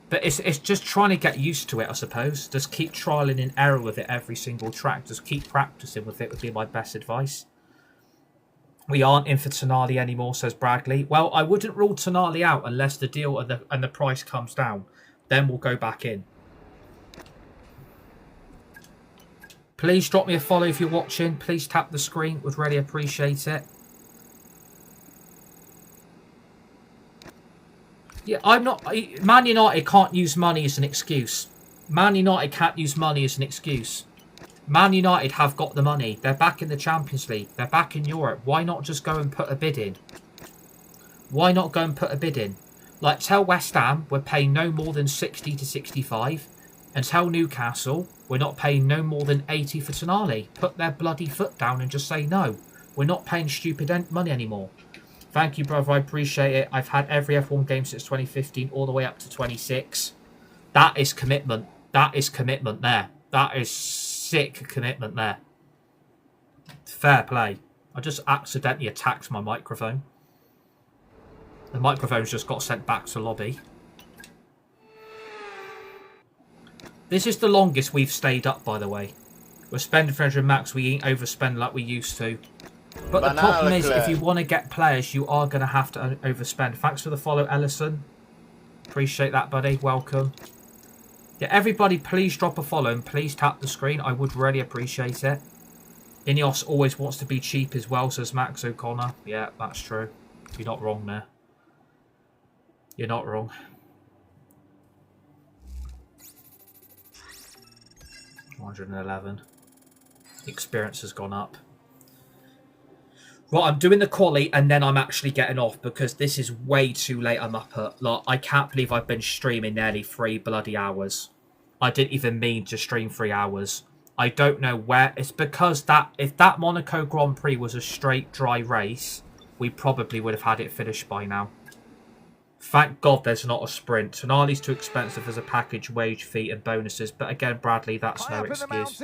But it's just trying to get used to it, I suppose. Just keep trialing and error with it every single track. Just keep practicing with it would be my best advice. We aren't in for Tonali anymore, says Bradley. Well, I wouldn't rule Tonali out unless the deal and the price comes down. Then we'll go back in. Please drop me a follow if you're watching. Please tap the screen. Would really appreciate it. Yeah, I'm not... Man United can't use money as an excuse. Man United can't use money as an excuse. Man United have got the money. They're back in the Champions League. They're back in Europe. Why not just go and put a bid in? Why not go and put a bid in? Like, tell West Ham we're paying no more than 60 to 65. And tell Newcastle we're not paying no more than 80 for Tonali. Put their bloody foot down and just say no. We're not paying stupid money anymore. Thank you, brother. I appreciate it. I've had every F1 game since 2015 all the way up to 26. That is commitment. That is commitment there. That is sick commitment there. Fair play. I just accidentally attacked my microphone. The microphone's just got sent back to lobby. This is the longest we've stayed up, by the way. We're spending 300 max. We ain't overspend like we used to. But the problem is, if you want to get players, you are going to have to overspend. Thanks for the follow, Ellison. Appreciate that, buddy. Welcome. Yeah, everybody, please drop a follow and please tap the screen. I would really appreciate it. Ineos always wants to be cheap as well, says Max O'Connor. Yeah, that's true. You're not wrong there. You're not wrong. $111. Experience has gone up. Right, I'm doing the quali and then I'm actually getting off because this is way too late. I'm up at, like, I can't believe I've been streaming nearly 3 bloody hours. I didn't even mean to stream 3 hours. I don't know where. It's because that if that Monaco Grand Prix was a straight dry race, we probably would have had it finished by now. Thank God there's not a sprint. Tonali's too expensive as a package, wage fee and bonuses. But again, Bradley, that's no excuse.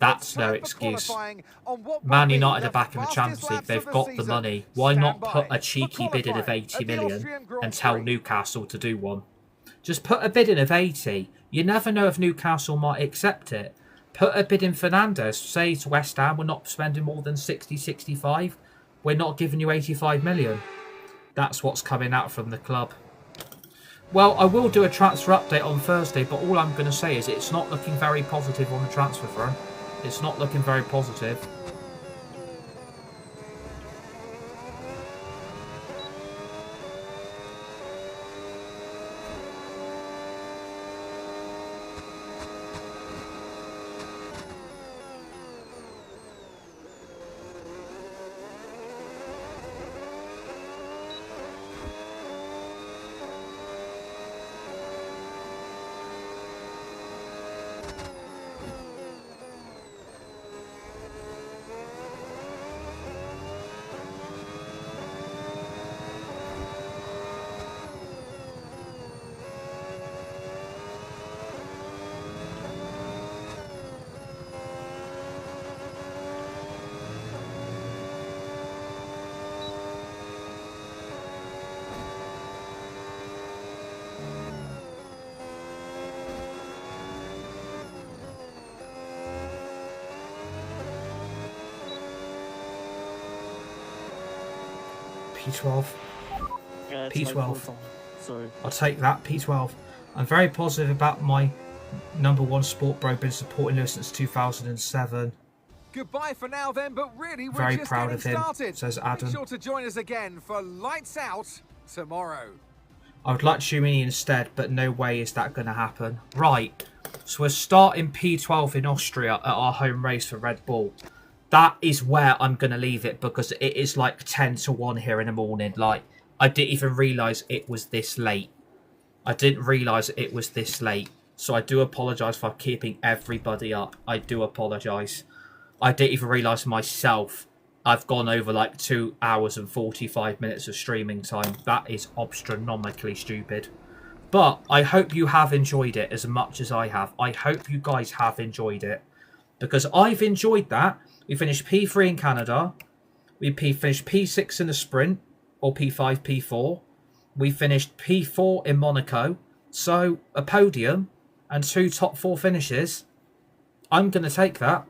That's no excuse. Man United are back in the Champions League. They've got the money. Why not put a cheeky bid in of 80 million and tell Newcastle to do one? Just put a bid in of 80. You never know if Newcastle might accept it. Put a bid in Fernandes. Say to West Ham, we're not spending more than 60, 65. We're not giving you 85 million. That's what's coming out from the club. Well, I will do a transfer update on Thursday, but all I'm going to say is it's not looking very positive on the transfer front. It's not looking very positive. P12. Yeah, P12. Sorry. I'll take that, P12. I'm very positive about my #1 sport bro. Been supporting Lewis since 2007. Goodbye for now then, but really we're Very just proud getting of him, started. says Adam. Be sure to join us again for Lights Out tomorrow. I would like Shumini instead, but no way is that going to happen. Right, so we're starting P12 in Austria at our home race for Red Bull. That is where I'm going to leave it because it is like 10 to 1 here in the morning. Like, I didn't even realise it was this late. I didn't realise it was this late. So I do apologise for keeping everybody up. I do apologise. I didn't even realise myself I've gone over like 2 hours and 45 minutes of streaming time. That is astronomically stupid. But I hope you have enjoyed it as much as I have. I hope you guys have enjoyed it. Because I've enjoyed that. We finished P3 in Canada. We finished P6 in the sprint. Or P5, P4. We finished P4 in Monaco. So, a podium and 2 top 4 finishes. I'm going to take that.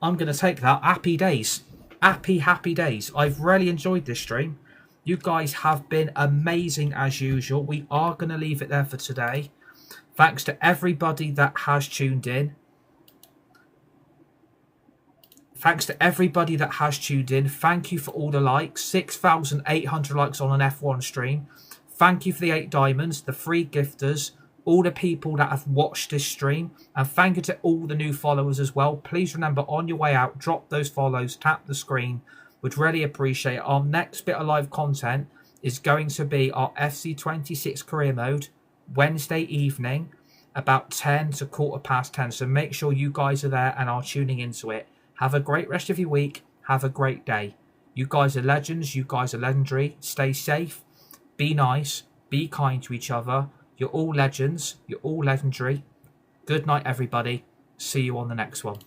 I'm going to take that. Happy days. happy days. I've really enjoyed this stream. You guys have been amazing as usual. We are going to leave it there for today. Thanks to everybody that has tuned in. Thanks to everybody that has tuned in. Thank you for all the likes. 6,800 likes on an F1 stream. Thank you for the 8 diamonds, the 3 gifters, all the people that have watched this stream. And thank you to all the new followers as well. Please remember, on your way out, drop those follows, tap the screen. Would really appreciate it. Our next bit of live content is going to be our FC26 career mode Wednesday evening about 10 to 10:15. So make sure you guys are there and are tuning into it. Have a great rest of your week. Have a great day. You guys are legends. You guys are legendary. Stay safe. Be nice. Be kind to each other. You're all legends. You're all legendary. Good night, everybody. See you on the next one.